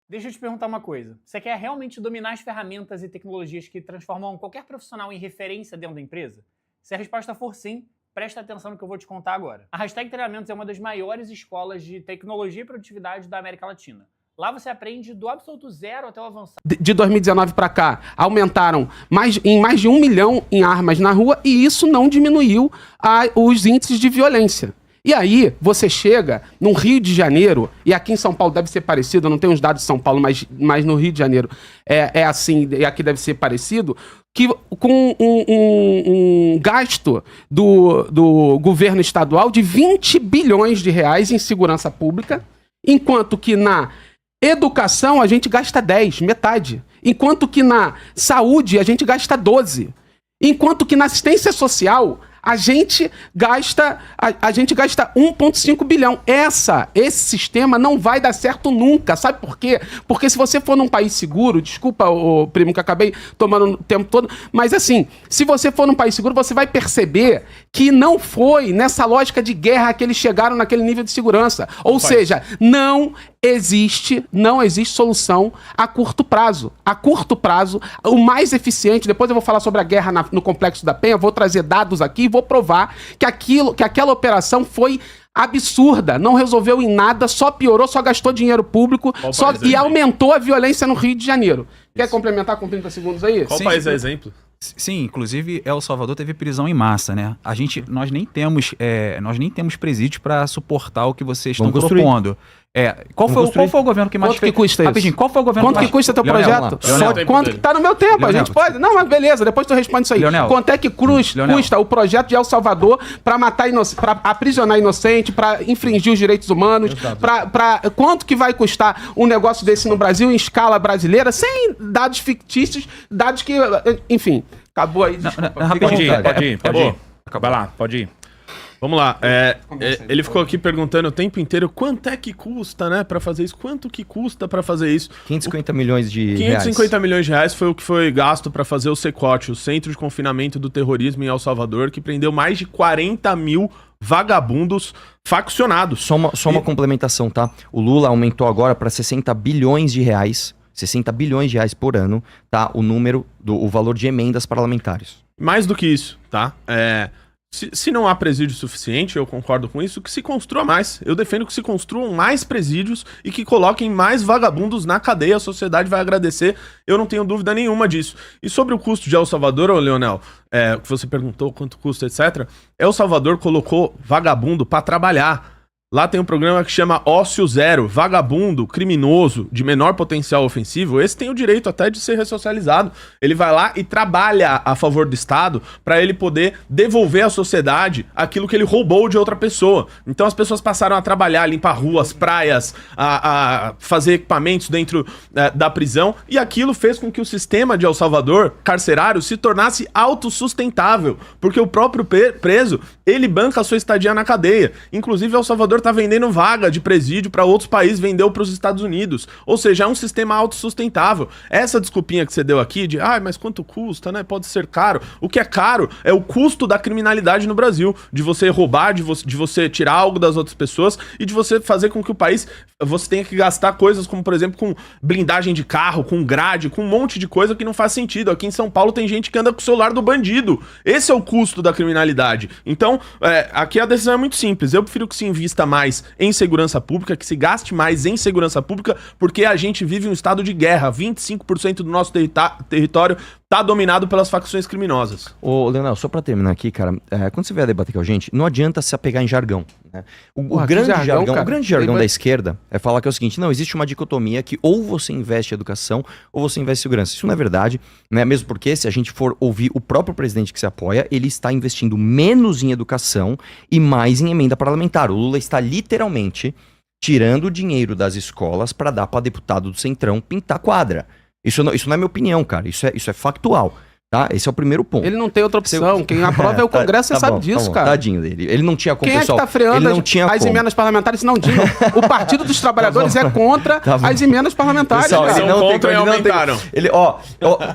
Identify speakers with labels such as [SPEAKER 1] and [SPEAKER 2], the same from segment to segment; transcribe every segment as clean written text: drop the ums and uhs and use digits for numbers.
[SPEAKER 1] Deixa eu te perguntar uma coisa. Você quer realmente dominar as ferramentas e tecnologias que transformam qualquer profissional em referência dentro da empresa? Se a resposta for sim, presta atenção no que eu vou te contar agora. A Hashtag Treinamentos é uma das maiores escolas de tecnologia e produtividade da América Latina. Lá você aprende do absoluto zero até o avançado.
[SPEAKER 2] De 2019 para cá, aumentaram em mais de 1 milhão em armas na rua e isso não diminuiu os índices de violência. E aí, você chega no Rio de Janeiro, e aqui em São Paulo deve ser parecido, eu não tenho os dados de São Paulo, mas no Rio de Janeiro é assim, e aqui deve ser parecido, que com um gasto do governo estadual de 20 bilhões de reais em segurança pública, enquanto que na educação a gente gasta 10, metade. Enquanto que na saúde a gente gasta 12. Enquanto que na assistência social a gente gasta 1,5 bilhão. Esse sistema não vai dar certo nunca. Sabe por quê? Porque se você for num país seguro, desculpa, o primo, que acabei tomando o tempo todo, mas assim, se você for num país seguro, você vai perceber que não foi nessa lógica de guerra que eles chegaram naquele nível de segurança. Ou seja, não existe solução a curto prazo. A curto prazo, o mais eficiente, depois eu vou falar sobre a guerra no Complexo da Penha, vou trazer dados aqui e vou provar que aquela operação foi absurda, não resolveu em nada, só piorou, só gastou dinheiro público e aumentou a violência no Rio de Janeiro. Quer complementar com 30 segundos aí?
[SPEAKER 3] Qual país é exemplo?
[SPEAKER 4] Sim, inclusive El Salvador teve prisão em massa, né? Nós nem temos presídios para suportar o que vocês estão propondo. Qual foi o governo que mais
[SPEAKER 2] fez? Quanto que custa isso?
[SPEAKER 4] Rapidinho, qual foi o governo
[SPEAKER 2] Quanto que custa teu projeto? Quanto tá no meu tempo, Leonel, a gente pode. Não, mas beleza, depois tu responde isso aí.
[SPEAKER 4] Leonel,
[SPEAKER 2] quanto é que custa o projeto de El Salvador para matar para aprisionar inocente, para infringir os direitos humanos, quanto que vai custar um negócio desse no Brasil em escala brasileira, sem dados fictícios, dados que, enfim, acabou aí.
[SPEAKER 3] Pode ir. Vai lá, pode ir. Vamos lá, ele ficou aqui perguntando o tempo inteiro quanto é que custa, né, pra fazer isso, quanto que custa pra fazer isso.
[SPEAKER 5] 550 milhões de
[SPEAKER 3] 550 milhões de reais foi o que foi gasto pra fazer o CECOT, o Centro de Confinamento do Terrorismo em El Salvador, que prendeu mais de 40 mil vagabundos faccionados.
[SPEAKER 5] Só uma complementação, tá? O Lula aumentou agora pra 60 bilhões de reais, 60 bilhões de reais por ano, tá? O valor de emendas parlamentares.
[SPEAKER 3] Mais do que isso, tá? Se não há presídio suficiente, eu concordo com isso, que se construa mais. Eu defendo que se construam mais presídios e que coloquem mais vagabundos na cadeia. A sociedade vai agradecer, eu não tenho dúvida nenhuma disso. E sobre o custo de El Salvador, Leonel, que você perguntou quanto custa, etc. El Salvador colocou vagabundo para trabalhar. Lá tem um programa que chama Ócio Zero, vagabundo, criminoso, de menor potencial ofensivo, esse tem o direito até de ser ressocializado. Ele vai lá e trabalha a favor do Estado para ele poder devolver à sociedade aquilo que ele roubou de outra pessoa. Então as pessoas passaram a trabalhar, a limpar ruas, praias, a fazer equipamentos dentro da prisão, e aquilo fez com que o sistema de El Salvador, carcerário, se tornasse autossustentável, porque o próprio preso, ele banca a sua estadia na cadeia. Inclusive El Salvador tá vendendo vaga de presídio para outros países, vendeu para os Estados Unidos. Ou seja, é um sistema autossustentável. Essa desculpinha que você deu aqui de, mas quanto custa, né? Pode ser caro. O que é caro é o custo da criminalidade no Brasil, de você roubar, de você tirar algo das outras pessoas e de você fazer com que o país, você tenha que gastar coisas como, por exemplo, com blindagem de carro, com grade, com um monte de coisa que não faz sentido. Aqui em São Paulo tem gente que anda com o celular do bandido. Esse é o custo da criminalidade. Então, aqui a decisão é muito simples. Eu prefiro que se invista mais em segurança pública, que se gaste mais em segurança pública, porque a gente vive um estado de guerra. 25% do nosso território tá dominado pelas facções criminosas.
[SPEAKER 5] Ô, Leonel, só pra terminar aqui, cara, quando você vier debater com a gente, não adianta se apegar em jargão, né? O grande jargão da esquerda é falar que é o seguinte, não, existe uma dicotomia que ou você investe em educação ou você investe em segurança. Isso não é verdade, né? Mesmo porque, se a gente for ouvir o próprio presidente que se apoia, ele está investindo menos em educação e mais em emenda parlamentar. O Lula está literalmente tirando o dinheiro das escolas para dar para deputado do Centrão pintar quadra. Isso não é minha opinião, cara. Isso é factual. Tá? Esse é o primeiro ponto.
[SPEAKER 2] Ele não tem outra opção. Quem aprova é o Congresso, você sabe disso, cara.
[SPEAKER 5] Tadinho dele. Ele não tinha como,
[SPEAKER 2] Quem
[SPEAKER 5] pessoal.
[SPEAKER 2] É que tá freando
[SPEAKER 5] ele não tinha
[SPEAKER 2] as emendas parlamentares? Não, Dino. O Partido dos Trabalhadores é contra as emendas parlamentares.
[SPEAKER 5] Pessoal,
[SPEAKER 3] Eles
[SPEAKER 5] ele
[SPEAKER 3] são
[SPEAKER 5] não
[SPEAKER 3] contra e aumentaram.
[SPEAKER 5] Ele,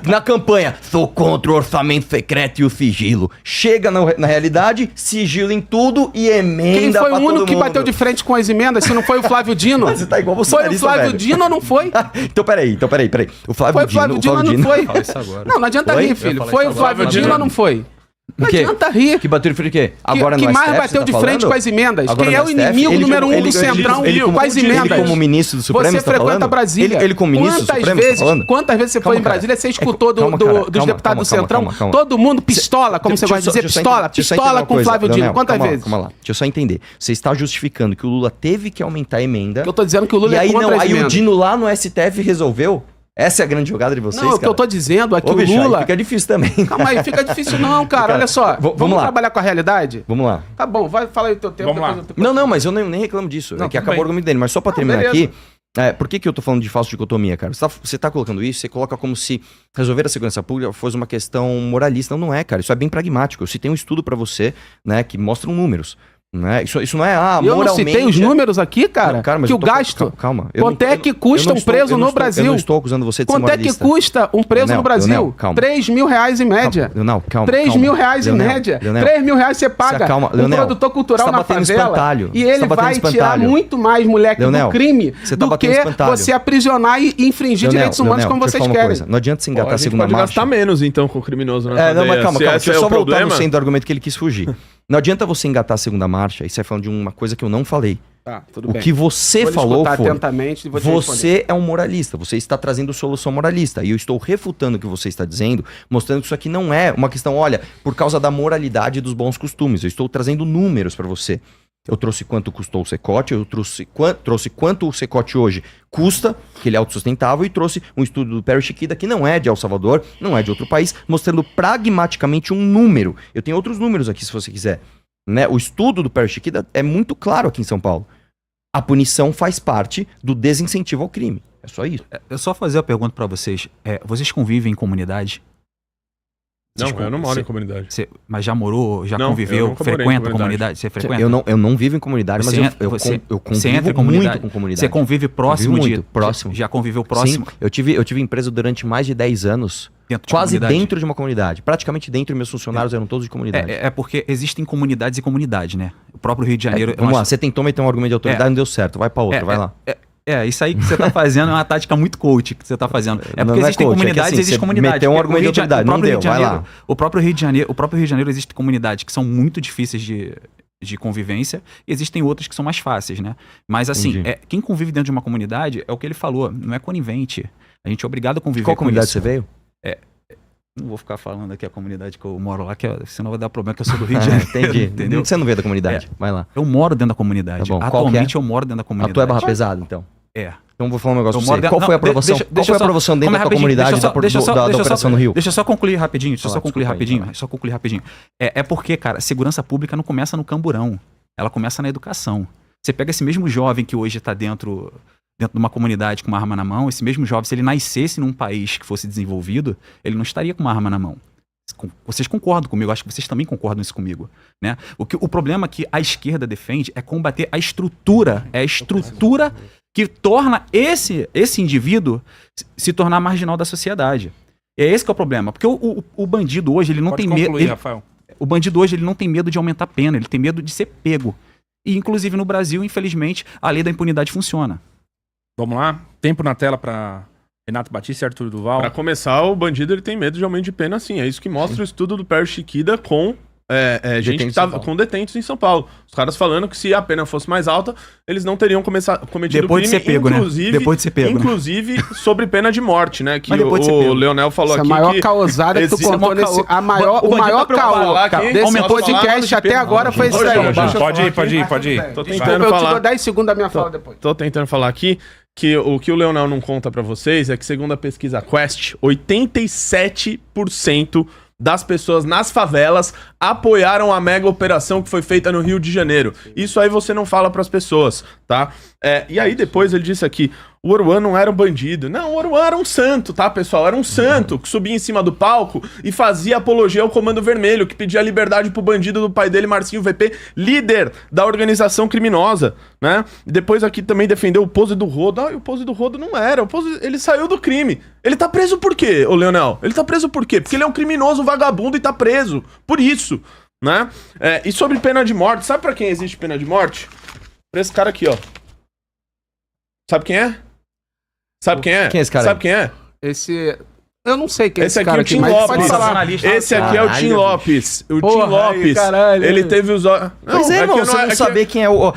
[SPEAKER 5] na campanha, sou contra o orçamento secreto e o sigilo. Chega na realidade, sigilo em tudo e emenda.
[SPEAKER 2] Quem foi
[SPEAKER 5] pra
[SPEAKER 2] o único
[SPEAKER 5] todo
[SPEAKER 2] que
[SPEAKER 5] mundo.
[SPEAKER 2] bateu de frente com as emendas? Se não foi o Flávio Dino?
[SPEAKER 5] Você tá igual
[SPEAKER 2] Foi o Flávio
[SPEAKER 5] velho.
[SPEAKER 2] Dino ou não foi?
[SPEAKER 5] Então, peraí. O Flávio Dino
[SPEAKER 2] ou não foi?
[SPEAKER 4] Fala isso agora.
[SPEAKER 2] Não adianta
[SPEAKER 5] Oi?
[SPEAKER 2] rir, filho. Foi o Flávio Dino ou não foi? Não adianta rir.
[SPEAKER 5] Que bateu de frente o quê? Agora
[SPEAKER 2] que
[SPEAKER 5] no
[SPEAKER 2] mais
[SPEAKER 5] STF,
[SPEAKER 2] bateu
[SPEAKER 5] você
[SPEAKER 2] de
[SPEAKER 5] tá
[SPEAKER 2] frente
[SPEAKER 5] falando?
[SPEAKER 2] com as emendas?
[SPEAKER 5] Agora
[SPEAKER 2] Quem
[SPEAKER 5] no
[SPEAKER 2] é o
[SPEAKER 5] STF,
[SPEAKER 2] inimigo número um do Centrão com as emendas?
[SPEAKER 5] Ele como ministro do Supremo,
[SPEAKER 2] Você
[SPEAKER 5] tá
[SPEAKER 2] frequenta
[SPEAKER 5] falando?
[SPEAKER 2] Brasília.
[SPEAKER 5] Ele como ministro do Supremo, tá falando?
[SPEAKER 2] Quantas vezes você foi em Brasília, você escutou dos deputados do Centrão? Todo mundo pistola, como você gosta de dizer, pistola com o Flávio Dino. Quantas vezes?
[SPEAKER 5] Calma lá, deixa eu só entender. Você está justificando que o Lula teve que aumentar a emenda.
[SPEAKER 2] Eu tô dizendo que o Lula
[SPEAKER 5] e aí,
[SPEAKER 2] é contra as
[SPEAKER 5] aí o
[SPEAKER 2] emendas.
[SPEAKER 5] Dino lá no STF resolveu? Essa é a grande jogada de vocês,
[SPEAKER 2] Não, o que eu tô dizendo é que o Lula...
[SPEAKER 5] Fica difícil também.
[SPEAKER 2] Calma aí, fica difícil não, cara. Olha só, vamos trabalhar com a realidade?
[SPEAKER 5] Vamos lá.
[SPEAKER 2] Tá bom, vai, fala aí o teu tempo.
[SPEAKER 1] Vamos lá.
[SPEAKER 5] Não, mas eu nem reclamo disso.
[SPEAKER 1] Não,
[SPEAKER 5] é que
[SPEAKER 1] tudo
[SPEAKER 5] acabou
[SPEAKER 1] bem.
[SPEAKER 5] o argumento dele. Mas só pra terminar
[SPEAKER 2] beleza.
[SPEAKER 5] aqui, por que eu tô falando de falsa dicotomia, cara? Você tá colocando isso, você coloca como se resolver a segurança pública fosse uma questão moralista. Não é, cara. Isso é bem pragmático. Eu citei um estudo pra você, né, que mostram números. Né? Isso não é,
[SPEAKER 2] Eu
[SPEAKER 5] moralmente...
[SPEAKER 2] não citei os números aqui, cara,
[SPEAKER 5] Não, cara, mas
[SPEAKER 2] que
[SPEAKER 5] eu
[SPEAKER 2] o
[SPEAKER 5] tô-
[SPEAKER 2] gasto...
[SPEAKER 5] Calma.
[SPEAKER 2] Quanto é que custa um preso no Brasil?
[SPEAKER 5] Eu não estou acusando você de ser
[SPEAKER 2] Quanto é que
[SPEAKER 5] moralista.
[SPEAKER 2] custa um preso
[SPEAKER 5] Leonel,
[SPEAKER 2] no Brasil?
[SPEAKER 5] Leonel, calma.
[SPEAKER 2] R$3.000 em média.
[SPEAKER 5] Leonel, calma.
[SPEAKER 2] 3 mil reais em
[SPEAKER 5] Leonel,
[SPEAKER 2] média.
[SPEAKER 5] Leonel,
[SPEAKER 2] 3 mil reais você paga
[SPEAKER 5] acalma.
[SPEAKER 2] um
[SPEAKER 5] Leonel,
[SPEAKER 2] produtor cultural
[SPEAKER 5] você tá
[SPEAKER 2] na
[SPEAKER 5] batendo
[SPEAKER 2] favela
[SPEAKER 5] espantalho.
[SPEAKER 2] e
[SPEAKER 5] Você
[SPEAKER 2] ele
[SPEAKER 5] tá batendo
[SPEAKER 2] vai tirar
[SPEAKER 5] espantalho.
[SPEAKER 2] muito mais moleque
[SPEAKER 5] Leonel,
[SPEAKER 2] do crime
[SPEAKER 5] você tá
[SPEAKER 2] do
[SPEAKER 5] batendo
[SPEAKER 2] que
[SPEAKER 5] espantalho.
[SPEAKER 2] você aprisionar e infringir direitos humanos como
[SPEAKER 5] deixa eu
[SPEAKER 2] vocês
[SPEAKER 5] falar uma
[SPEAKER 2] querem.
[SPEAKER 5] coisa. Não adianta se engatar
[SPEAKER 3] a
[SPEAKER 5] a
[SPEAKER 3] gente
[SPEAKER 5] segunda
[SPEAKER 3] pode
[SPEAKER 5] marcha.
[SPEAKER 3] gastar menos, então, com o criminoso na cadeia.
[SPEAKER 5] Não, mas calma.
[SPEAKER 3] Se
[SPEAKER 5] Deixa
[SPEAKER 3] esse
[SPEAKER 5] eu
[SPEAKER 3] é
[SPEAKER 5] só
[SPEAKER 3] o
[SPEAKER 5] voltar no
[SPEAKER 3] problema...
[SPEAKER 5] centro do argumento que ele quis fugir. Não adianta você engatar a segunda marcha e sair falando de uma coisa que eu não falei.
[SPEAKER 2] Tá, tudo
[SPEAKER 5] O
[SPEAKER 2] bem.
[SPEAKER 5] que você
[SPEAKER 2] Vou lhe
[SPEAKER 5] falou
[SPEAKER 2] escutar
[SPEAKER 5] foi...
[SPEAKER 2] atentamente e vou te responder.
[SPEAKER 5] Você é um moralista, você está trazendo solução moralista. E eu estou refutando o que você está dizendo, mostrando que isso aqui não é uma questão, olha, por causa da moralidade e dos bons costumes. Eu estou trazendo números para você. Eu trouxe quanto custou o Secote, eu trouxe quanto o Secote hoje custa, que ele é autossustentável, e trouxe um estudo do Perry Chiquida, que não é de El Salvador, não é de outro país, mostrando pragmaticamente um número. Eu tenho outros números aqui, se você quiser. Né? O estudo do Perry Chiquida é muito claro aqui em São Paulo. A punição faz parte do desincentivo ao crime. É só isso.
[SPEAKER 4] Eu só fazer a pergunta pra vocês. Vocês convivem em comunidade?
[SPEAKER 3] Não,
[SPEAKER 4] Vocês
[SPEAKER 3] eu não moro
[SPEAKER 4] você-
[SPEAKER 3] em comunidade.
[SPEAKER 4] Mas já morou, já
[SPEAKER 3] Não, eu
[SPEAKER 4] conviveu,
[SPEAKER 3] nunca morei em
[SPEAKER 4] frequenta
[SPEAKER 3] comunidade.
[SPEAKER 4] comunidade? Você frequenta?
[SPEAKER 5] Eu não vivo em comunidade,
[SPEAKER 4] Você
[SPEAKER 5] mas
[SPEAKER 4] entra-
[SPEAKER 5] eu
[SPEAKER 4] você
[SPEAKER 5] convivo
[SPEAKER 4] entra em comunidade?
[SPEAKER 5] muito com comunidade.
[SPEAKER 4] Você convive próximo
[SPEAKER 5] Convivo
[SPEAKER 4] de...
[SPEAKER 5] muito, próximo.
[SPEAKER 4] Já conviveu próximo
[SPEAKER 5] Sim, eu tive empresa durante mais de 10 anos,
[SPEAKER 4] dentro de
[SPEAKER 5] quase
[SPEAKER 4] comunidade?
[SPEAKER 5] dentro de uma comunidade. Praticamente dentro, meus funcionários eram todos de comunidade.
[SPEAKER 4] É porque existem comunidades e comunidade, né? O próprio Rio de Janeiro... eu
[SPEAKER 5] Vamos lá,
[SPEAKER 4] acho-
[SPEAKER 5] você tentou meter um argumento de autoridade, não deu certo. Vai pra outra, vai lá.
[SPEAKER 4] Isso aí que você tá fazendo é uma tática muito coach que você tá fazendo. É
[SPEAKER 5] Não
[SPEAKER 4] porque
[SPEAKER 5] é
[SPEAKER 4] existem
[SPEAKER 5] coach, é que
[SPEAKER 4] comunidades
[SPEAKER 5] assim,
[SPEAKER 4] e existem
[SPEAKER 5] você
[SPEAKER 4] comunidades.
[SPEAKER 5] meteu um
[SPEAKER 4] Porque
[SPEAKER 5] argumento
[SPEAKER 4] o Rio
[SPEAKER 5] de autoridade,
[SPEAKER 4] o próprio
[SPEAKER 5] não
[SPEAKER 4] Rio de
[SPEAKER 5] deu, vai
[SPEAKER 4] Janeiro-
[SPEAKER 5] lá.
[SPEAKER 4] O próprio Rio de Janeiro existem comunidades que são muito difíceis de convivência e existem outras que são mais fáceis, né? Mas assim,
[SPEAKER 5] Entendi.
[SPEAKER 4] quem convive dentro de uma comunidade é o que ele falou, não é conivente. A gente é obrigado a conviver
[SPEAKER 5] Qual
[SPEAKER 4] com
[SPEAKER 5] comunidade
[SPEAKER 4] isso.
[SPEAKER 5] você veio?
[SPEAKER 4] Não vou ficar falando aqui a comunidade que eu moro lá, senão vai dar problema que eu sou do Rio de Janeiro.
[SPEAKER 5] Entendi.
[SPEAKER 4] Entendeu?
[SPEAKER 5] Você não veio da comunidade, vai lá.
[SPEAKER 4] Eu moro dentro da comunidade.
[SPEAKER 5] Tá bom. Qual
[SPEAKER 4] Atualmente
[SPEAKER 5] que é?
[SPEAKER 4] eu moro dentro da
[SPEAKER 5] A
[SPEAKER 4] comunidade.
[SPEAKER 5] tua é barra pesada, então.
[SPEAKER 4] É.
[SPEAKER 5] Então vou falar um negócio
[SPEAKER 4] Eu
[SPEAKER 5] pra
[SPEAKER 4] moro
[SPEAKER 5] você.
[SPEAKER 4] dentro-
[SPEAKER 5] Qual foi a
[SPEAKER 4] não, de-
[SPEAKER 5] aprovação?
[SPEAKER 4] deixa-
[SPEAKER 5] Qual
[SPEAKER 4] deixa
[SPEAKER 5] foi a
[SPEAKER 4] só-
[SPEAKER 5] aprovação dentro
[SPEAKER 4] calma
[SPEAKER 5] da tua
[SPEAKER 4] rapidinho,
[SPEAKER 5] comunidade
[SPEAKER 4] deixa só-
[SPEAKER 5] da
[SPEAKER 4] deixa só-
[SPEAKER 5] operação no Rio?
[SPEAKER 4] Deixa eu só concluir rapidinho.
[SPEAKER 5] Vai lá.
[SPEAKER 4] Só concluir rapidinho. É porque, cara, segurança pública não começa no camburão. Ela começa na educação. Você pega esse mesmo jovem que hoje está dentro de uma comunidade com uma arma na mão, esse mesmo jovem, se ele nascesse num país que fosse desenvolvido, ele não estaria com uma arma na mão. Vocês concordam comigo, acho que vocês também concordam isso comigo, né? O problema que a esquerda defende é combater a estrutura, é a estrutura que torna esse indivíduo se tornar marginal da sociedade. É esse que é o problema, porque o bandido hoje, ele não
[SPEAKER 1] Pode
[SPEAKER 4] tem
[SPEAKER 1] concluir,
[SPEAKER 4] medo...
[SPEAKER 1] Rafael.
[SPEAKER 4] O bandido hoje, ele não tem medo de aumentar a pena, ele tem medo de ser pego. E, inclusive, no Brasil, infelizmente, a lei da impunidade funciona.
[SPEAKER 1] Vamos lá. Tempo na tela para Renato Batista e Arthur Duval.
[SPEAKER 3] Pra começar, o bandido ele tem medo de aumento de pena, sim. É isso que mostra o estudo do Perry Chiquida com gente que
[SPEAKER 5] Detentos em
[SPEAKER 3] tava
[SPEAKER 5] São Paulo.
[SPEAKER 3] com detentos em São Paulo. Os caras falando que se a pena fosse mais alta, eles não teriam cometido
[SPEAKER 4] Depois de
[SPEAKER 3] crime,
[SPEAKER 4] ser pego, né?
[SPEAKER 3] inclusive,
[SPEAKER 4] Depois de ser pego, né?
[SPEAKER 3] inclusive sobre pena de morte, né? Que
[SPEAKER 4] Mas depois de ser
[SPEAKER 3] o
[SPEAKER 4] pego.
[SPEAKER 3] Leonel falou
[SPEAKER 2] Essa
[SPEAKER 3] aqui
[SPEAKER 2] é a maior
[SPEAKER 3] que
[SPEAKER 2] causada que tu
[SPEAKER 3] existe-
[SPEAKER 2] contou nesse... O maior caô desse
[SPEAKER 3] Posso falar
[SPEAKER 2] podcast até agora foi isso aí.
[SPEAKER 3] Deixa eu
[SPEAKER 1] Pode
[SPEAKER 3] falar
[SPEAKER 1] ir, pode ir.
[SPEAKER 3] Tô
[SPEAKER 2] Desculpa,
[SPEAKER 3] tentando
[SPEAKER 2] eu te
[SPEAKER 3] falar.
[SPEAKER 2] dou 10 segundos da minha fala depois.
[SPEAKER 3] Tô tentando falar aqui que o que o Leonel não conta pra vocês é que, segundo a pesquisa Quest, 87% das pessoas nas favelas apoiaram a mega operação que foi feita no Rio de Janeiro. Isso aí você não fala pras pessoas, tá? E aí depois ele disse aqui, o Oruan não era um bandido. Não, o Oruan era um santo, tá, pessoal? Era um santo que subia em cima do palco e fazia apologia ao Comando Vermelho, que pedia liberdade pro bandido do pai dele, Marcinho VP, líder da organização criminosa, né? E depois aqui também defendeu o Pose do Rodo. Ah, e o Pose do Rodo não era. Ele saiu do crime. Ele tá preso por quê, ô Leonel? Ele tá preso por quê? Porque ele é um criminoso vagabundo e tá preso. Por isso, né? E sobre pena de morte, sabe pra quem existe pena de morte? Pra esse cara aqui, ó. Sabe quem é? Sabe quem é?
[SPEAKER 5] Quem é esse cara
[SPEAKER 3] Sabe
[SPEAKER 5] aí?
[SPEAKER 3] quem é?
[SPEAKER 2] Esse... Eu não sei quem é
[SPEAKER 3] Esse
[SPEAKER 2] esse
[SPEAKER 3] aqui
[SPEAKER 2] cara
[SPEAKER 3] é o Tim
[SPEAKER 2] mas
[SPEAKER 3] Lopes.
[SPEAKER 2] pode falar.
[SPEAKER 3] Esse aqui é o Tim
[SPEAKER 5] Caralho,
[SPEAKER 3] Lopes. O Tim
[SPEAKER 2] Porra,
[SPEAKER 3] Lopes.
[SPEAKER 2] aí, caralho.
[SPEAKER 3] Ele teve os olhos.
[SPEAKER 5] Pois é, irmão, você não saber quem é o...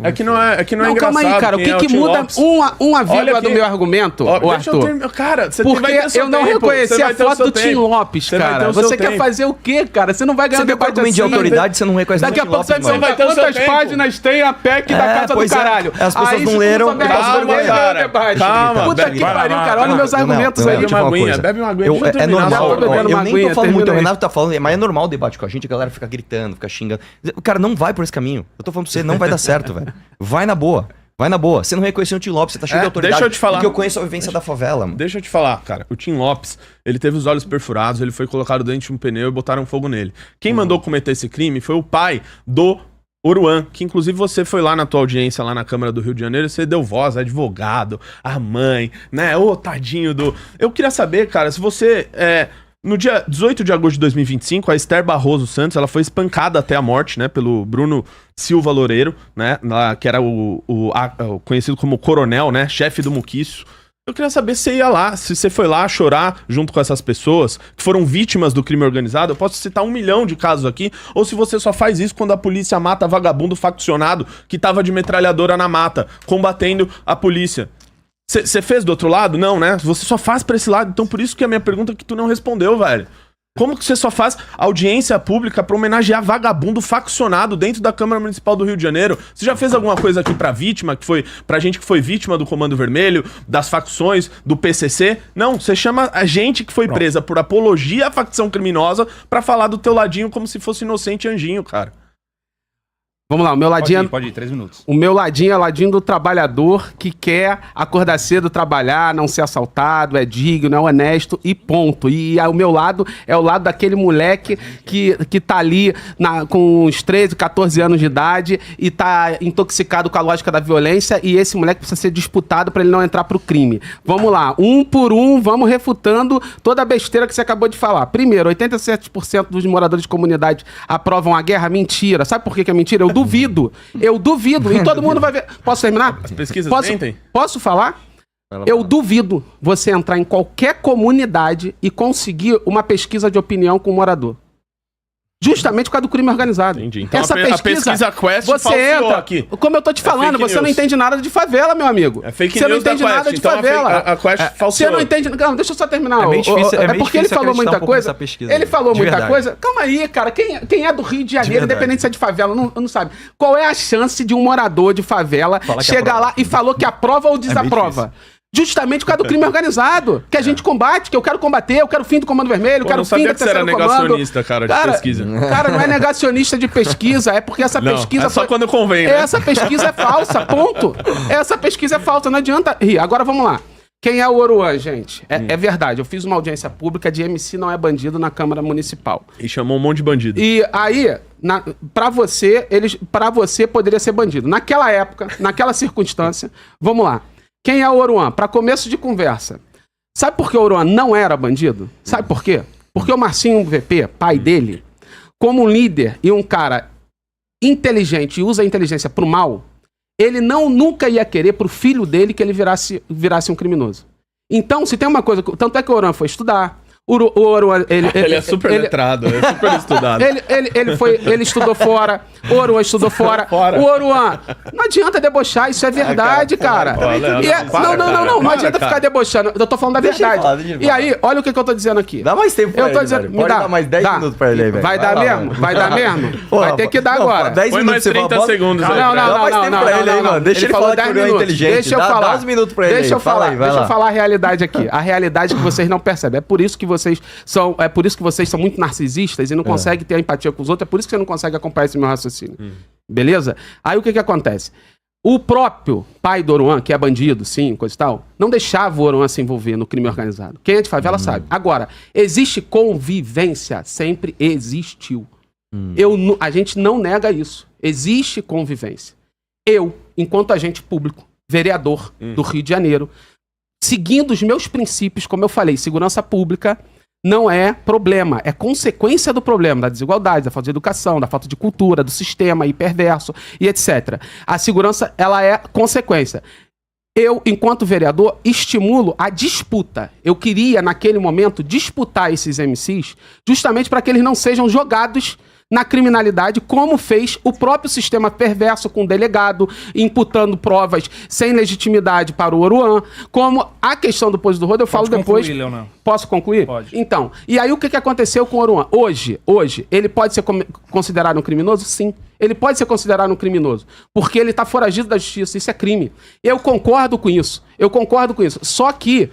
[SPEAKER 3] É que não é
[SPEAKER 2] Não, calma aí, cara. O
[SPEAKER 3] quem é
[SPEAKER 2] que
[SPEAKER 3] Tim
[SPEAKER 2] muda
[SPEAKER 3] Lopes.
[SPEAKER 2] uma vírgula
[SPEAKER 3] aqui.
[SPEAKER 2] do meu argumento,
[SPEAKER 3] Ó,
[SPEAKER 2] ô
[SPEAKER 3] deixa eu
[SPEAKER 2] Arthur?
[SPEAKER 3] terminar. Cara, você
[SPEAKER 2] Porque
[SPEAKER 3] vai ter seu
[SPEAKER 2] eu não
[SPEAKER 3] tempo.
[SPEAKER 2] reconheci
[SPEAKER 3] Você vai
[SPEAKER 2] a
[SPEAKER 3] ter o
[SPEAKER 2] foto
[SPEAKER 3] seu
[SPEAKER 2] do Tim
[SPEAKER 3] tempo.
[SPEAKER 2] Lopes,
[SPEAKER 3] Você vai ter
[SPEAKER 2] cara.
[SPEAKER 3] o seu
[SPEAKER 2] Você quer
[SPEAKER 3] tempo.
[SPEAKER 2] fazer o quê, cara? Você não vai ganhar
[SPEAKER 5] Você vê com
[SPEAKER 2] debate
[SPEAKER 5] argumento de
[SPEAKER 2] assim.
[SPEAKER 5] autoridade, você não reconhece
[SPEAKER 2] Daqui a
[SPEAKER 5] Tim
[SPEAKER 2] pouco você
[SPEAKER 5] Lopes,
[SPEAKER 2] vai
[SPEAKER 5] mano.
[SPEAKER 3] vai ter o seu
[SPEAKER 2] quantas
[SPEAKER 3] tempo.
[SPEAKER 2] páginas tem a PEC da Casa do
[SPEAKER 5] pois é.
[SPEAKER 2] Caralho.
[SPEAKER 5] As pessoas
[SPEAKER 2] Aí,
[SPEAKER 5] não
[SPEAKER 2] se tu
[SPEAKER 5] leram,
[SPEAKER 2] souber
[SPEAKER 5] calma,
[SPEAKER 2] responder,
[SPEAKER 3] cara.
[SPEAKER 2] ganha o debate.
[SPEAKER 3] Calma,
[SPEAKER 2] Puta que
[SPEAKER 3] vai,
[SPEAKER 2] pariu,
[SPEAKER 3] vai,
[SPEAKER 2] cara. Olha meus
[SPEAKER 5] Não,
[SPEAKER 2] argumentos
[SPEAKER 5] não,
[SPEAKER 2] aí.
[SPEAKER 5] eu te
[SPEAKER 3] Bebe uma
[SPEAKER 5] falar uma
[SPEAKER 3] aguinha,
[SPEAKER 5] coisa.
[SPEAKER 3] bebe uma aguinha. Deixa eu
[SPEAKER 5] É
[SPEAKER 3] terminar,
[SPEAKER 5] normal,
[SPEAKER 2] tô bebendo
[SPEAKER 5] eu
[SPEAKER 2] uma
[SPEAKER 5] nem tô
[SPEAKER 2] aguinha,
[SPEAKER 5] falando muito, o
[SPEAKER 2] termina aí.
[SPEAKER 5] Renato tá falando, mas é normal o debate com a gente, a galera fica gritando, fica xingando. Cara, não vai por esse caminho. Eu tô falando pra você, não vai dar certo, velho. Vai na boa. Vai na boa. Você não reconheceu o Tim Lopes, você tá cheio de autoridade.
[SPEAKER 3] deixa eu te falar.
[SPEAKER 5] Porque eu conheço a vivência da favela, mano.
[SPEAKER 3] Deixa eu te falar, cara. O Tim Lopes, ele teve os olhos perfurados, ele foi colocado dentro de um pneu e botaram fogo nele. Quem mandou cometer esse crime foi o pai do Oruan, que inclusive você foi lá na tua audiência, lá na Câmara do Rio de Janeiro, você deu voz, advogado, a mãe, né? Ô, tadinho do... Eu queria saber, cara, se você... No dia 18 de agosto de 2025, a Esther Barroso Santos, ela foi espancada até a morte, né, pelo Bruno Silva Loureiro, né, que era o conhecido como coronel, né, chefe do Muquiço. Eu queria saber se você ia lá, se você foi lá chorar junto com essas pessoas que foram vítimas do crime organizado. Eu posso citar 1 milhão de casos aqui, ou se você só faz isso quando a polícia mata vagabundo faccionado que tava de metralhadora na mata, combatendo a polícia. Você fez do outro lado? Não, né? Você só faz pra esse lado. Então por isso que a minha pergunta é que tu não respondeu, velho. Como que você só faz audiência pública pra homenagear vagabundo faccionado dentro da Câmara Municipal do Rio de Janeiro? Você já fez alguma coisa aqui pra vítima, pra gente que foi vítima do Comando Vermelho, das facções, do PCC? Não, você chama a gente que foi presa por apologia à facção criminosa pra falar do teu ladinho como se fosse inocente anjinho, cara.
[SPEAKER 2] Vamos lá, o meu ladinho...
[SPEAKER 6] Pode ir, 3 minutos.
[SPEAKER 2] O meu ladinho é ladinho do trabalhador que quer acordar cedo, trabalhar, não ser assaltado, é digno, é honesto e ponto. E o meu lado é o lado daquele moleque que tá ali com uns 13, 14 anos de idade e tá intoxicado com a lógica da violência, e esse moleque precisa ser disputado pra ele não entrar pro crime. Vamos lá, um por um, vamos refutando toda a besteira que você acabou de falar. Primeiro, 87% dos moradores de comunidade aprovam a guerra. Mentira. Sabe por que é mentira? Eu duvido, e todo mundo vai ver. Posso terminar?
[SPEAKER 3] As pesquisas mentem?
[SPEAKER 2] Posso falar? Eu duvido você entrar em qualquer comunidade e conseguir uma pesquisa de opinião com o morador. Justamente por causa do crime organizado.
[SPEAKER 3] Entendi. Então
[SPEAKER 2] Essa
[SPEAKER 3] a pesquisa Quest
[SPEAKER 2] você
[SPEAKER 3] falseou
[SPEAKER 2] entra,
[SPEAKER 3] aqui.
[SPEAKER 2] como eu tô te falando,
[SPEAKER 3] fake
[SPEAKER 2] você não
[SPEAKER 3] news.
[SPEAKER 2] entende nada de favela, meu amigo.
[SPEAKER 3] É fake
[SPEAKER 2] você não
[SPEAKER 3] news da
[SPEAKER 2] entende
[SPEAKER 3] Quest,
[SPEAKER 2] nada de
[SPEAKER 3] então
[SPEAKER 2] favela.
[SPEAKER 3] a Quest
[SPEAKER 2] Você
[SPEAKER 3] falseou.
[SPEAKER 2] não entende... Não, deixa eu só terminar.
[SPEAKER 4] É bem difícil- é bem
[SPEAKER 2] porque ele
[SPEAKER 4] difícil
[SPEAKER 2] falou
[SPEAKER 4] acreditar
[SPEAKER 2] muita
[SPEAKER 4] um pouco
[SPEAKER 2] coisa.
[SPEAKER 4] nessa pesquisa,
[SPEAKER 2] Ele falou
[SPEAKER 4] de
[SPEAKER 2] muita
[SPEAKER 4] verdade.
[SPEAKER 2] coisa. Calma aí, cara. Quem é do Rio de Janeiro,
[SPEAKER 4] verdade.
[SPEAKER 2] independente se é de favela, não sabe. Qual é a chance de um morador de favela
[SPEAKER 4] Falar que
[SPEAKER 2] chegar
[SPEAKER 4] aprova.
[SPEAKER 2] lá e falou que aprova ou desaprova? Justamente por causa do crime organizado, que a gente combate, que eu quero combater, eu quero o fim do Comando Vermelho, eu
[SPEAKER 3] Pô,
[SPEAKER 2] quero
[SPEAKER 3] não
[SPEAKER 2] o fim
[SPEAKER 3] sabia
[SPEAKER 2] da
[SPEAKER 3] que você era
[SPEAKER 2] terceiro comando.
[SPEAKER 3] negacionista, cara, de pesquisa.
[SPEAKER 2] Cara, não é negacionista de pesquisa, é porque essa
[SPEAKER 3] Não,
[SPEAKER 2] pesquisa...
[SPEAKER 3] é só quando convém, né?
[SPEAKER 2] Essa pesquisa é falsa, ponto. Essa pesquisa é falsa, não adianta rir. Agora vamos lá. Quem é o Oruan, gente? É verdade, eu fiz uma audiência pública de MC Não É Bandido na Câmara Municipal.
[SPEAKER 3] E chamou um monte de bandido.
[SPEAKER 2] E aí, pra você poderia ser bandido. Naquela época, naquela circunstância, vamos lá. Quem é o Oruan? Para começo de conversa. Sabe por que o Oruan não era bandido? Sabe por quê? Porque o Marcinho VP, pai dele, como um líder e um cara inteligente e usa a inteligência pro mal, ele nunca ia querer pro filho dele que ele virasse um criminoso. Então, se tem uma coisa... Tanto é que o Oruan foi estudar. O Oruan...
[SPEAKER 3] Ele é super letrado, é super estudado.
[SPEAKER 2] Ele estudou fora. O Oruan estudou fora. O Oruan... Não adianta debochar, isso é verdade, cara. Não adianta ficar debochando. Eu tô falando da
[SPEAKER 5] Deixa ele
[SPEAKER 2] verdade.
[SPEAKER 5] falar, deixa ele
[SPEAKER 2] E aí, olha o que eu tô dizendo aqui.
[SPEAKER 5] Dá mais tempo pra
[SPEAKER 2] Eu tô
[SPEAKER 5] ele,
[SPEAKER 2] dizendo,
[SPEAKER 5] velho.
[SPEAKER 2] me
[SPEAKER 5] Pode
[SPEAKER 2] dá,
[SPEAKER 5] dar mais 10
[SPEAKER 2] dá.
[SPEAKER 5] minutos pra ele, velho.
[SPEAKER 2] Vai dar
[SPEAKER 5] lá,
[SPEAKER 2] mesmo?
[SPEAKER 5] mano.
[SPEAKER 2] Vai dar mesmo? Vai ter que dar agora.
[SPEAKER 5] 10
[SPEAKER 3] Põe
[SPEAKER 5] minutos
[SPEAKER 3] mais
[SPEAKER 5] você fala,
[SPEAKER 3] 30
[SPEAKER 5] bota-
[SPEAKER 3] segundos aí.
[SPEAKER 2] Não,
[SPEAKER 5] Dá mais tempo pra ele aí, mano. Deixa ele
[SPEAKER 2] falou
[SPEAKER 5] falar que
[SPEAKER 2] 10
[SPEAKER 5] o Oruan é
[SPEAKER 2] minutos.
[SPEAKER 5] inteligente.
[SPEAKER 2] Deixa eu
[SPEAKER 5] Dá
[SPEAKER 2] falar.
[SPEAKER 5] uns minutos pra ele
[SPEAKER 2] Deixa
[SPEAKER 5] aí.
[SPEAKER 2] eu
[SPEAKER 5] Fala
[SPEAKER 2] falar.
[SPEAKER 5] aí, vai
[SPEAKER 2] Deixa eu
[SPEAKER 5] lá.
[SPEAKER 2] falar a realidade aqui. A realidade que vocês não percebem. É por isso que vocês são muito narcisistas e não conseguem ter empatia com os outros. É por isso que você não consegue acompanhar esse meu raciocínio. Beleza? Aí o que acontece? O próprio pai do Oruan, que é bandido, sim, coisa e tal, não deixava o Oruan se envolver no crime organizado. Quem é de favela sabe. Agora, existe convivência? Sempre existiu. A gente não nega isso. Existe convivência. Eu, enquanto agente público, vereador do Rio de Janeiro, seguindo os meus princípios, como eu falei, segurança pública não é problema, é consequência do problema, da desigualdade, da falta de educação, da falta de cultura, do sistema hiperverso e etc. A segurança, ela é consequência. Eu, enquanto vereador, estimulo a disputa. Eu queria, naquele momento, disputar esses MCs justamente para que eles não sejam jogados na criminalidade, como fez o próprio sistema perverso com o delegado, imputando provas sem legitimidade para o Oruan, como a questão do Pouso do Rodo, eu falo depois.
[SPEAKER 6] Leonel.
[SPEAKER 2] Posso concluir?
[SPEAKER 6] Pode.
[SPEAKER 2] Então, e aí o que aconteceu com o Oruan? Hoje, ele pode ser considerado um criminoso? Sim. Ele pode ser considerado um criminoso, porque ele está foragido da justiça, isso é crime. Eu concordo com isso, Só que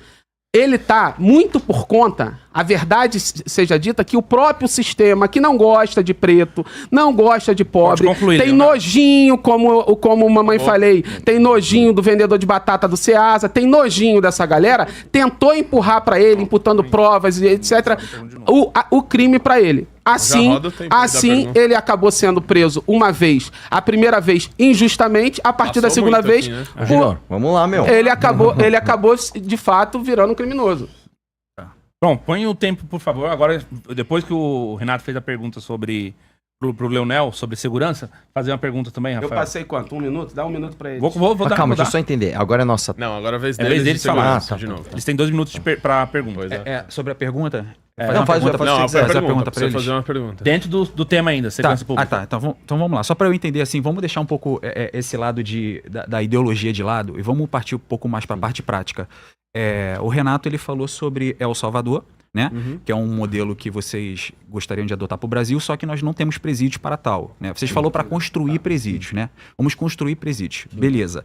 [SPEAKER 2] ele tá muito por conta, a verdade seja dita, que o próprio sistema, que não gosta de preto, não gosta de pobre, tem nojinho, como mamãe falei, tem nojinho do vendedor de batata do Ceasa, tem nojinho dessa galera, tentou empurrar pra ele, imputando provas e etc, o crime pra ele. Assim ele acabou sendo preso uma vez, a primeira vez injustamente, a partir da segunda vez...
[SPEAKER 5] Vamos lá, meu.
[SPEAKER 2] Ele acabou, de fato, virando um criminoso.
[SPEAKER 6] Bom, põe o tempo, por favor. Agora, depois que o Renato fez a pergunta pro Leonel sobre segurança, fazer uma pergunta também, Rafael.
[SPEAKER 2] Eu passei quanto? 1 minuto? Dá 1 minuto pra ele.
[SPEAKER 6] Vou dar.
[SPEAKER 5] Calma, deixa eu só entender. Agora é nossa...
[SPEAKER 3] Não, agora é a vez
[SPEAKER 6] É a vez deles falar.
[SPEAKER 3] de novo.
[SPEAKER 6] Eles têm 2 minutos pra pergunta.
[SPEAKER 4] Sobre a pergunta...
[SPEAKER 5] Faz a
[SPEAKER 3] pergunta
[SPEAKER 4] pra eles.
[SPEAKER 3] fazer uma pergunta.
[SPEAKER 6] Dentro do tema ainda, segurança pública.
[SPEAKER 4] Então vamos lá. Só para eu entender assim, vamos deixar um pouco esse lado da ideologia de lado e vamos partir um pouco mais para a parte prática. O Renato ele falou sobre El Salvador, né? Que é um modelo que vocês gostariam de adotar para o Brasil, só que nós não temos presídios para tal, né? Vocês falou para construir presídios, né? Vamos construir presídios, beleza.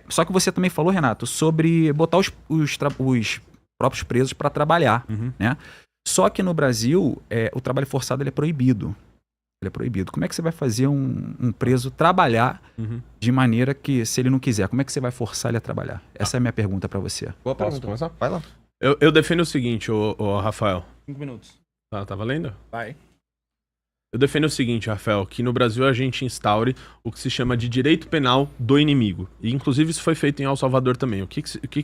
[SPEAKER 4] Só que você também falou, Renato, sobre botar os próprios presos para trabalhar, né? Só que no Brasil, o trabalho forçado ele é proibido. Ele é proibido. Como é que você vai fazer um preso trabalhar de maneira que, se ele não quiser, como é que você vai forçar ele a trabalhar? Essa é a minha pergunta para você.
[SPEAKER 3] Posso começar?
[SPEAKER 5] Vai lá.
[SPEAKER 3] Eu defendo o seguinte, ô Rafael.
[SPEAKER 6] 5 minutos.
[SPEAKER 3] Tá valendo?
[SPEAKER 6] Vai.
[SPEAKER 3] Eu defendo o seguinte, Rafael, que no Brasil a gente instaure o que se chama de direito penal do inimigo. E inclusive isso foi feito em El Salvador também.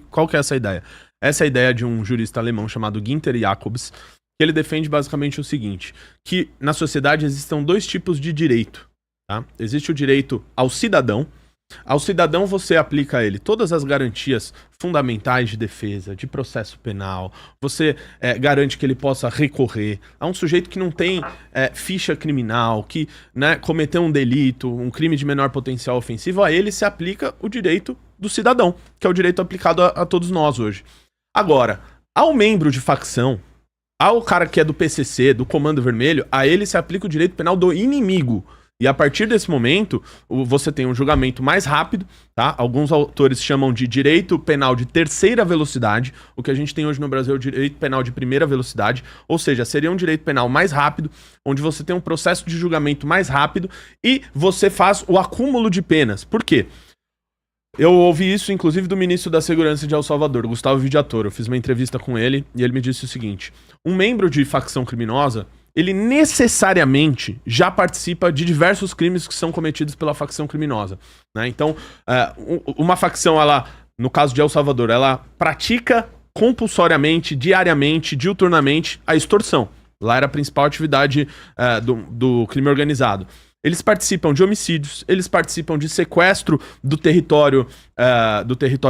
[SPEAKER 3] Qual que é essa ideia? Essa é a ideia de um jurista alemão chamado Günther Jacobs, que ele defende basicamente o seguinte, que na sociedade existam 2 tipos de direito. Tá? Existe o direito ao cidadão. Ao cidadão você aplica a ele todas as garantias fundamentais de defesa, de processo penal, você garante que ele possa recorrer a um sujeito que não tem ficha criminal, que cometeu um delito, um crime de menor potencial ofensivo, a ele se aplica o direito do cidadão, que é o direito aplicado a todos nós hoje. Agora, ao membro de facção, ao cara que é do PCC, do Comando Vermelho, a ele se aplica o direito penal do inimigo. E a partir desse momento, você tem um julgamento mais rápido, tá? Alguns autores chamam de direito penal de 3ª velocidade. O que a gente tem hoje no Brasil é o direito penal de 1ª velocidade. Ou seja, seria um direito penal mais rápido, onde você tem um processo de julgamento mais rápido e você faz o acúmulo de penas. Por quê? Eu ouvi isso, inclusive, do ministro da Segurança de El Salvador, Gustavo Vidiatoro. Eu fiz uma entrevista com ele e ele me disse o seguinte: um membro de facção criminosa, ele necessariamente já participa de diversos crimes que são cometidos pela facção criminosa, né? Então, uma facção, ela, no caso de El Salvador, ela pratica compulsoriamente, diariamente, diuturnamente, a extorsão. Lá era a principal atividade do crime organizado. Eles participam de homicídios, eles participam de sequestro do território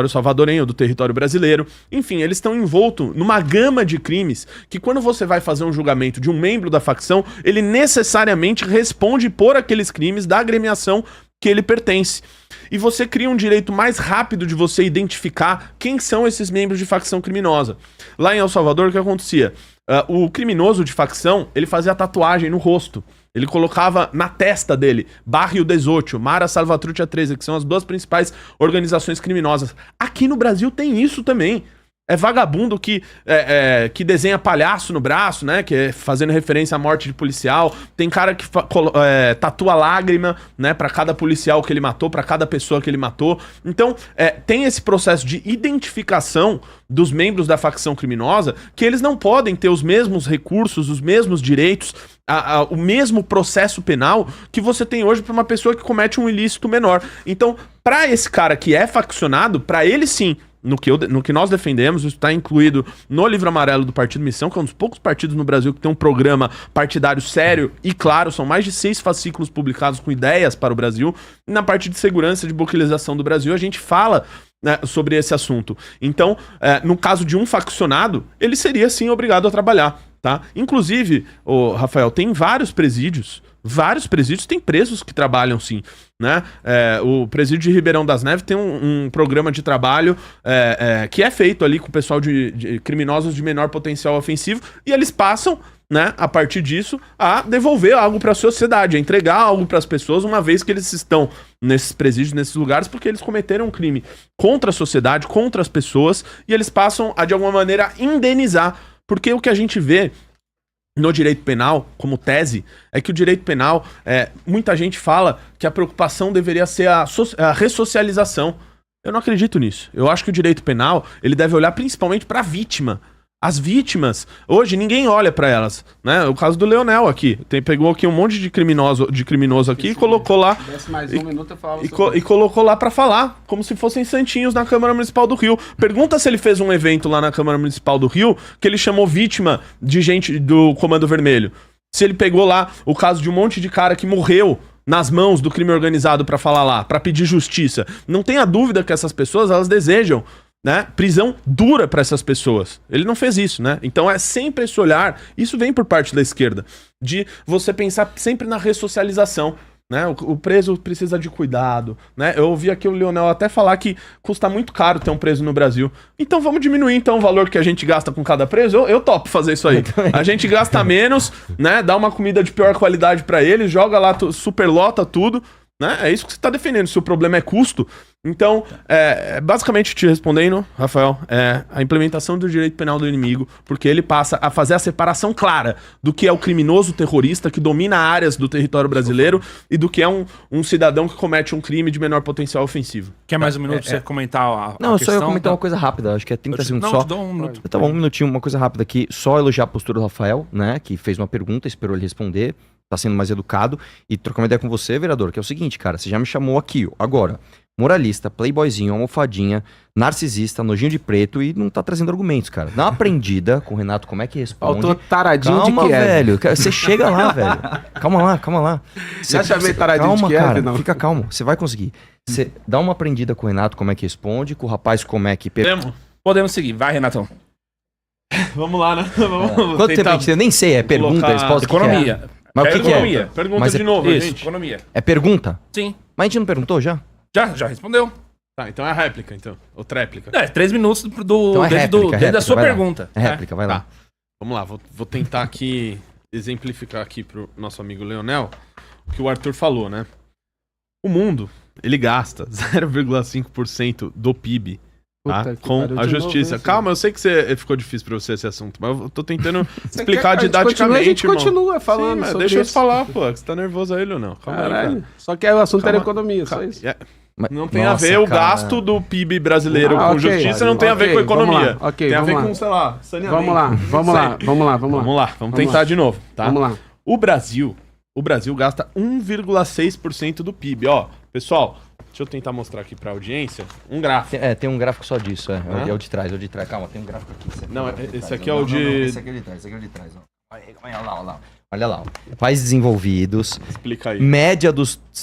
[SPEAKER 3] salvadorenho, do território brasileiro. Enfim, eles estão envoltos numa gama de crimes que, quando você vai fazer um julgamento de um membro da facção, ele necessariamente responde por aqueles crimes da agremiação que ele pertence. E você cria um direito mais rápido de você identificar quem são esses membros de facção criminosa. Lá em El Salvador, o que acontecia? O criminoso de facção, ele fazia tatuagem no rosto. Ele colocava na testa dele Barrio 18, Mara Salvatrucha 13, que são as 2 principais organizações criminosas. Aqui no Brasil tem isso também. É vagabundo que desenha palhaço no braço, né? Que é fazendo referência à morte de policial. Tem cara que tatua lágrima, né? Pra cada policial que ele matou, pra cada pessoa que ele matou. Então, tem esse processo de identificação dos membros da facção criminosa que eles não podem ter os mesmos recursos, os mesmos direitos, o mesmo processo penal que você tem hoje pra uma pessoa que comete um ilícito menor. Então, pra esse cara que é faccionado, pra ele sim, no que nós defendemos, isso está incluído no livro amarelo do Partido Missão, que é um dos poucos partidos no Brasil que tem um programa partidário sério e claro, são mais de 6 fascículos publicados com ideias para o Brasil, e na parte de segurança e de buquilização do Brasil a gente fala, né, sobre esse assunto. Então, no caso de um faccionado, ele seria sim obrigado a trabalhar, tá? Inclusive, Rafael, tem vários presídios têm presos que trabalham sim, né? O presídio de Ribeirão das Neves tem um programa de trabalho que é feito ali com o pessoal de criminosos de menor potencial ofensivo e eles passam, né, a partir disso, a devolver algo para a sociedade, a entregar algo para as pessoas, uma vez que eles estão nesses presídios, nesses lugares, porque eles cometeram um crime contra a sociedade, contra as pessoas, e eles passam a, de alguma maneira, indenizar. Porque o que a gente vê no direito penal, como tese, é que o direito penal, muita gente fala que a preocupação deveria ser a ressocialização. Eu não acredito nisso. Eu acho que o direito penal, ele deve olhar principalmente para a vítima. As vítimas, hoje ninguém olha pra elas, né? O caso do Leonel aqui, pegou aqui um monte de criminoso aqui e colocou lá e colocou lá pra falar, como se fossem santinhos na Câmara Municipal do Rio. Pergunta se ele fez um evento lá na Câmara Municipal do Rio que ele chamou vítima de gente do Comando Vermelho. Se ele pegou lá o caso de um monte de cara que morreu nas mãos do crime organizado pra falar lá, pra pedir justiça. Não tenha dúvida que essas pessoas, elas desejam, né, prisão dura para essas pessoas. Ele não fez isso, né? Então é sempre esse olhar, isso vem por parte da esquerda, de você pensar sempre na ressocialização, né? O preso precisa de cuidado, né? Eu ouvi aqui o Leonel até falar que custa muito caro ter um preso no Brasil. Então vamos diminuir então o valor que a gente gasta com cada preso. Eu topo fazer isso aí. A gente gasta menos, né? Dá uma comida de pior qualidade para eles, joga lá, superlota tudo, né? É isso que você tá defendendo. Se o problema é custo. Então, basicamente te respondendo, Rafael, a implementação do direito penal do inimigo, porque ele passa a fazer a separação clara do que é o criminoso terrorista que domina áreas do território brasileiro e do que é um cidadão que comete um crime de menor potencial ofensivo.
[SPEAKER 6] Quer mais um minuto pra você comentar a
[SPEAKER 5] Não,
[SPEAKER 6] questão?
[SPEAKER 5] Só eu comentar uma coisa rápida, acho que é 30 segundos só.
[SPEAKER 6] Te dou um minuto.
[SPEAKER 5] Tá bom, um minutinho, uma coisa rápida aqui, só elogiar a postura do Rafael, né, que fez uma pergunta, esperou ele responder, tá sendo mais educado, e trocar uma ideia com você, vereador, que é o seguinte, cara, você já me chamou aqui, ó, agora, moralista, playboyzinho, almofadinha, narcisista, nojinho de preto e não tá trazendo argumentos, cara. Dá uma aprendida com o Renato, como é que responde.
[SPEAKER 2] Faltou taradinho
[SPEAKER 5] Calma,
[SPEAKER 2] de Kiev.
[SPEAKER 5] velho, você chega lá, velho. Calma lá.
[SPEAKER 2] Já chamei taradinho de Kiev,
[SPEAKER 5] cara,
[SPEAKER 2] não.
[SPEAKER 5] Fica calmo, você vai conseguir. Você dá uma aprendida com o Renato, como é que responde, com o rapaz, como é que...
[SPEAKER 6] Podemos seguir, vai, Renatão.
[SPEAKER 3] Vamos lá, né?
[SPEAKER 5] Quanto tempo a gente tem? Eu nem sei, é pergunta, resposta?
[SPEAKER 6] Economia.
[SPEAKER 5] Mas o que que é?
[SPEAKER 6] Economia.
[SPEAKER 3] Pergunta
[SPEAKER 5] Mas
[SPEAKER 3] de novo,
[SPEAKER 6] Isso,
[SPEAKER 3] gente.
[SPEAKER 6] economia.
[SPEAKER 5] É pergunta?
[SPEAKER 6] Sim.
[SPEAKER 5] Mas a gente não perguntou já?
[SPEAKER 6] Já respondeu.
[SPEAKER 3] Tá, então é a réplica, então. Ou tréplica.
[SPEAKER 6] 3 minutos
[SPEAKER 5] Então é
[SPEAKER 6] dentro
[SPEAKER 5] réplica,
[SPEAKER 6] da sua
[SPEAKER 5] vai lá.
[SPEAKER 6] pergunta.
[SPEAKER 5] É réplica, vai lá.
[SPEAKER 3] Tá. Vamos lá, vou tentar aqui exemplificar aqui pro nosso amigo Leonel o que o Arthur falou, né? O mundo, ele gasta 0,5% do PIB, tá?
[SPEAKER 2] Puta que
[SPEAKER 3] Com
[SPEAKER 2] pariu,
[SPEAKER 3] a
[SPEAKER 2] de
[SPEAKER 3] justiça.
[SPEAKER 2] novo,
[SPEAKER 3] Calma, eu sei que ficou difícil pra você esse assunto, mas eu tô tentando
[SPEAKER 2] Você
[SPEAKER 3] explicar
[SPEAKER 2] quer-
[SPEAKER 3] didaticamente,
[SPEAKER 2] a gente
[SPEAKER 3] irmão.
[SPEAKER 2] continua falando
[SPEAKER 3] Sim, mas
[SPEAKER 2] sobre
[SPEAKER 3] deixa eu
[SPEAKER 2] isso.
[SPEAKER 3] falar, pô, que você tá nervoso aí, Leonel. Calma aí,
[SPEAKER 2] Caralho.
[SPEAKER 3] cara.
[SPEAKER 2] Só que o assunto era
[SPEAKER 3] Calma.
[SPEAKER 2] economia, só isso.
[SPEAKER 5] Mas-
[SPEAKER 3] Não tem
[SPEAKER 5] Nossa,
[SPEAKER 3] a ver o
[SPEAKER 5] cara.
[SPEAKER 3] gasto do PIB brasileiro
[SPEAKER 2] Ah,
[SPEAKER 3] com
[SPEAKER 2] ok.
[SPEAKER 3] justiça, não tem a ver
[SPEAKER 2] Ok,
[SPEAKER 3] com economia.
[SPEAKER 2] vamos lá, ok,
[SPEAKER 3] tem a ver
[SPEAKER 2] vamos
[SPEAKER 3] com,
[SPEAKER 2] lá.
[SPEAKER 3] sei lá, saneamento.
[SPEAKER 2] Vamos lá,
[SPEAKER 3] não
[SPEAKER 2] vamos
[SPEAKER 3] sei.
[SPEAKER 2] lá, vamos lá, vamos lá.
[SPEAKER 3] Vamos lá, vamos tentar
[SPEAKER 2] lá.
[SPEAKER 3] de novo, tá?
[SPEAKER 2] Vamos lá.
[SPEAKER 3] O Brasil gasta 1,6% do PIB. Ó, pessoal, deixa eu tentar mostrar aqui pra audiência um gráfico.
[SPEAKER 5] Tem um gráfico só disso, é.
[SPEAKER 3] Hã?
[SPEAKER 5] É o de trás, é o de trás. Calma, tem um gráfico aqui.
[SPEAKER 3] Não,
[SPEAKER 5] é o de
[SPEAKER 3] esse
[SPEAKER 5] trás,
[SPEAKER 3] aqui
[SPEAKER 5] ó.
[SPEAKER 3] é o de-
[SPEAKER 5] Esse aqui é o de trás, esse aqui é o de trás, ó. Olha lá, olha lá. Olha lá, ó. Países desenvolvidos,
[SPEAKER 3] Explica aí.
[SPEAKER 5] média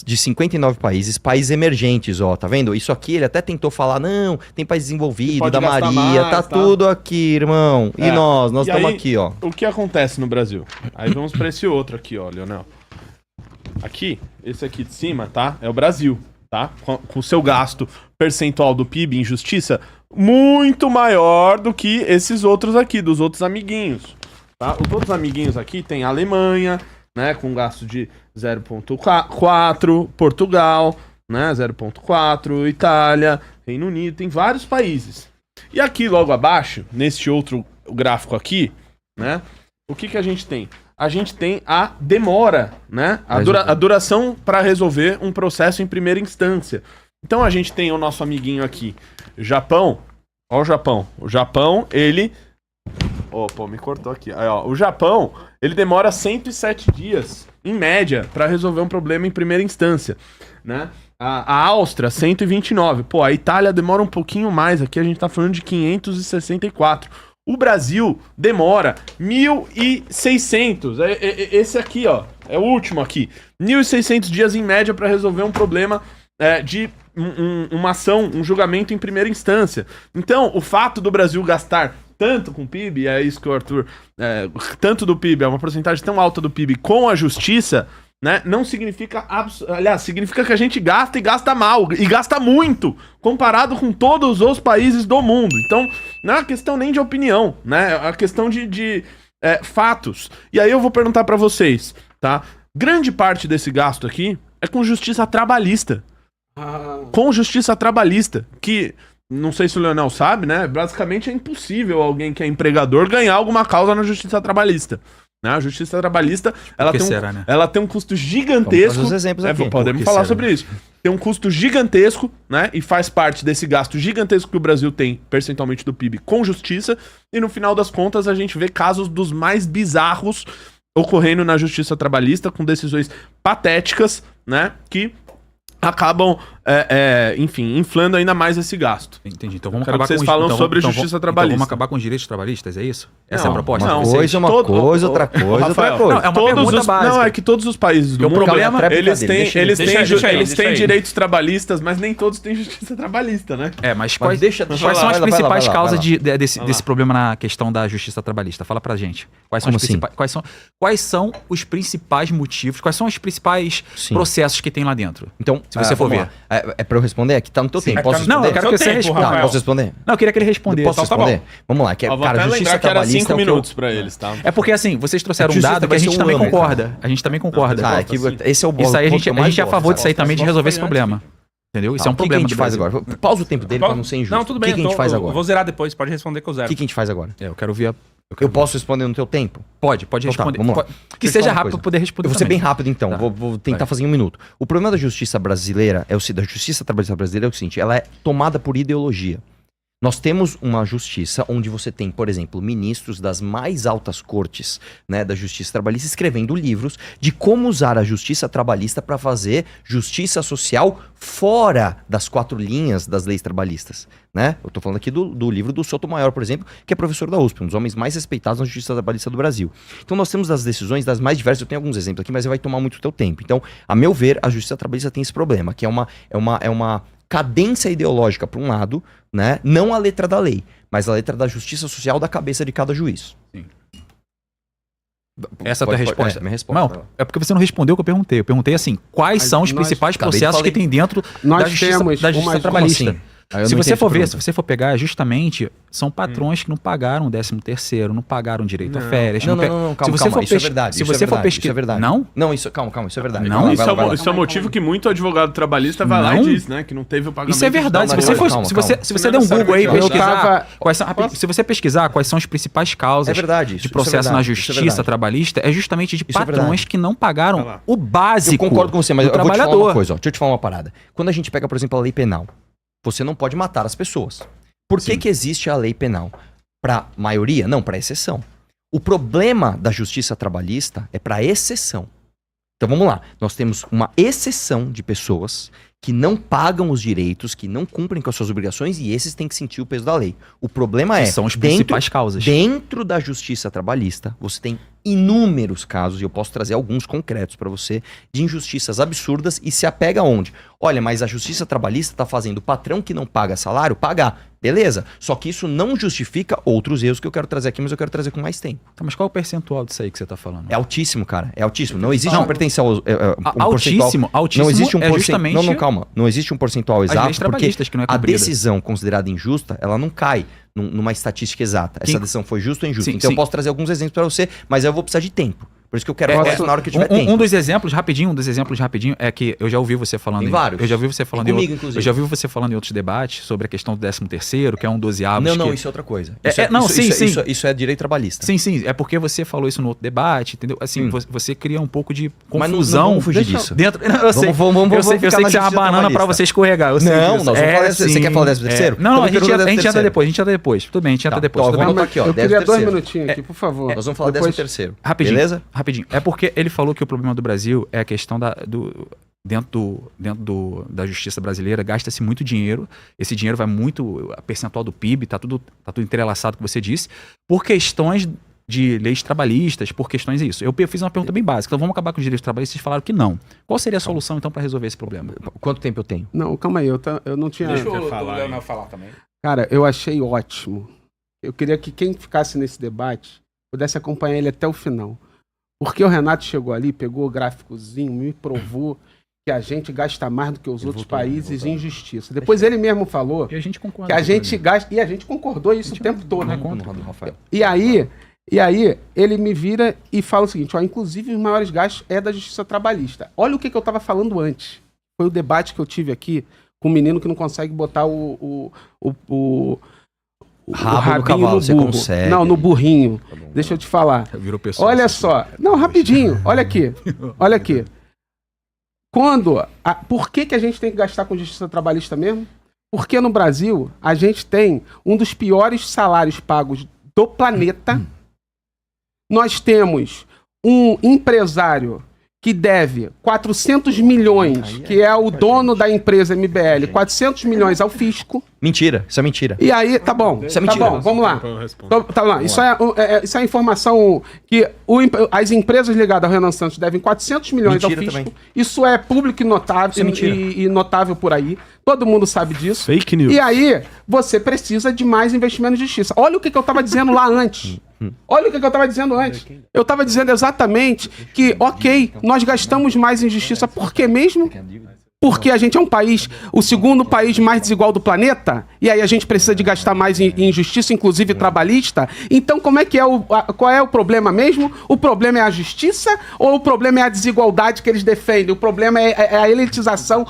[SPEAKER 5] de 59 países, países emergentes, ó, tá vendo? Isso aqui ele até tentou falar, não, tem país desenvolvido,
[SPEAKER 3] Pode
[SPEAKER 5] da
[SPEAKER 3] gastar
[SPEAKER 5] Maria,
[SPEAKER 3] mais,
[SPEAKER 5] tá
[SPEAKER 3] tá?
[SPEAKER 5] tudo aqui, irmão. E
[SPEAKER 3] É.
[SPEAKER 5] nós
[SPEAKER 3] E
[SPEAKER 5] estamos
[SPEAKER 3] aí-
[SPEAKER 5] aqui, ó.
[SPEAKER 3] O que acontece no Brasil? Aí vamos pra esse outro aqui, ó, Leonel. Aqui, esse aqui de cima, tá? É o Brasil, tá? Com o seu gasto percentual do PIB em justiça muito maior do que esses outros aqui, dos outros amiguinhos. Tá? Os outros amiguinhos aqui tem a Alemanha, né, com gasto de 0,4, Portugal, né, 0,4, Itália, Reino Unido, tem vários países. E aqui logo abaixo, neste outro gráfico aqui, né? O que a gente tem? A gente tem a demora, né? A duração para resolver um processo em primeira instância. Então a gente tem o nosso amiguinho aqui, Japão. Ó o Japão. O Japão, ele... Pô, me cortou aqui. Aí, ó, o Japão, ele demora 107 dias, em média, para resolver um problema em primeira instância, né? A Áustria, 129. Pô, a Itália demora um pouquinho mais. Aqui a gente tá falando de 564. O Brasil demora 1.600. Esse aqui, ó, é o último aqui. 1.600 dias em média para resolver um problema de uma ação, um julgamento em primeira instância. Então, o fato do Brasil gastar tanto com o PIB, é isso que o Arthur... tanto do PIB, é uma porcentagem tão alta do PIB com a justiça, né, não significa... Aliás, significa que a gente gasta e gasta mal, e gasta muito, comparado com todos os países do mundo. Então, não é uma questão nem de opinião, né, é uma questão de fatos. E aí eu vou perguntar pra vocês, tá? Grande parte desse gasto aqui é com justiça trabalhista. Com justiça trabalhista, que... Não sei se o Leonel sabe, né? Basicamente é impossível alguém que é empregador ganhar alguma causa na justiça trabalhista. Né? A justiça trabalhista, ela tem um custo gigantesco.
[SPEAKER 5] Vamos os exemplos aqui.
[SPEAKER 3] Podemos falar sobre isso. Tem um custo gigantesco, né? E faz parte desse gasto gigantesco que o Brasil tem, percentualmente do PIB, com justiça. E no final das contas, a gente vê casos dos mais bizarros ocorrendo na justiça trabalhista, com decisões patéticas, né? Que acabam, enfim, inflando ainda mais esse gasto.
[SPEAKER 4] Entendi. Então vamos
[SPEAKER 3] Quero
[SPEAKER 4] acabar
[SPEAKER 3] que vocês
[SPEAKER 4] com
[SPEAKER 3] falam sobre justiça trabalhista.
[SPEAKER 4] Então vamos acabar com os direitos trabalhistas, é isso? Essa é a
[SPEAKER 3] Não,
[SPEAKER 4] proposta?
[SPEAKER 3] não,
[SPEAKER 5] Uma coisa é uma coisa, outra coisa, outra coisa.
[SPEAKER 4] Não, é uma pergunta básica.
[SPEAKER 3] Não, é que todos os países do mundo, eles têm direitos trabalhistas, mas nem todos têm justiça trabalhista, né?
[SPEAKER 4] Mas quais são as principais causas desse problema na questão da justiça trabalhista? Fala pra gente. Quais são os principais motivos, quais são os principais processos que tem lá dentro?
[SPEAKER 5] Então,
[SPEAKER 4] se você for ver.
[SPEAKER 5] É pra eu responder? Aqui tá no teu tempo. Posso responder?
[SPEAKER 4] Não, eu quero que você responda.
[SPEAKER 5] Posso responder?
[SPEAKER 4] Não, eu queria que ele respondesse.
[SPEAKER 5] Posso responder? Vamos lá. Cara, justiça trabalhista...
[SPEAKER 3] 5 minutos pra eles, tá?
[SPEAKER 4] É porque, assim, vocês trouxeram um dado que a gente também concorda. A gente também concorda.
[SPEAKER 5] Esse é o
[SPEAKER 4] Isso aí a gente é a favor disso aí também, de resolver esse problema. Entendeu? Isso é um problema.
[SPEAKER 5] O que a gente faz agora? Pausa o tempo dele pra não ser injusto.
[SPEAKER 6] Não, tudo bem.
[SPEAKER 5] O que a gente faz agora?
[SPEAKER 6] Eu vou zerar depois, pode responder que eu zero.
[SPEAKER 5] O que a gente faz agora?
[SPEAKER 4] Eu quero ver
[SPEAKER 5] Eu posso responder no teu tempo?
[SPEAKER 4] Pode responder.
[SPEAKER 5] Vamos lá.
[SPEAKER 4] Que seja rápido pra poder responder.
[SPEAKER 5] Eu vou ser bem rápido então, vou tentar fazer em um minuto. O problema da justiça brasileira, da justiça trabalhista brasileira é o seguinte, ela é tomada por ideologia. Nós temos uma justiça onde você tem, por exemplo, ministros das mais altas cortes, né, da justiça trabalhista escrevendo livros de como usar a justiça trabalhista para fazer justiça social fora das 4 linhas das leis trabalhistas, né? Eu tô falando aqui do livro do Sotomayor, por exemplo, que é professor da USP, um dos homens mais respeitados na justiça trabalhista do Brasil. Então nós temos as decisões das mais diversas, eu tenho alguns exemplos aqui, mas vai tomar muito teu tempo. Então, a meu ver, a justiça trabalhista tem esse problema, que é uma cadência ideológica para um lado, né? Não a letra da lei, mas a letra da justiça social da cabeça de cada juiz.
[SPEAKER 4] Sim. Essa é a tua resposta?
[SPEAKER 5] Minha resposta.
[SPEAKER 4] Não, é porque você não respondeu o que eu perguntei. Eu perguntei assim, quais são os principais processos que tem dentro da justiça trabalhista? Se você for pegar, justamente, são patrões que não pagaram 13º, não pagaram direito a férias.
[SPEAKER 5] Não, calma, isso é verdade.
[SPEAKER 4] Se você for pesquisar...
[SPEAKER 5] Não? Não, calma, isso é verdade.
[SPEAKER 4] Não?
[SPEAKER 3] Isso é o motivo que muito advogado trabalhista vai lá e diz, né, que não teve o pagamento.
[SPEAKER 4] Isso é verdade. Se você der um Google aí, se você pesquisar quais são as principais causas de processo na justiça trabalhista, é justamente de patrões que não pagaram o básico.
[SPEAKER 5] Eu concordo com você, mas eu vou te falar uma coisa, deixa eu te falar uma parada. Quando a gente pega, por exemplo, a lei penal, você não pode matar as pessoas. Por que existe a lei penal? Para maioria? Não, para exceção. O problema da justiça trabalhista é para exceção. Então vamos lá. Nós temos uma exceção de pessoas que não pagam os direitos, que não cumprem com as suas obrigações e esses têm que sentir o peso da lei. O problema
[SPEAKER 4] são as principais causas.
[SPEAKER 5] Dentro da justiça trabalhista, você tem inúmeros casos, e eu posso trazer alguns concretos para você, de injustiças absurdas e se apega aonde? Olha, mas a justiça trabalhista está fazendo o patrão que não paga salário pagar. Beleza, só que isso não justifica outros erros que eu quero trazer aqui, mas eu quero trazer com mais tempo.
[SPEAKER 4] Tá, mas qual é o percentual disso aí que você tá falando?
[SPEAKER 5] É altíssimo, cara, é altíssimo. Não existe um percentual...
[SPEAKER 4] altíssimo
[SPEAKER 5] não existe um
[SPEAKER 4] justamente...
[SPEAKER 5] Não, calma. Não existe um percentual exato, porque
[SPEAKER 4] que não é
[SPEAKER 5] a decisão considerada injusta, ela não cai numa estatística exata. Essa decisão foi justa ou injusta. Então eu posso trazer alguns exemplos para você, mas eu vou precisar de tempo. Por isso que eu quero falar isso na hora que eu tiver tempo.
[SPEAKER 4] Um dos exemplos rapidinho, é que eu já ouvi você falando.
[SPEAKER 5] Tem vários.
[SPEAKER 4] Eu já ouvi você falando
[SPEAKER 5] Tem comigo, inclusive.
[SPEAKER 4] Eu já ouvi você falando em outros debates sobre a questão do 13º, que é um 12avos.
[SPEAKER 5] Não, isso é outra coisa. Isso é direito trabalhista.
[SPEAKER 4] Sim, é porque você falou isso no outro debate, entendeu? Assim, você cria um pouco de
[SPEAKER 5] Mas
[SPEAKER 4] confusão.
[SPEAKER 5] não vamos fugir disso.
[SPEAKER 4] Dentro, eu sei, eu sei que é uma banana pra você escorregar. Eu sei
[SPEAKER 5] Não,
[SPEAKER 4] disso.
[SPEAKER 5] nós vamos falar. Você quer falar 13º?
[SPEAKER 4] Não, a gente entra depois. Tudo bem, a gente entra depois.
[SPEAKER 5] Então,
[SPEAKER 4] Tudo bem?
[SPEAKER 5] vamos aqui, ó.
[SPEAKER 2] Eu queria 2
[SPEAKER 5] 13º.
[SPEAKER 2] minutinhos aqui, por favor.
[SPEAKER 5] Nós vamos falar
[SPEAKER 2] Depois-
[SPEAKER 5] 13º.
[SPEAKER 4] Rapidinho.
[SPEAKER 5] Beleza?
[SPEAKER 4] Rapidinho. É porque ele falou que o problema do Brasil é a questão dentro da justiça brasileira, gasta-se muito dinheiro. Esse dinheiro vai muito a percentual do PIB, tá tudo entrelaçado, como você disse, por questões de leis trabalhistas, por questões disso. Eu fiz uma pergunta bem básica. Então vamos acabar com os direitos trabalhistas? Vocês falaram que não. Qual seria a solução, então, para resolver esse problema?
[SPEAKER 5] Quanto tempo eu tenho?
[SPEAKER 2] Não, calma aí, eu não tinha...
[SPEAKER 6] Deixa o Leonel falar também.
[SPEAKER 2] Cara, eu achei ótimo. Eu queria que quem ficasse nesse debate pudesse acompanhar ele até o final. Porque o Renato chegou ali, pegou o gráficozinho, me provou que a gente gasta mais do que os outros países em justiça. Depois ele mesmo falou
[SPEAKER 4] E a gente concorda.
[SPEAKER 2] que a gente gasta... E a gente concordou isso o tempo todo.
[SPEAKER 4] não é
[SPEAKER 2] né?
[SPEAKER 4] contra.
[SPEAKER 5] Rafael.
[SPEAKER 2] E aí ele me vira e fala o seguinte, ó, inclusive os maiores gastos é da justiça trabalhista. Olha o que eu estava falando antes. Foi o debate que eu tive aqui com um menino que não consegue botar o
[SPEAKER 5] Rabo no
[SPEAKER 2] rabinho
[SPEAKER 5] cavalo, você
[SPEAKER 2] burro.
[SPEAKER 5] consegue.
[SPEAKER 2] não, no burrinho. Deixa eu te falar.
[SPEAKER 4] Virou pessoa.
[SPEAKER 2] Olha só. Não, rapidinho. Olha aqui. Olha aqui. Por que a gente tem que gastar com justiça trabalhista mesmo? Porque no Brasil a gente tem um dos piores salários pagos do planeta. Nós temos um empresário que deve 400 milhões, que é o dono da empresa MBL, 400 milhões ao fisco.
[SPEAKER 5] Mentira, isso é mentira.
[SPEAKER 2] E aí, tá bom.
[SPEAKER 5] Isso é
[SPEAKER 2] tá
[SPEAKER 5] mentira.
[SPEAKER 2] bom, vamos lá.
[SPEAKER 3] Eu respondo.
[SPEAKER 2] Tá lá. Isso é informação que as empresas ligadas ao Renan Santos devem 400 milhões
[SPEAKER 5] Mentira
[SPEAKER 2] ao fisco.
[SPEAKER 5] também.
[SPEAKER 2] Isso é público e notável,
[SPEAKER 5] Isso é mentira.
[SPEAKER 2] e notável por aí. Todo mundo sabe disso.
[SPEAKER 3] Fake news.
[SPEAKER 2] E aí, você precisa de mais investimento em justiça. Olha o que eu estava dizendo lá antes. Olha o que eu estava dizendo antes. Eu estava dizendo exatamente que, ok, nós gastamos mais em justiça. Por quê mesmo? Porque a gente é um país, o segundo país mais desigual do planeta, e aí a gente precisa de gastar mais em justiça, inclusive trabalhista. Então, como é que é qual é o problema mesmo? O problema é a justiça ou o problema é a desigualdade que eles defendem? O problema é a elitização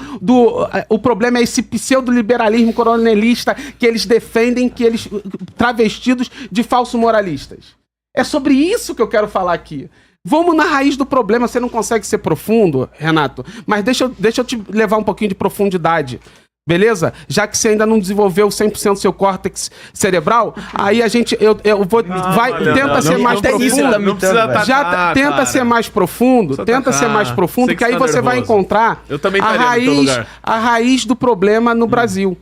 [SPEAKER 2] o problema é esse pseudo-liberalismo coronelista que eles defendem, que eles travestidos de falsos moralistas. É sobre isso que eu quero falar aqui. Vamos na raiz do problema. Você não consegue ser profundo, Renato, mas deixa eu te levar um pouquinho de profundidade, beleza? Já que você ainda não desenvolveu 100% do seu córtex cerebral, aí eu vou... Tenta ser mais profundo.
[SPEAKER 3] Não precisa atacar,
[SPEAKER 2] Tenta
[SPEAKER 3] cara.
[SPEAKER 2] ser mais profundo,
[SPEAKER 3] Precisa
[SPEAKER 2] tenta ser
[SPEAKER 3] atacar.
[SPEAKER 2] mais profundo,
[SPEAKER 3] Sei que
[SPEAKER 2] que aí
[SPEAKER 3] você tá
[SPEAKER 2] você vai
[SPEAKER 3] nervoso.
[SPEAKER 2] encontrar
[SPEAKER 3] Eu também estaria no teu lugar.
[SPEAKER 2] a raiz do problema no Brasil.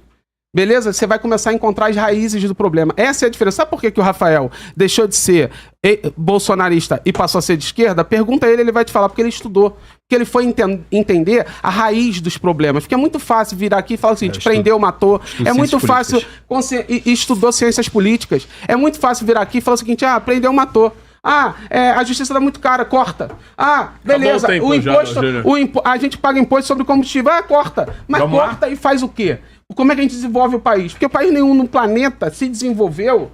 [SPEAKER 2] Beleza? Você vai começar a encontrar as raízes do problema. Essa é a diferença. Sabe por que o Rafael deixou de ser bolsonarista e passou a ser de esquerda? Pergunta a ele vai te falar, porque ele estudou. Porque ele foi entender a raiz dos problemas. Porque é muito fácil virar aqui e falar o seguinte, prendeu, matou. É muito fácil... E estudou ciências políticas. É muito fácil virar aqui e falar o seguinte, prendeu, matou. A justiça tá muito cara, corta. Beleza,
[SPEAKER 3] Acabou o tempo já, Júnior.
[SPEAKER 2] a gente paga imposto sobre combustível, corta. Mas
[SPEAKER 6] Vamos lá?
[SPEAKER 2] corta e faz o quê? Como é que a gente desenvolve o país? Porque país nenhum no planeta se desenvolveu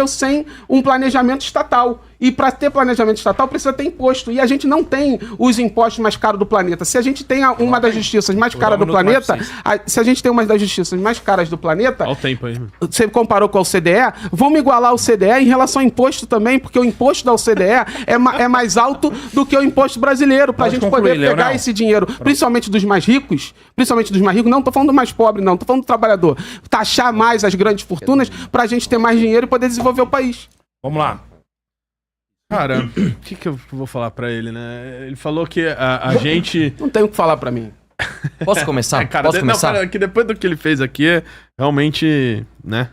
[SPEAKER 2] sem um planejamento estatal. E para ter planejamento estatal precisa ter imposto. E a gente não tem os impostos mais caros do planeta. Se a gente tem uma das justiças mais caras do planeta, se a gente tem uma das justiças mais caras do planeta,
[SPEAKER 3] Olha o tempo aí.
[SPEAKER 2] você comparou com a OCDE, vamos igualar o CDE em relação ao imposto também, porque o imposto da OCDE é mais alto do que o imposto brasileiro, pra
[SPEAKER 6] Pode
[SPEAKER 2] gente
[SPEAKER 6] concluir,
[SPEAKER 2] poder pegar
[SPEAKER 6] Leonel.
[SPEAKER 2] esse dinheiro, principalmente dos mais ricos, não tô falando do mais pobre, não, tô falando do trabalhador, taxar mais as grandes fortunas pra gente ter mais dinheiro e poder desenvolver o país.
[SPEAKER 6] Vamos lá.
[SPEAKER 3] Cara, o que eu vou falar pra ele, né? Ele falou que a gente...
[SPEAKER 2] Não tem o que falar pra mim.
[SPEAKER 5] Posso começar?
[SPEAKER 3] Cara,
[SPEAKER 5] Posso começar?
[SPEAKER 3] Cara, que depois do que ele fez aqui, realmente, né?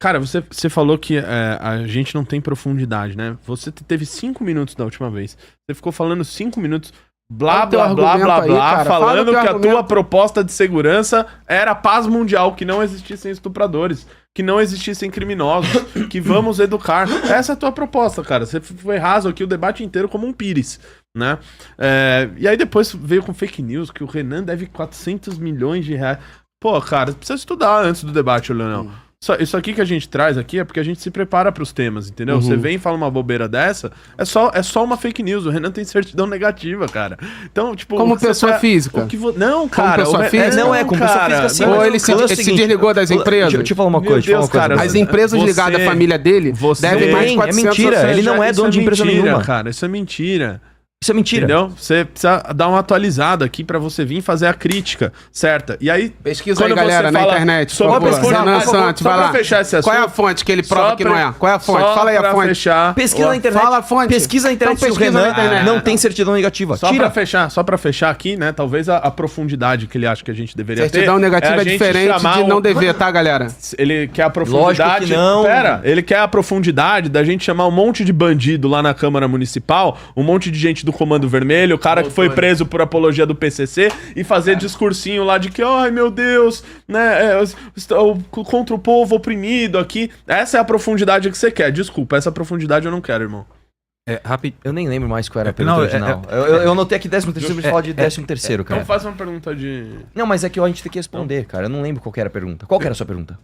[SPEAKER 3] Cara, você falou que a gente não tem profundidade, né? Você teve 5 minutos da última vez. Você ficou falando 5 minutos, blá,
[SPEAKER 2] Fala o teu
[SPEAKER 3] blá, blá,
[SPEAKER 2] argumento
[SPEAKER 3] blá,
[SPEAKER 2] aí,
[SPEAKER 3] blá,
[SPEAKER 2] cara. Fala
[SPEAKER 3] falando
[SPEAKER 2] o teu
[SPEAKER 3] que a tua
[SPEAKER 2] argumento.
[SPEAKER 3] proposta de segurança era paz mundial, que não existissem estupradores, que não existissem criminosos, que vamos educar. Essa é a tua proposta, cara. Você foi raso aqui o debate inteiro como um pires, né? E aí depois veio com fake news que o Renan deve 400 milhões de reais. Pô, cara, precisa estudar antes do debate, Leonel. Isso aqui que a gente traz aqui é porque a gente se prepara pros temas, entendeu? Você vem e fala uma bobeira dessa, é só uma fake news. O Renan tem certidão negativa, cara. Então, tipo...
[SPEAKER 2] Como pessoa física?
[SPEAKER 3] Não, cara.
[SPEAKER 2] Como pessoa física?
[SPEAKER 5] Não é, como pessoa física, sim.
[SPEAKER 2] Ou
[SPEAKER 5] mas
[SPEAKER 2] ele
[SPEAKER 5] o lance é o
[SPEAKER 2] se
[SPEAKER 5] seguinte,
[SPEAKER 2] desligou das empresas?
[SPEAKER 5] Deixa eu falar uma
[SPEAKER 3] Meu
[SPEAKER 5] coisa.
[SPEAKER 3] Deus, cara,
[SPEAKER 2] As empresas ligadas à família dele devem mais de 400...
[SPEAKER 5] É mentira, ele não é dono de empresa nenhuma.
[SPEAKER 3] Cara, isso é mentira.
[SPEAKER 5] Isso é mentira.
[SPEAKER 3] Entendeu? Você precisa dar uma atualizada aqui pra você vir fazer a crítica certa. E aí...
[SPEAKER 2] Pesquisa
[SPEAKER 3] quando
[SPEAKER 2] aí, galera,
[SPEAKER 3] você
[SPEAKER 2] na
[SPEAKER 3] fala
[SPEAKER 2] internet,
[SPEAKER 3] sobre
[SPEAKER 2] por favor.
[SPEAKER 3] pesquisa-
[SPEAKER 2] Renan
[SPEAKER 3] por favor,
[SPEAKER 2] Santos,
[SPEAKER 3] só
[SPEAKER 2] vai
[SPEAKER 3] pra
[SPEAKER 2] lá.
[SPEAKER 3] fechar esse
[SPEAKER 2] Qual é a
[SPEAKER 3] assunto,
[SPEAKER 2] fonte que ele prova
[SPEAKER 3] só
[SPEAKER 2] que não é? Qual é a fonte?
[SPEAKER 3] só
[SPEAKER 2] Fala aí a
[SPEAKER 3] pra
[SPEAKER 2] fonte.
[SPEAKER 3] fechar...
[SPEAKER 5] Pesquisa na internet.
[SPEAKER 2] Fala a fonte.
[SPEAKER 5] Pesquisa na internet
[SPEAKER 2] Então
[SPEAKER 5] se o
[SPEAKER 2] pesquisa na
[SPEAKER 5] Renan
[SPEAKER 2] internet.
[SPEAKER 5] não tem certidão negativa.
[SPEAKER 3] Só pra fechar aqui, né? Talvez a profundidade que ele acha que a gente deveria ter.
[SPEAKER 2] Certidão negativa
[SPEAKER 3] a
[SPEAKER 2] é
[SPEAKER 3] gente
[SPEAKER 2] diferente
[SPEAKER 3] chamar
[SPEAKER 2] de não dever, tá, galera?
[SPEAKER 3] Ele quer a profundidade.
[SPEAKER 5] Lógico que não.
[SPEAKER 3] Pera, ele quer a profundidade da gente chamar um monte de bandido lá na Câmara Municipal, um monte de gente do Comando Vermelho, o cara que foi preso por apologia do PCC e fazer discursinho lá de que, ai meu Deus, né, contra o povo oprimido aqui. Essa é a profundidade que você quer. Desculpa, essa profundidade eu não quero, irmão.
[SPEAKER 4] Rápido.
[SPEAKER 5] Eu nem lembro mais qual era a pergunta
[SPEAKER 4] Não,
[SPEAKER 5] original. Eu anotei aqui 13º pra falar de 13º, cara.
[SPEAKER 3] Então faz uma pergunta de...
[SPEAKER 5] Não, mas é que a gente tem que responder, cara. Eu não lembro qual que era a pergunta. Qual que era a sua pergunta?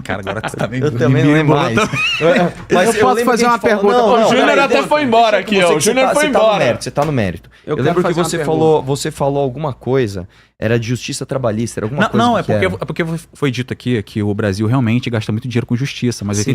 [SPEAKER 4] Cara, agora você tá bem.
[SPEAKER 5] Eu também não lembro mais.
[SPEAKER 2] Eu posso fazer uma pergunta?
[SPEAKER 3] O Júnior até foi embora aqui, ó. O Júnior foi embora.
[SPEAKER 5] Você tá no mérito. Eu
[SPEAKER 2] quero
[SPEAKER 5] lembro que
[SPEAKER 2] fazer uma
[SPEAKER 5] você falou alguma coisa, era de justiça trabalhista, era alguma coisa.
[SPEAKER 4] Não,
[SPEAKER 5] que
[SPEAKER 4] é
[SPEAKER 5] era.
[SPEAKER 4] porque foi dito aqui que o Brasil realmente gasta muito dinheiro com justiça, mas
[SPEAKER 5] Sim.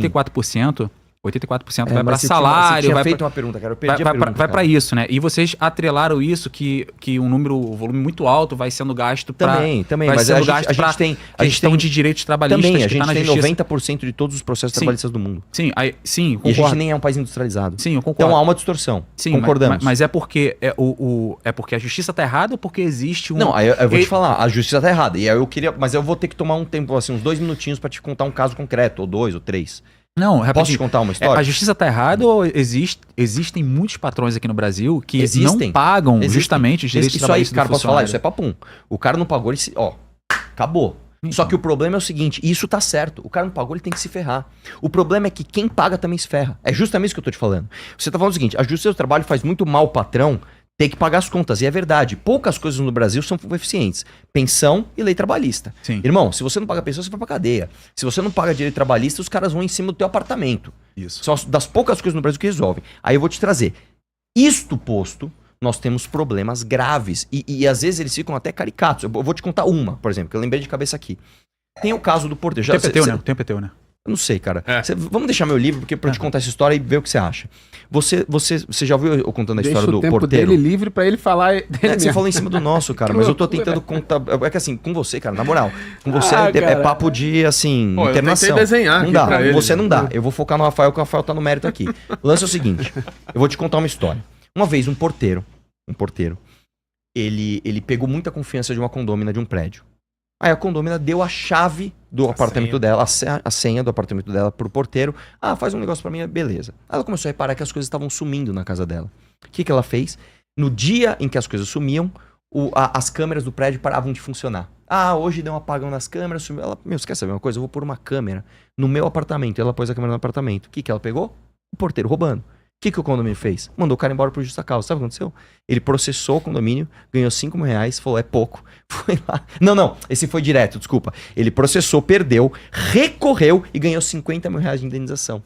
[SPEAKER 4] 84% vai para
[SPEAKER 5] mas você
[SPEAKER 4] salário,
[SPEAKER 5] tinha
[SPEAKER 4] vai
[SPEAKER 5] feito
[SPEAKER 4] pra,
[SPEAKER 5] uma pergunta, cara. Eu perdi a pergunta.
[SPEAKER 4] vai para isso, né? E vocês atrelaram isso que um volume muito alto vai sendo gasto para
[SPEAKER 5] Também,
[SPEAKER 4] vai
[SPEAKER 5] mas
[SPEAKER 4] sendo
[SPEAKER 5] a gente
[SPEAKER 4] gasto pra
[SPEAKER 5] tem
[SPEAKER 4] questão de direitos trabalhistas
[SPEAKER 5] também, a
[SPEAKER 4] que
[SPEAKER 5] gente
[SPEAKER 4] tá na
[SPEAKER 5] tem
[SPEAKER 4] justiça.
[SPEAKER 5] 90% de todos os processos
[SPEAKER 4] Sim.
[SPEAKER 5] trabalhistas do mundo.
[SPEAKER 4] Sim, sim,
[SPEAKER 5] E a gente
[SPEAKER 4] concordo.
[SPEAKER 5] nem é um país industrializado.
[SPEAKER 4] Sim, eu concordo.
[SPEAKER 5] Então há uma distorção.
[SPEAKER 4] Sim,
[SPEAKER 5] concordamos.
[SPEAKER 4] mas é porque é porque a justiça tá errada ou porque existe um
[SPEAKER 5] Não, aí eu vou te falar, a justiça tá errada. E aí mas eu vou ter que tomar um tempo, assim, uns 2 minutinhos pra te contar um caso concreto, ou 2, ou 3.
[SPEAKER 4] Não,
[SPEAKER 5] Posso te
[SPEAKER 4] rapidinho.
[SPEAKER 5] contar uma história?
[SPEAKER 4] A justiça tá errada ou existem muitos patrões aqui no Brasil que não pagam
[SPEAKER 5] Existem.
[SPEAKER 4] justamente os direitos
[SPEAKER 5] Isso aí,
[SPEAKER 4] trabalhistas
[SPEAKER 5] cara,
[SPEAKER 4] do
[SPEAKER 5] posso falar?
[SPEAKER 4] funcionário?
[SPEAKER 5] Isso é papum. O cara não pagou, ele acabou. Só que o problema é o seguinte, e isso tá certo, o cara não pagou, ele tem que se ferrar. O problema é que quem paga também se ferra. É justamente isso que eu tô te falando. Você tá falando o seguinte, a justiça do trabalho faz muito mal o patrão ter que pagar as contas. E é verdade, poucas coisas no Brasil são eficientes. Pensão e lei trabalhista.
[SPEAKER 4] Sim.
[SPEAKER 5] Irmão, se você não paga pensão, você vai pra cadeia. Se você não paga direito trabalhista, os caras vão em cima do teu apartamento.
[SPEAKER 4] Isso.
[SPEAKER 5] São das poucas coisas no Brasil que resolvem. Aí eu vou te trazer. Isto posto, nós temos problemas graves. E às vezes eles ficam até caricatos. Eu vou te contar uma, por exemplo, que eu lembrei de cabeça aqui. Tem o caso do porteiro.
[SPEAKER 4] Tem PTU, né? Tem PTU, né?
[SPEAKER 5] Eu não sei, cara.
[SPEAKER 3] É.
[SPEAKER 5] Vamos deixar meu livro pra eu te contar essa história e ver o que você acha. Você já ouviu eu contando a
[SPEAKER 2] Deixa
[SPEAKER 5] história
[SPEAKER 2] o
[SPEAKER 5] do
[SPEAKER 2] tempo
[SPEAKER 5] porteiro?
[SPEAKER 2] dele livre pra ele falar dele
[SPEAKER 5] Você
[SPEAKER 2] mesmo.
[SPEAKER 5] falou em cima do nosso, cara,
[SPEAKER 2] Que
[SPEAKER 5] mas eu tô
[SPEAKER 2] loucura.
[SPEAKER 5] tentando contar. É que assim, com você, cara, na moral, com você
[SPEAKER 2] Ah,
[SPEAKER 5] é
[SPEAKER 2] cara.
[SPEAKER 5] papo de, assim,
[SPEAKER 3] Pô, eu
[SPEAKER 5] internação.
[SPEAKER 3] tentei desenhar
[SPEAKER 5] não
[SPEAKER 3] aqui
[SPEAKER 5] dá,
[SPEAKER 3] pra ele,
[SPEAKER 5] você
[SPEAKER 3] né?
[SPEAKER 5] não dá. Eu vou focar no Rafael, que o Rafael tá no mérito aqui. O lance é o seguinte, eu vou te contar uma história. Uma vez, um porteiro, ele pegou muita confiança de uma condômina de um prédio. Aí a condômina deu a chave do apartamento dela, a senha do apartamento dela pro porteiro. Ah, faz um negócio pra mim, beleza. Aí ela começou a reparar que as coisas estavam sumindo na casa dela. O que ela fez? No dia em que as coisas sumiam, as câmeras do prédio paravam de funcionar. Ah, hoje deu um apagão nas câmeras, sumiu. Ela, você quer saber uma coisa? Eu vou pôr uma câmera no meu apartamento. Ela pôs a câmera no apartamento. O que ela pegou? O porteiro roubando. O que o condomínio fez? Mandou o cara embora por justa causa. Sabe o que aconteceu? Ele processou o condomínio, ganhou 5 mil reais, falou, é pouco. Foi lá. Não, esse foi direto, desculpa. Ele processou, perdeu, recorreu e ganhou 50 mil reais de indenização.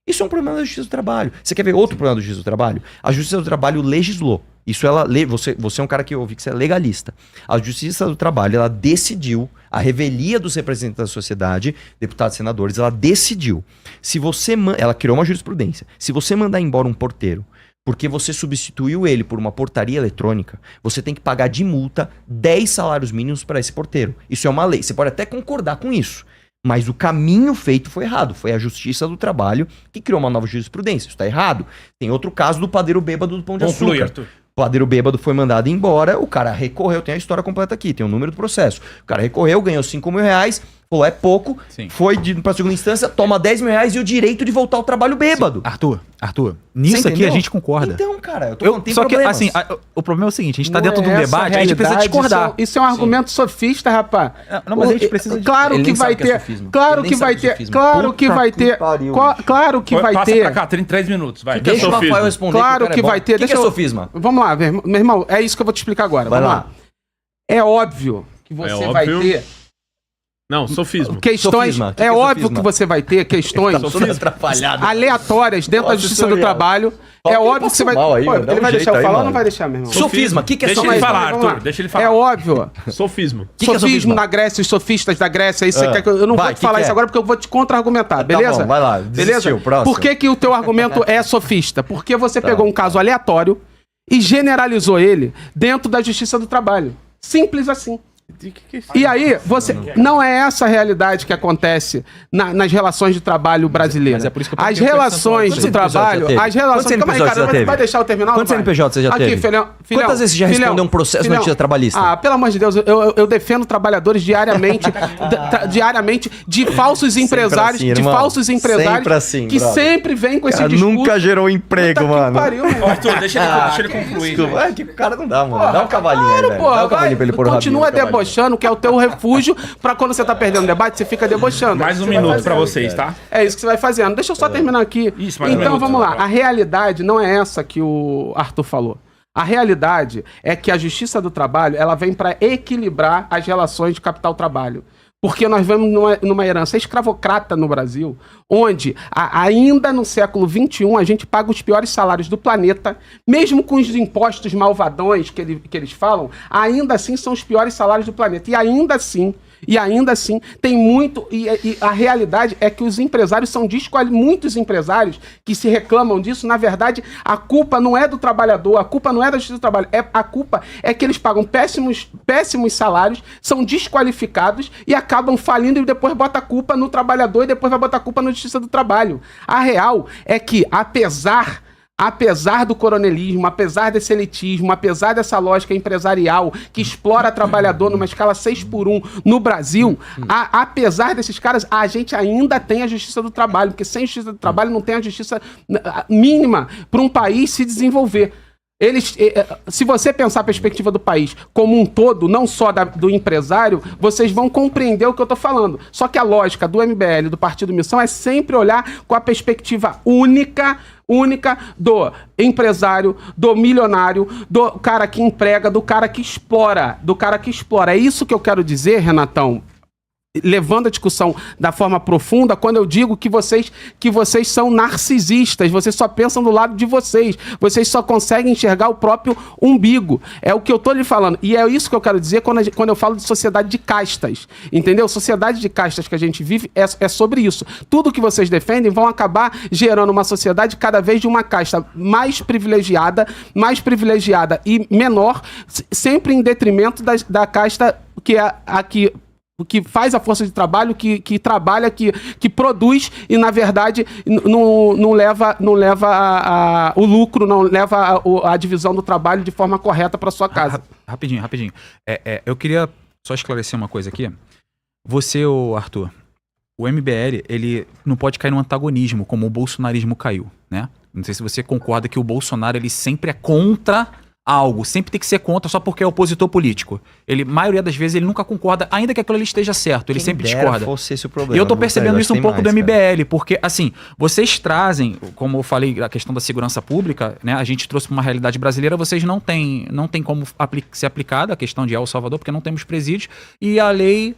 [SPEAKER 5] Isso é um problema da Justiça do Trabalho. Você quer ver outro problema da Justiça do Trabalho? A Justiça do Trabalho legislou. Isso ela você é um cara que eu ouvi que você é legalista. A Justiça do Trabalho, ela decidiu, a revelia dos representantes da sociedade, deputados e senadores, ela decidiu. Se você ela criou uma jurisprudência. Se você mandar embora um porteiro porque você substituiu ele por uma portaria eletrônica, você tem que pagar de multa 10 salários mínimos para esse porteiro. Isso é uma lei. Você pode até concordar com isso. Mas o caminho feito foi errado. Foi a Justiça do Trabalho que criou uma nova jurisprudência. Isso está errado. Tem outro caso do padeiro bêbado do Pão de
[SPEAKER 6] Conclui,
[SPEAKER 5] Açúcar.
[SPEAKER 6] Arthur.
[SPEAKER 5] O padeiro bêbado foi mandado embora, o cara recorreu, tem a história completa aqui, tem o número do processo. O cara recorreu, ganhou 5 mil reais, falou, é pouco,
[SPEAKER 4] Sim.
[SPEAKER 5] foi pra segunda instância, toma 10 mil reais e o direito de voltar ao trabalho bêbado.
[SPEAKER 4] Arthur, nisso aqui
[SPEAKER 5] entendeu?
[SPEAKER 4] a gente concorda.
[SPEAKER 5] Então, cara, eu tô falando, tem
[SPEAKER 4] Só que,
[SPEAKER 5] problemas.
[SPEAKER 4] assim, o problema é o seguinte, a gente tá
[SPEAKER 2] Não
[SPEAKER 4] dentro de um
[SPEAKER 2] é essa
[SPEAKER 4] debate, a gente precisa
[SPEAKER 2] realidade,
[SPEAKER 4] discordar.
[SPEAKER 2] Isso é um argumento sofista, rapaz.
[SPEAKER 4] Não, mas a gente precisa de...
[SPEAKER 2] Claro
[SPEAKER 5] Ele
[SPEAKER 2] que
[SPEAKER 5] nem
[SPEAKER 2] vai
[SPEAKER 5] sabe o que é
[SPEAKER 2] ter.
[SPEAKER 5] sofisma.
[SPEAKER 2] Claro
[SPEAKER 5] Ele
[SPEAKER 2] que
[SPEAKER 5] nem
[SPEAKER 2] vai
[SPEAKER 5] sabe o que é
[SPEAKER 2] ter.
[SPEAKER 5] sofisma.
[SPEAKER 2] Claro que
[SPEAKER 5] Puta
[SPEAKER 2] vai
[SPEAKER 5] que
[SPEAKER 2] ter.
[SPEAKER 5] pariu,
[SPEAKER 2] Claro que vai
[SPEAKER 6] Passa
[SPEAKER 2] ter.
[SPEAKER 6] pra cá, 3 minutos, vai.
[SPEAKER 5] Deixa o
[SPEAKER 3] sofisma?
[SPEAKER 5] Rafael responder.
[SPEAKER 2] Claro
[SPEAKER 5] o cara
[SPEAKER 2] que
[SPEAKER 5] é bom.
[SPEAKER 2] vai ter.
[SPEAKER 5] O que é sofisma?
[SPEAKER 2] Vamos lá, meu irmão. É isso que eu vou te explicar agora.
[SPEAKER 5] Vai
[SPEAKER 2] Vamos
[SPEAKER 5] lá.
[SPEAKER 2] É óbvio que você vai
[SPEAKER 3] óbvio.
[SPEAKER 2] ter
[SPEAKER 3] Não, sofismo.
[SPEAKER 2] Questões.
[SPEAKER 5] Sofisma. Que
[SPEAKER 2] É
[SPEAKER 5] é
[SPEAKER 2] óbvio
[SPEAKER 5] sofisma?
[SPEAKER 2] que você vai ter questões aleatórias dentro da justiça do trabalho. É óbvio que você vai.
[SPEAKER 5] mal aí,
[SPEAKER 2] Pô,
[SPEAKER 5] mano. Dá
[SPEAKER 2] ele
[SPEAKER 5] um
[SPEAKER 2] vai
[SPEAKER 5] jeito
[SPEAKER 2] deixar eu
[SPEAKER 5] aí,
[SPEAKER 2] falar ou
[SPEAKER 5] mano.
[SPEAKER 2] não vai deixar, meu irmão?
[SPEAKER 5] Sofisma, o que é
[SPEAKER 6] Deixa
[SPEAKER 5] sofisma?
[SPEAKER 6] ele falar,
[SPEAKER 2] Vamos lá.
[SPEAKER 6] Arthur. Deixa ele falar.
[SPEAKER 2] É óbvio.
[SPEAKER 3] Sofismo.
[SPEAKER 5] Que é
[SPEAKER 2] Sofismo
[SPEAKER 5] sofisma?
[SPEAKER 2] na Grécia, os sofistas da Grécia, aí você
[SPEAKER 5] Ah.
[SPEAKER 2] quer que eu não
[SPEAKER 5] Vai,
[SPEAKER 2] vou te
[SPEAKER 5] que
[SPEAKER 2] falar
[SPEAKER 5] que
[SPEAKER 2] isso
[SPEAKER 5] é?
[SPEAKER 2] agora porque eu vou te contra-argumentar, beleza?
[SPEAKER 5] bom, vai lá,
[SPEAKER 2] Beleza?
[SPEAKER 5] desistiu, próximo.
[SPEAKER 2] Por que o teu argumento é sofista? Porque você pegou um caso aleatório e generalizou ele dentro da justiça do trabalho. Simples assim. E aí, você. Não é essa a realidade que acontece nas relações de trabalho brasileiras.
[SPEAKER 4] mas é por isso que eu tô
[SPEAKER 2] As
[SPEAKER 4] pensando
[SPEAKER 2] relações
[SPEAKER 5] Quantos
[SPEAKER 2] de
[SPEAKER 5] episódios
[SPEAKER 2] trabalho.
[SPEAKER 5] já teve?
[SPEAKER 2] As relações.
[SPEAKER 5] Quantos
[SPEAKER 2] Calma aí,
[SPEAKER 5] episódios
[SPEAKER 2] cara.
[SPEAKER 5] já teve?
[SPEAKER 2] Vai deixar eu terminar? ou
[SPEAKER 5] Quantos
[SPEAKER 2] não vai?
[SPEAKER 5] NPJ você já
[SPEAKER 2] Aqui,
[SPEAKER 5] teve?
[SPEAKER 2] filhão.
[SPEAKER 5] Quantas vezes você já respondeu um processo na justiça trabalhista?
[SPEAKER 2] Ah, pelo amor de Deus, eu defendo trabalhadores diariamente, diariamente de falsos empresários,
[SPEAKER 5] assim,
[SPEAKER 2] de
[SPEAKER 5] irmão.
[SPEAKER 2] falsos empresários
[SPEAKER 5] Sempre assim,
[SPEAKER 2] que
[SPEAKER 5] brother.
[SPEAKER 2] sempre vêm com esse
[SPEAKER 5] Cara,
[SPEAKER 2] discurso.
[SPEAKER 5] nunca gerou emprego,
[SPEAKER 2] Puta que
[SPEAKER 5] mano.
[SPEAKER 2] pariu, meu
[SPEAKER 6] Ô,
[SPEAKER 2] irmão.
[SPEAKER 6] Arthur, deixa ele concluir.
[SPEAKER 5] Desculpa, é que o cara não dá, mano. Dá um cavalinho aí, velho.
[SPEAKER 2] Porra,
[SPEAKER 5] Dá um cavalinho pra ele pôr o rabinho,
[SPEAKER 2] continua
[SPEAKER 5] um cavalinho.
[SPEAKER 2] debochando, que é o teu refúgio, pra quando você tá perdendo debate, você fica debochando.
[SPEAKER 6] Mais um
[SPEAKER 2] Você vai
[SPEAKER 6] minuto
[SPEAKER 2] fazendo.
[SPEAKER 6] pra vocês, tá?
[SPEAKER 2] É isso que você vai fazendo. Deixa eu só terminar aqui.
[SPEAKER 6] Isso, mais um
[SPEAKER 2] então
[SPEAKER 6] minuto.
[SPEAKER 2] vamos lá. A realidade não é essa que o Arthur falou. A realidade é que a justiça do trabalho ela vem para equilibrar as relações de capital-trabalho. Porque nós vemos numa herança escravocrata no Brasil, onde ainda no século XXI a gente paga os piores salários do planeta, mesmo com os impostos malvadões que eles falam, ainda assim são os piores salários do planeta. E ainda assim tem muito. E a realidade é que os empresários são muitos empresários que se reclamam disso. Na verdade, a culpa não é do trabalhador, a culpa não é da justiça do trabalho. A culpa é que eles pagam péssimos salários, são desqualificados e acabam falindo e depois bota a culpa no trabalhador e depois vai botar a culpa na justiça do trabalho. A real é que, apesar do coronelismo, apesar desse elitismo, apesar dessa lógica empresarial que explora trabalhador numa escala 6x1 no Brasil, apesar desses caras, a gente ainda tem a justiça do trabalho, porque sem justiça do trabalho não tem a justiça mínima para um país se desenvolver. Se você pensar a perspectiva do país como um todo, não só do empresário, vocês vão compreender o que eu estou falando. Só que a lógica do MBL, do Partido Missão, é sempre olhar com a perspectiva única do empresário, do milionário, do cara que emprega, do cara que explora. É isso que eu quero dizer, Renatão. Levando a discussão da forma profunda, quando eu digo que vocês são narcisistas, vocês só pensam do lado de vocês só conseguem enxergar o próprio umbigo. É o que eu tô lhe falando. E é isso que eu quero dizer quando eu falo de sociedade de castas. Entendeu? Sociedade de castas que a gente vive é sobre isso. Tudo que vocês defendem vão acabar gerando uma sociedade cada vez de uma casta mais privilegiada e menor, sempre em detrimento da casta que é aqui, que faz a força de trabalho, que trabalha, que produz e, na verdade, não leva o lucro, não leva a divisão do trabalho de forma correta para sua casa.
[SPEAKER 4] Rapidinho. Eu queria só esclarecer uma coisa aqui. Você, Arthur, o MBL, ele não pode cair no antagonismo, como o bolsonarismo caiu, né? Não sei se você concorda que o Bolsonaro, ele sempre é contra algo, sempre tem que ser contra só porque é opositor político. Ele, maioria das vezes, ele nunca concorda, ainda que aquilo ali esteja certo, ele sempre discorda.
[SPEAKER 5] Fosse esse o problema,
[SPEAKER 4] E eu tô
[SPEAKER 5] não,
[SPEAKER 4] percebendo
[SPEAKER 5] sério,
[SPEAKER 4] isso
[SPEAKER 5] acho
[SPEAKER 4] um
[SPEAKER 5] que
[SPEAKER 4] pouco
[SPEAKER 5] tem
[SPEAKER 4] do
[SPEAKER 5] mais, cara.
[SPEAKER 4] MBL, porque, assim, vocês trazem, como eu falei, a questão da segurança pública, né, a gente trouxe para uma realidade brasileira, vocês não tem como ser aplicada a questão de El Salvador, porque não temos presídios, e a lei,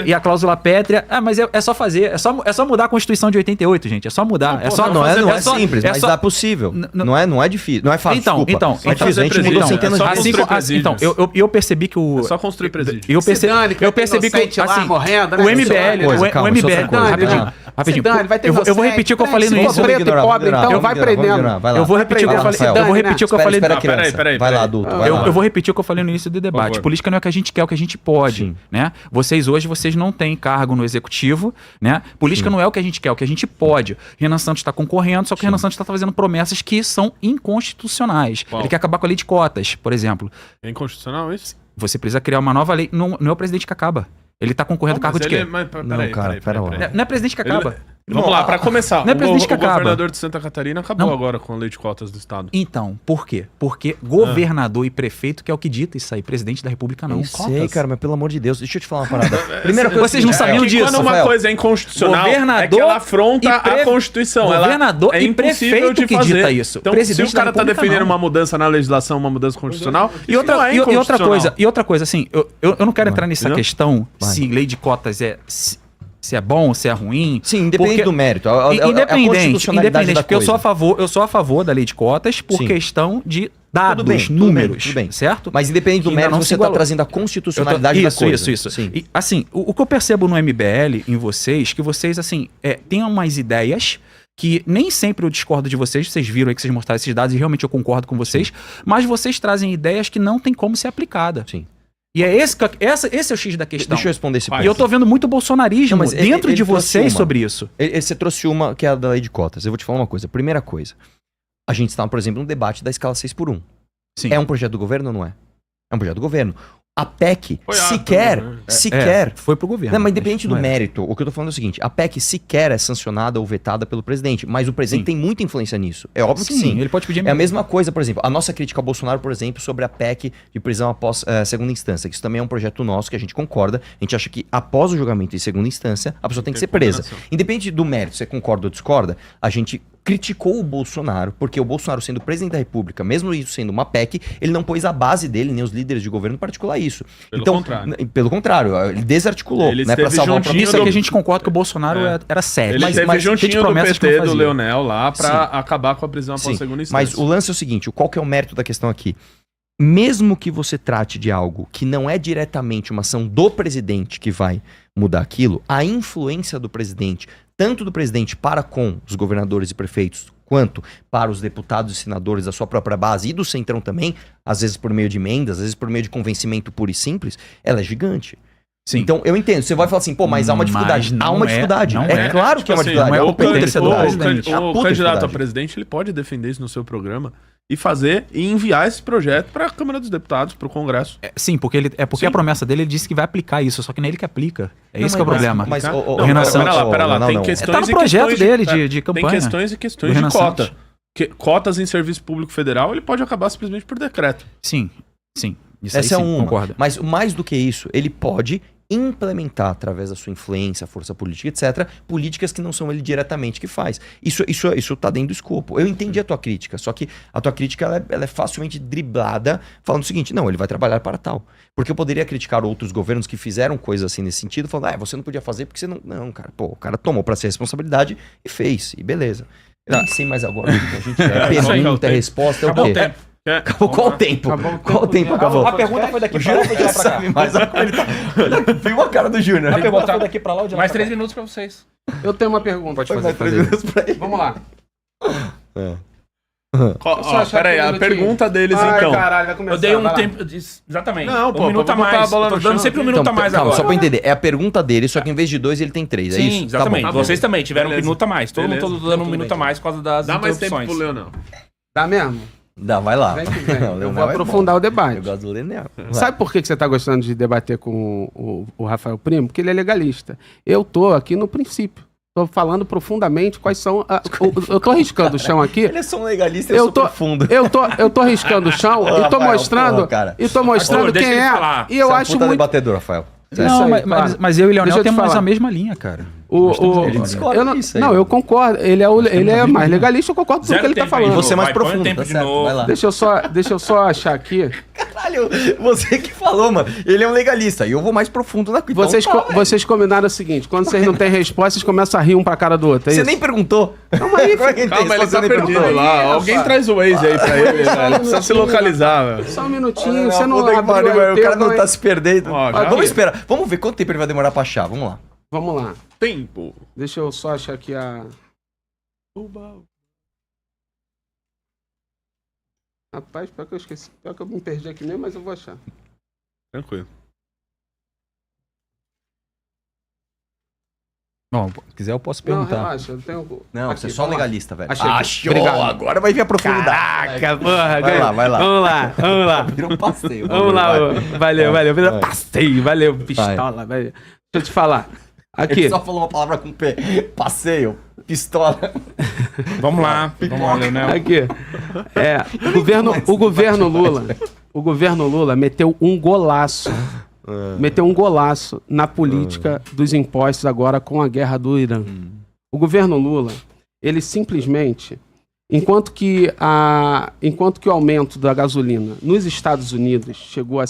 [SPEAKER 4] e a cláusula pétrea, mas é só fazer, é só mudar a Constituição de 88, gente, é só mudar.
[SPEAKER 5] Não é simples, mas dá possível. Não é difícil, não é fácil, desculpa. É difícil, a gente mudou centenas de vezes.
[SPEAKER 4] Então, eu percebi que o...
[SPEAKER 3] É só construir presídio.
[SPEAKER 4] Eu percebi que
[SPEAKER 2] lá,
[SPEAKER 4] assim,
[SPEAKER 2] morrendo,
[SPEAKER 4] o
[SPEAKER 2] né?
[SPEAKER 4] MBL,
[SPEAKER 5] Calma,
[SPEAKER 4] o MBL,
[SPEAKER 5] outra coisa,
[SPEAKER 4] rapidinho.
[SPEAKER 2] Vai ter
[SPEAKER 4] Eu vou repetir o que eu falei no
[SPEAKER 2] Se
[SPEAKER 4] início.
[SPEAKER 2] for preto e pobre, então vai prendendo.
[SPEAKER 4] Eu vou repetir o que eu falei. Eu vou repetir o que eu falei.
[SPEAKER 5] Espera,
[SPEAKER 3] Peraí,
[SPEAKER 5] criança. Vai lá, adulto.
[SPEAKER 4] Eu vou repetir o que eu falei no início do debate. Política não é o que a gente quer, é o que a gente pode,
[SPEAKER 5] Sim.
[SPEAKER 4] né? Vocês hoje não têm cargo no executivo, né? Política não é o que a gente quer, é o que a gente pode. Renan Santos está concorrendo, só que o Renan Santos está fazendo promessas que são inconstitucionais.
[SPEAKER 3] Qual?
[SPEAKER 4] Ele quer acabar com a lei de cotas, por exemplo.
[SPEAKER 3] É inconstitucional isso?
[SPEAKER 4] Você precisa criar uma nova lei. Não é o presidente que acaba. Ele tá concorrendo ao cargo de quê?
[SPEAKER 3] Mas,
[SPEAKER 5] Não, cara, pera lá.
[SPEAKER 4] Não é presidente que acaba.
[SPEAKER 3] Vamos lá, pra começar.
[SPEAKER 4] Não é presidente que
[SPEAKER 3] o
[SPEAKER 4] acaba.
[SPEAKER 3] governador de Santa Catarina acabou
[SPEAKER 4] Não.
[SPEAKER 3] agora com a lei de cotas do estado.
[SPEAKER 4] Então, por quê? Porque governador e prefeito que é o que dita isso aí, presidente da república não.
[SPEAKER 5] Não sei, cara, mas pelo amor de Deus, deixa eu te falar uma parada.
[SPEAKER 3] Primeira
[SPEAKER 5] coisa
[SPEAKER 4] vocês não sabiam
[SPEAKER 3] que
[SPEAKER 4] disso,
[SPEAKER 3] quando uma
[SPEAKER 5] Rafael.
[SPEAKER 3] coisa é inconstitucional,
[SPEAKER 4] Governador
[SPEAKER 3] é que ela afronta
[SPEAKER 4] e
[SPEAKER 3] a Constituição.
[SPEAKER 4] governador
[SPEAKER 3] ela é
[SPEAKER 4] e
[SPEAKER 3] impossível
[SPEAKER 4] prefeito
[SPEAKER 3] de
[SPEAKER 4] que
[SPEAKER 3] fazer.
[SPEAKER 4] dita isso.
[SPEAKER 3] Então,
[SPEAKER 4] Presidente
[SPEAKER 3] se o cara
[SPEAKER 4] da
[SPEAKER 3] tá
[SPEAKER 4] República,
[SPEAKER 3] defendendo
[SPEAKER 4] não.
[SPEAKER 3] uma mudança na legislação, uma mudança constitucional,
[SPEAKER 4] E outra,
[SPEAKER 3] não é
[SPEAKER 4] e outra
[SPEAKER 3] inconstitucional.
[SPEAKER 4] coisa, assim, eu não quero entrar nessa
[SPEAKER 3] entendeu?
[SPEAKER 4] questão
[SPEAKER 5] Vai.
[SPEAKER 4] se lei de cotas se é bom, se é ruim.
[SPEAKER 5] Sim, independente
[SPEAKER 4] porque-
[SPEAKER 5] do mérito. A
[SPEAKER 4] Independente,
[SPEAKER 5] constitucionalidade da
[SPEAKER 4] porque eu
[SPEAKER 5] coisa.
[SPEAKER 4] sou a favor da lei de cotas por
[SPEAKER 5] Sim.
[SPEAKER 4] questão de dados,
[SPEAKER 5] Tudo bem,
[SPEAKER 4] números,
[SPEAKER 5] tudo bem.
[SPEAKER 4] certo?
[SPEAKER 5] Mas independente do
[SPEAKER 4] Que ainda
[SPEAKER 5] mérito,
[SPEAKER 4] não
[SPEAKER 5] você
[SPEAKER 4] se
[SPEAKER 5] está
[SPEAKER 4] igualou.
[SPEAKER 5] trazendo a constitucionalidade da coisa.
[SPEAKER 4] Isso.
[SPEAKER 5] Sim.
[SPEAKER 4] E, assim, o que eu percebo no MBL, em vocês, que vocês, assim, têm umas ideias que nem sempre eu discordo de vocês viram aí que vocês mostraram esses dados e realmente eu concordo com vocês, mas vocês trazem ideias que não tem como ser aplicada.
[SPEAKER 5] Sim.
[SPEAKER 4] E é esse é o X da questão.
[SPEAKER 5] Deixa eu responder esse
[SPEAKER 4] E eu tô vendo muito bolsonarismo
[SPEAKER 5] Não, mas
[SPEAKER 4] dentro
[SPEAKER 5] ele
[SPEAKER 4] de
[SPEAKER 5] trouxe
[SPEAKER 4] vocês
[SPEAKER 5] uma.
[SPEAKER 4] sobre isso.
[SPEAKER 5] Você trouxe uma que é a da lei de cotas. Eu vou te falar uma coisa. Primeira coisa. A gente está, por exemplo, no debate da escala 6x1.
[SPEAKER 4] Sim.
[SPEAKER 5] É um projeto do governo ou não é? É um projeto do governo. A PEC
[SPEAKER 3] Foi
[SPEAKER 5] sequer,
[SPEAKER 3] né?
[SPEAKER 5] sequer...
[SPEAKER 4] Foi pro governo.
[SPEAKER 5] Não, mas independente do
[SPEAKER 4] não é.
[SPEAKER 5] mérito, o que eu tô falando é o seguinte, a PEC sequer é sancionada ou vetada pelo presidente, mas o presidente
[SPEAKER 4] Sim.
[SPEAKER 5] tem muita influência nisso. É óbvio que sim.
[SPEAKER 4] Ele pode pedir
[SPEAKER 5] É a mesma coisa, por exemplo, a nossa crítica ao Bolsonaro, por exemplo, sobre a PEC de prisão após segunda instância, que isso também é um projeto nosso que a gente concorda. A gente acha que após o julgamento em segunda instância, a pessoa tem que ser presa.
[SPEAKER 3] condenação.
[SPEAKER 5] Independente do mérito, você concorda ou discorda, a gente criticou o Bolsonaro, porque o Bolsonaro sendo presidente da República, mesmo isso sendo uma PEC, ele não pôs a base dele, nem os líderes de governo para articular isso.
[SPEAKER 3] Pelo
[SPEAKER 5] então,
[SPEAKER 3] contrário.
[SPEAKER 5] pelo contrário, ele desarticulou,
[SPEAKER 3] Ele
[SPEAKER 5] né, para
[SPEAKER 3] esteve
[SPEAKER 5] salvar o
[SPEAKER 3] juntinho
[SPEAKER 5] próprio
[SPEAKER 4] Isso aqui
[SPEAKER 3] do-
[SPEAKER 4] a gente concorda que o Bolsonaro era sério.
[SPEAKER 3] Ele esteve
[SPEAKER 4] cheio de
[SPEAKER 3] juntinho do
[SPEAKER 4] promessas que não
[SPEAKER 3] PT, do
[SPEAKER 4] fazia.
[SPEAKER 3] Leonel lá, pra acabar com a prisão após
[SPEAKER 5] Sim,
[SPEAKER 3] segunda instância.
[SPEAKER 5] mas o lance é o seguinte, qual que é o mérito da questão aqui? Mesmo que você trate de algo que não é diretamente uma ação do presidente que vai mudar aquilo, a influência do presidente, tanto do presidente para com os governadores e prefeitos, quanto para os deputados e senadores da sua própria base e do Centrão também, às vezes por meio de emendas, às vezes por meio de convencimento puro e simples, ela é gigante.
[SPEAKER 4] Sim.
[SPEAKER 5] Então, eu entendo. Você vai falar assim, pô, mas há uma dificuldade.
[SPEAKER 4] Mas
[SPEAKER 5] Há uma
[SPEAKER 4] não é,
[SPEAKER 5] dificuldade.
[SPEAKER 4] não
[SPEAKER 5] É
[SPEAKER 4] é.
[SPEAKER 5] claro que é uma
[SPEAKER 3] Tipo assim,
[SPEAKER 5] dificuldade.
[SPEAKER 4] não é
[SPEAKER 5] É uma
[SPEAKER 4] competência do
[SPEAKER 5] puta
[SPEAKER 4] presidente.
[SPEAKER 5] dificuldade.
[SPEAKER 3] O
[SPEAKER 5] Puta
[SPEAKER 3] candidato a
[SPEAKER 5] dificuldade.
[SPEAKER 3] presidente, ele pode defender isso no seu programa e fazer e enviar esse projeto para a Câmara dos Deputados, para o Congresso.
[SPEAKER 4] Sim, porque
[SPEAKER 3] Sim.
[SPEAKER 4] a promessa dele, ele disse que vai aplicar isso, só que não é ele que aplica. É
[SPEAKER 5] Não,
[SPEAKER 4] esse que é o
[SPEAKER 5] mas-
[SPEAKER 4] problema.
[SPEAKER 5] mas-
[SPEAKER 3] Tá?
[SPEAKER 5] ô,
[SPEAKER 3] Não,
[SPEAKER 4] Renan
[SPEAKER 3] pera
[SPEAKER 4] Santos-
[SPEAKER 3] lá, pera lá.
[SPEAKER 5] Não,
[SPEAKER 3] Tem
[SPEAKER 5] não.
[SPEAKER 3] questões
[SPEAKER 4] Tá no
[SPEAKER 3] e
[SPEAKER 4] projeto
[SPEAKER 3] questões
[SPEAKER 4] dele
[SPEAKER 3] de,
[SPEAKER 4] de campanha.
[SPEAKER 3] Tem questões e questões
[SPEAKER 4] Do
[SPEAKER 3] de
[SPEAKER 4] Renan
[SPEAKER 3] cota.
[SPEAKER 4] Santos.
[SPEAKER 3] Cotas em serviço público federal, ele pode acabar simplesmente por decreto.
[SPEAKER 4] Sim. Isso
[SPEAKER 5] Essa é
[SPEAKER 4] aí sim,
[SPEAKER 5] uma.
[SPEAKER 4] concordo.
[SPEAKER 5] Mas mais do que isso, ele pode implementar, através da sua influência, força política, etc., políticas que não são ele diretamente que faz. Isso tá dentro do escopo. Eu entendi a tua crítica, só que a tua crítica ela é facilmente driblada, falando o seguinte, não, ele vai trabalhar para tal. Porque eu poderia criticar outros governos que fizeram coisas assim nesse sentido, falando, você não podia fazer porque você não... Não, cara, pô, o cara tomou para si a responsabilidade e fez, e beleza. Eu nem sei mais agora o que a gente quer. Pergunta, resposta, é o
[SPEAKER 6] Acabou
[SPEAKER 5] quê?
[SPEAKER 6] o tempo.
[SPEAKER 5] Acabou qual o tempo?
[SPEAKER 2] Acabou o
[SPEAKER 5] Qual o
[SPEAKER 2] tempo
[SPEAKER 5] tempo
[SPEAKER 2] de-
[SPEAKER 5] acabou?
[SPEAKER 4] A pergunta foi daqui
[SPEAKER 5] O
[SPEAKER 4] pra lá,
[SPEAKER 5] Júnior
[SPEAKER 4] foi de lá pra cá.
[SPEAKER 5] sabe mais a coisa. Olha, viu a cara do Júnior.
[SPEAKER 4] A pergunta
[SPEAKER 6] botar-
[SPEAKER 4] foi daqui pra lá ou de lá
[SPEAKER 6] Mais
[SPEAKER 4] pra
[SPEAKER 6] 3
[SPEAKER 4] cá?
[SPEAKER 6] minutos pra vocês.
[SPEAKER 2] Eu tenho uma pergunta.
[SPEAKER 4] Pode
[SPEAKER 5] Foi
[SPEAKER 4] fazer,
[SPEAKER 5] mais três
[SPEAKER 4] fazer.
[SPEAKER 5] minutos pra ele.
[SPEAKER 2] Vamos lá. só
[SPEAKER 3] Ó,
[SPEAKER 2] achar
[SPEAKER 3] pera aí,
[SPEAKER 2] aqui um
[SPEAKER 3] a
[SPEAKER 2] minutinho.
[SPEAKER 3] pergunta deles,
[SPEAKER 2] Ai,
[SPEAKER 3] então.
[SPEAKER 2] caralho, vai começar.
[SPEAKER 6] Eu dei um
[SPEAKER 2] vai lá.
[SPEAKER 6] tempo. Exatamente.
[SPEAKER 3] Não, pô,
[SPEAKER 6] um minuto a
[SPEAKER 3] vamos botar
[SPEAKER 6] mais.
[SPEAKER 3] a bola
[SPEAKER 6] Eu tô
[SPEAKER 3] no
[SPEAKER 6] dando
[SPEAKER 3] chão.
[SPEAKER 6] sempre um minuto a mais
[SPEAKER 5] calma,
[SPEAKER 6] agora.
[SPEAKER 5] só pra entender. É a pergunta dele, só que em vez de 2 ele tem 3. É
[SPEAKER 6] Sim,
[SPEAKER 5] isso?
[SPEAKER 6] exatamente.
[SPEAKER 5] Tá bom.
[SPEAKER 6] Vocês também tiveram
[SPEAKER 3] Beleza.
[SPEAKER 6] um minuto a mais. Todo
[SPEAKER 3] Beleza.
[SPEAKER 6] mundo tá dando um
[SPEAKER 5] Tudo
[SPEAKER 6] minuto
[SPEAKER 5] bem.
[SPEAKER 6] a mais por causa das
[SPEAKER 3] Dá mais tempo
[SPEAKER 6] interrupções.
[SPEAKER 3] pro Leonel.
[SPEAKER 2] Dá mesmo?
[SPEAKER 5] Dá, vai lá.
[SPEAKER 2] Vem que vem.
[SPEAKER 5] Não,
[SPEAKER 2] Eu
[SPEAKER 5] Leonel
[SPEAKER 2] vou
[SPEAKER 5] é
[SPEAKER 2] aprofundar
[SPEAKER 5] bom.
[SPEAKER 2] o debate.
[SPEAKER 5] Eu gosto do Leonel. Vai.
[SPEAKER 2] Sabe por que você tá gostando de debater com o Rafael Primo? Porque ele é legalista. Eu tô aqui no princípio. Tô falando profundamente quais são... eu tô riscando o chão aqui.
[SPEAKER 5] Ele é só um legalista,
[SPEAKER 2] Eu tô-
[SPEAKER 5] profundo.
[SPEAKER 2] Eu tô riscando o chão e tô
[SPEAKER 5] Rafael,
[SPEAKER 2] mostrando...
[SPEAKER 5] porra, cara.
[SPEAKER 2] E tô mostrando
[SPEAKER 6] Arthur, deixa
[SPEAKER 2] quem
[SPEAKER 6] ele
[SPEAKER 2] é.
[SPEAKER 6] falar.
[SPEAKER 2] E eu
[SPEAKER 5] Você é um
[SPEAKER 2] acho
[SPEAKER 5] puta
[SPEAKER 2] muito...
[SPEAKER 5] debatedor, Rafael.
[SPEAKER 2] Isso
[SPEAKER 4] Não,
[SPEAKER 2] aí,
[SPEAKER 4] mas,
[SPEAKER 2] claro.
[SPEAKER 4] mas eu e o
[SPEAKER 2] Deixa
[SPEAKER 4] Leonel
[SPEAKER 2] eu te
[SPEAKER 4] temos
[SPEAKER 2] falar.
[SPEAKER 4] a mesma linha, cara.
[SPEAKER 5] Ele discorda
[SPEAKER 2] eu não,
[SPEAKER 5] disso aí.
[SPEAKER 2] não, eu concordo. Ele é mais legalista, eu concordo com tudo
[SPEAKER 6] Zero
[SPEAKER 2] que ele tá
[SPEAKER 6] tempo aí.
[SPEAKER 2] falando.
[SPEAKER 5] E você é mais
[SPEAKER 6] Vai, põe o
[SPEAKER 5] profundo,
[SPEAKER 6] tempo
[SPEAKER 5] tá
[SPEAKER 6] de
[SPEAKER 5] certo,
[SPEAKER 6] novo.
[SPEAKER 5] vai lá.
[SPEAKER 2] Deixa eu só achar aqui.
[SPEAKER 5] Caralho, você que falou, mano. Ele é um legalista. E eu vou mais profundo na então, velho.
[SPEAKER 2] Vocês combinaram o seguinte: quando vocês não têm resposta, vocês começam a rir um pra cara do outro. É
[SPEAKER 5] Você
[SPEAKER 2] isso?
[SPEAKER 5] nem perguntou.
[SPEAKER 2] Calma aí,
[SPEAKER 5] Como é que tem
[SPEAKER 3] Calma, ele
[SPEAKER 5] resposta?
[SPEAKER 3] tá
[SPEAKER 5] Você nem
[SPEAKER 3] perdido
[SPEAKER 5] perguntou?
[SPEAKER 3] lá. Alguém traz o Waze aí pra ele, velho. Precisa se localizar, velho.
[SPEAKER 2] Só um minutinho,
[SPEAKER 5] Não,
[SPEAKER 2] você não
[SPEAKER 5] puta que
[SPEAKER 2] abriu
[SPEAKER 5] pariu,
[SPEAKER 2] aí
[SPEAKER 5] velho, o cara
[SPEAKER 2] tempo,
[SPEAKER 5] não tá
[SPEAKER 2] hein?
[SPEAKER 5] se perdendo.
[SPEAKER 3] Ó, já
[SPEAKER 5] Vamos
[SPEAKER 3] vi.
[SPEAKER 5] esperar. Vamos ver quanto tempo ele vai demorar pra achar. Vamos lá.
[SPEAKER 2] Vamos lá.
[SPEAKER 3] Tempo.
[SPEAKER 2] Deixa eu só achar aqui a. Rapaz, pior que eu esqueci. Pior que eu me perdi aqui mesmo, mas eu vou achar.
[SPEAKER 3] Tranquilo.
[SPEAKER 4] Bom, se quiser eu posso
[SPEAKER 2] Não,
[SPEAKER 4] perguntar.
[SPEAKER 2] relaxa, eu tenho.
[SPEAKER 5] Não,
[SPEAKER 2] Aqui,
[SPEAKER 5] você é só
[SPEAKER 2] vamos lá.
[SPEAKER 5] legalista, velho.
[SPEAKER 2] Achei aqui.
[SPEAKER 5] Achou!
[SPEAKER 2] Obrigado.
[SPEAKER 5] Agora vai vir a profundidade.
[SPEAKER 2] Caraca, porra,
[SPEAKER 5] Vai lá, vai lá.
[SPEAKER 2] Vamos lá.
[SPEAKER 5] Virou um passeio.
[SPEAKER 2] Vamos lá,
[SPEAKER 5] vai.
[SPEAKER 2] valeu,
[SPEAKER 5] Vai.
[SPEAKER 2] valeu, passeio, valeu, pistola, valeu. Deixa eu te falar. Aqui.
[SPEAKER 5] Ele só falou uma palavra com P. Passeio. Pistola.
[SPEAKER 6] Vamos lá, Leonel.
[SPEAKER 2] Aqui. O governo Lula meteu um golaço. Meteu um golaço na política dos impostos agora com a guerra do Irã. O governo Lula, ele simplesmente, enquanto que o aumento da gasolina nos Estados Unidos chegou a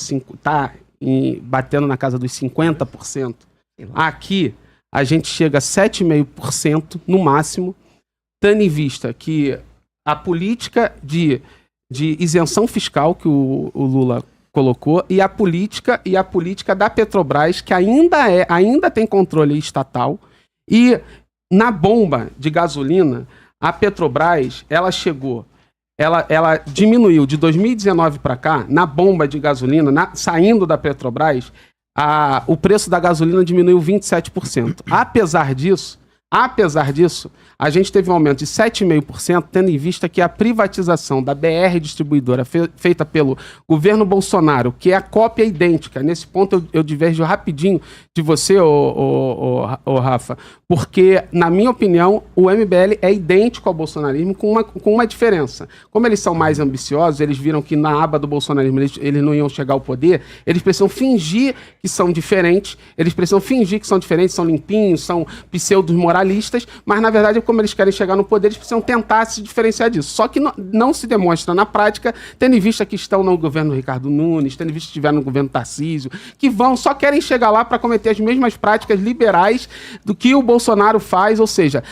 [SPEAKER 2] batendo na casa dos 50%, aqui a gente chega a 7,5% no máximo, tendo em vista que a política de isenção fiscal que o Lula colocou e a política da Petrobras, que ainda tem controle estatal, e na bomba de gasolina, a Petrobras, ela diminuiu de 2019 para cá, na bomba de gasolina, saindo da Petrobras, o preço da gasolina diminuiu 27%. Apesar disso, a gente teve um aumento de 7,5%, tendo em vista que a privatização da BR Distribuidora feita pelo governo Bolsonaro, que é a cópia idêntica, nesse ponto eu diverjo rapidinho de você, Rafa, porque, na minha opinião, o MBL é idêntico ao bolsonarismo com uma diferença. Como eles são mais ambiciosos, eles viram que na aba do bolsonarismo eles não iam chegar ao poder, eles precisam fingir que são diferentes, são limpinhos, são pseudos moralistas, mas na verdade, como eles querem chegar no poder, eles precisam tentar se diferenciar disso. Só que não se demonstra na prática, tendo em vista que estão no governo Ricardo Nunes, tendo em vista que estiveram no governo Tarcísio, que só querem chegar lá para cometer as mesmas práticas liberais do que o Bolsonaro faz, ou seja,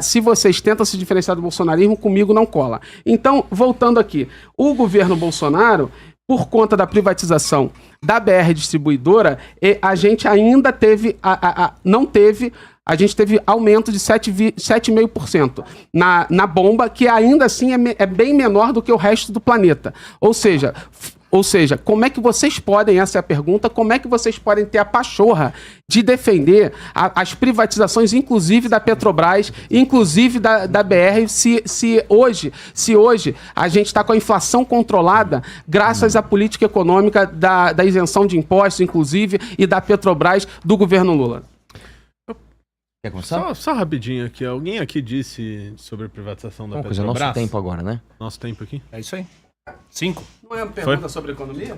[SPEAKER 2] se vocês tentam se diferenciar do bolsonarismo, comigo não cola. Então, voltando aqui, o governo Bolsonaro, por conta da privatização da BR Distribuidora, a gente ainda teve, a gente teve aumento de 7,5% na bomba, que ainda assim é bem menor do que o resto do planeta. Ou seja, como é que vocês podem, essa é a pergunta, como é que vocês podem ter a pachorra de defender as privatizações, inclusive da Petrobras, inclusive da BR, se hoje a gente está com a inflação controlada graças à política econômica da isenção de impostos, inclusive, e da Petrobras do governo Lula?
[SPEAKER 5] Quer começar?
[SPEAKER 3] Só rapidinho aqui. Alguém aqui disse sobre a privatização da Petrobras?
[SPEAKER 5] Nosso tempo agora, né?
[SPEAKER 3] Nosso tempo aqui?
[SPEAKER 6] É isso aí. 5.
[SPEAKER 2] Não é uma pergunta sobre economia?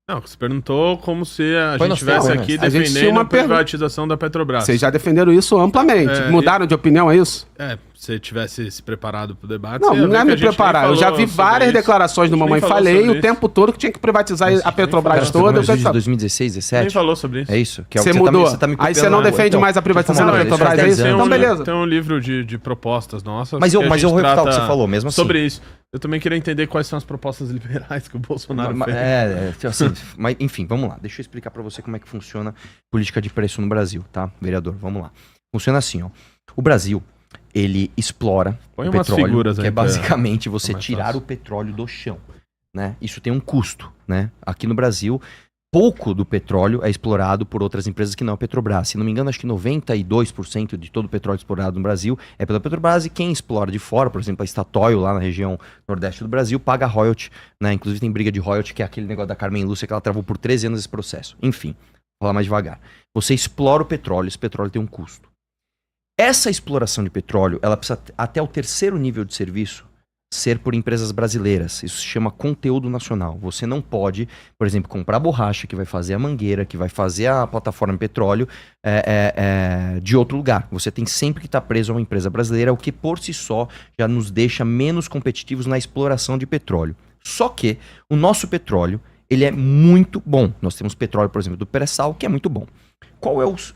[SPEAKER 3] Não, você perguntou como se a
[SPEAKER 5] Foi
[SPEAKER 3] gente estivesse
[SPEAKER 5] nosso
[SPEAKER 3] aqui
[SPEAKER 2] A gente tinha
[SPEAKER 3] defendendo
[SPEAKER 2] uma
[SPEAKER 3] a privatização da Petrobras.
[SPEAKER 2] Vocês já defenderam isso amplamente. Mudaram de opinião, é isso?
[SPEAKER 3] Se você tivesse se preparado pro debate...
[SPEAKER 2] Não,
[SPEAKER 3] você ia ver
[SPEAKER 2] não é
[SPEAKER 3] que
[SPEAKER 2] me
[SPEAKER 3] a gente nem
[SPEAKER 2] preparar. Eu já
[SPEAKER 3] falou
[SPEAKER 2] vi
[SPEAKER 3] sobre
[SPEAKER 2] várias
[SPEAKER 3] isso.
[SPEAKER 2] declarações do
[SPEAKER 3] A gente
[SPEAKER 2] Mamãe
[SPEAKER 3] nem falou
[SPEAKER 2] Falei
[SPEAKER 3] sobre
[SPEAKER 2] o tempo todo que tinha que privatizar a Petrobras
[SPEAKER 3] falou.
[SPEAKER 2] toda.
[SPEAKER 5] Vídeo de 2016, 17?
[SPEAKER 3] Nem falou sobre isso.
[SPEAKER 5] É isso? Que é o
[SPEAKER 2] Você
[SPEAKER 5] que
[SPEAKER 2] mudou.
[SPEAKER 5] Você tá me
[SPEAKER 2] Aí você
[SPEAKER 5] copiando
[SPEAKER 2] não
[SPEAKER 5] agora.
[SPEAKER 2] defende
[SPEAKER 5] Então,
[SPEAKER 2] mais a privatização da
[SPEAKER 5] deixa eu falar,
[SPEAKER 2] Petrobras, é
[SPEAKER 5] isso
[SPEAKER 2] isso?
[SPEAKER 5] faz 10
[SPEAKER 2] Então,
[SPEAKER 5] anos.
[SPEAKER 2] beleza.
[SPEAKER 3] Tem um livro de propostas nossas.
[SPEAKER 5] Mas eu
[SPEAKER 3] que a
[SPEAKER 5] vou
[SPEAKER 3] gente
[SPEAKER 5] refutar o que
[SPEAKER 3] trata
[SPEAKER 5] você falou, mesmo assim.
[SPEAKER 3] sobre isso. Eu também queria entender quais são as propostas liberais que o Bolsonaro fez.
[SPEAKER 5] Assim, mas enfim, vamos lá. Deixa eu explicar pra você como é que funciona política de preço no Brasil, tá? Vereador, vamos lá. Funciona assim, ó. O Brasil, ele explora
[SPEAKER 3] Põe
[SPEAKER 5] o
[SPEAKER 3] umas
[SPEAKER 5] petróleo,
[SPEAKER 3] figuras
[SPEAKER 5] que
[SPEAKER 3] aí
[SPEAKER 5] é
[SPEAKER 3] pra-
[SPEAKER 5] basicamente você
[SPEAKER 3] pra mais
[SPEAKER 5] tirar
[SPEAKER 3] fácil.
[SPEAKER 5] o petróleo do chão, né? Isso tem um custo, né? Aqui no Brasil, pouco do petróleo é explorado por outras empresas que não a Petrobras. Se não me engano, acho que 92% de todo o petróleo explorado no Brasil é pela Petrobras, e quem explora de fora, por exemplo, a Statoil, lá na região nordeste do Brasil, paga royalty, né? Inclusive tem briga de royalty, que é aquele negócio da Carmen Lúcia, que ela travou por 13 anos esse processo. Enfim, vou falar mais devagar. Você explora o petróleo, esse petróleo tem um custo. Essa exploração de petróleo, ela precisa, até o terceiro nível de serviço, ser por empresas brasileiras. Isso se chama conteúdo nacional. Você não pode, por exemplo, comprar borracha que vai fazer a mangueira, que vai fazer a plataforma de petróleo de outro lugar. Você tem sempre que estar preso a uma empresa brasileira, o que por si só já nos deixa menos competitivos na exploração de petróleo. Só que o nosso petróleo, ele é muito bom. Nós temos petróleo, por exemplo, do pré-sal, que é muito bom.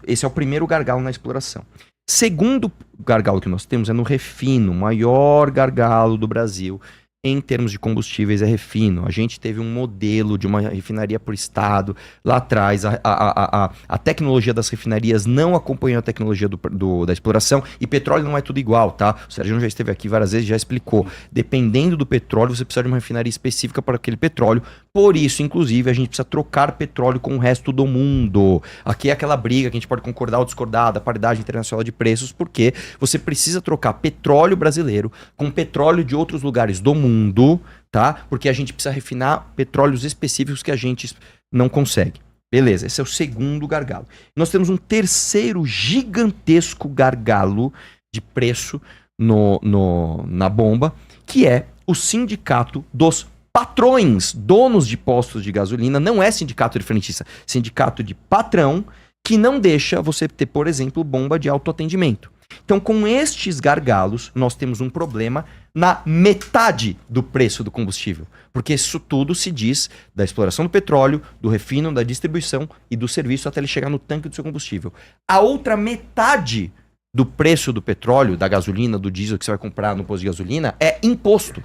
[SPEAKER 5] Esse é o primeiro gargalo na exploração. Segundo gargalo que nós temos é no refino. O maior gargalo do Brasil em termos de combustíveis é refino. A gente teve um modelo de uma refinaria por estado lá atrás. A tecnologia das refinarias não acompanhou a tecnologia da exploração, e petróleo não é tudo igual, tá? O Sérgio já esteve aqui várias vezes e já explicou. Dependendo do petróleo, você precisa de uma refinaria específica para aquele petróleo. Por isso, inclusive, a gente precisa trocar petróleo com o resto do mundo. Aqui é aquela briga que a gente pode concordar ou discordar da paridade internacional de preços, porque você precisa trocar petróleo brasileiro com petróleo de outros lugares do mundo, tá? Porque a gente precisa refinar petróleos específicos que a gente não consegue. Beleza, esse é o segundo gargalo. Nós temos um terceiro gigantesco gargalo de preço na bomba, que é o sindicato dos patrões, donos de postos de gasolina. Não é sindicato de frentista, sindicato de patrão, que não deixa você ter, por exemplo, bomba de autoatendimento. Então, com estes gargalos, nós temos um problema na metade do preço do combustível. Porque isso tudo se diz da exploração do petróleo, do refino, da distribuição e do serviço até ele chegar no tanque do seu combustível. A outra metade do preço do petróleo, da gasolina, do diesel que você vai comprar no posto de gasolina é imposto.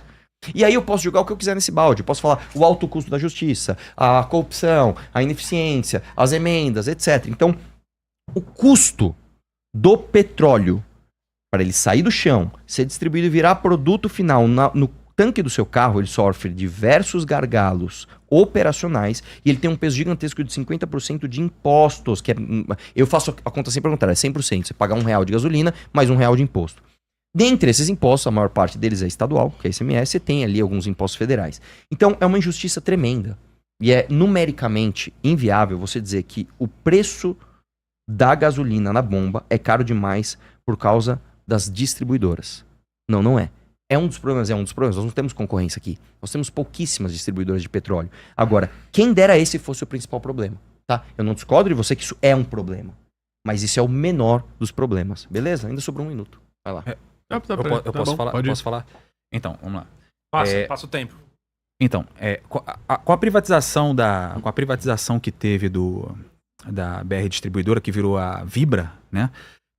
[SPEAKER 5] E aí eu posso jogar o que eu quiser nesse balde. Eu posso falar o alto custo da justiça, a corrupção, a ineficiência, as emendas, etc. Então, o custo do petróleo para ele sair do chão, ser distribuído e virar produto final no tanque do seu carro, ele sofre diversos gargalos operacionais e ele tem um peso gigantesco de 50% de impostos, que é, eu faço a conta sempre ao contrário, é 100%. Você paga R$1 de gasolina, mais R$1 de imposto. Dentre esses impostos, a maior parte deles é estadual, que é ICMS, e tem ali alguns impostos federais. Então, é uma injustiça tremenda. E é numericamente inviável você dizer que o preço da gasolina na bomba é caro demais por causa das distribuidoras. Não, não é. É um dos problemas. Nós não temos concorrência aqui. Nós temos pouquíssimas distribuidoras de petróleo. Agora, quem dera esse fosse o principal problema, tá? Eu não discordo de você que isso é um problema. Mas isso é o menor dos problemas. Beleza? Ainda sobrou 1 minuto. Vai lá.
[SPEAKER 4] Eu posso falar? Posso falar? Então, vamos lá.
[SPEAKER 6] Passa o tempo.
[SPEAKER 4] Então, com a privatização que teve da BR Distribuidora, que virou a Vibra, né?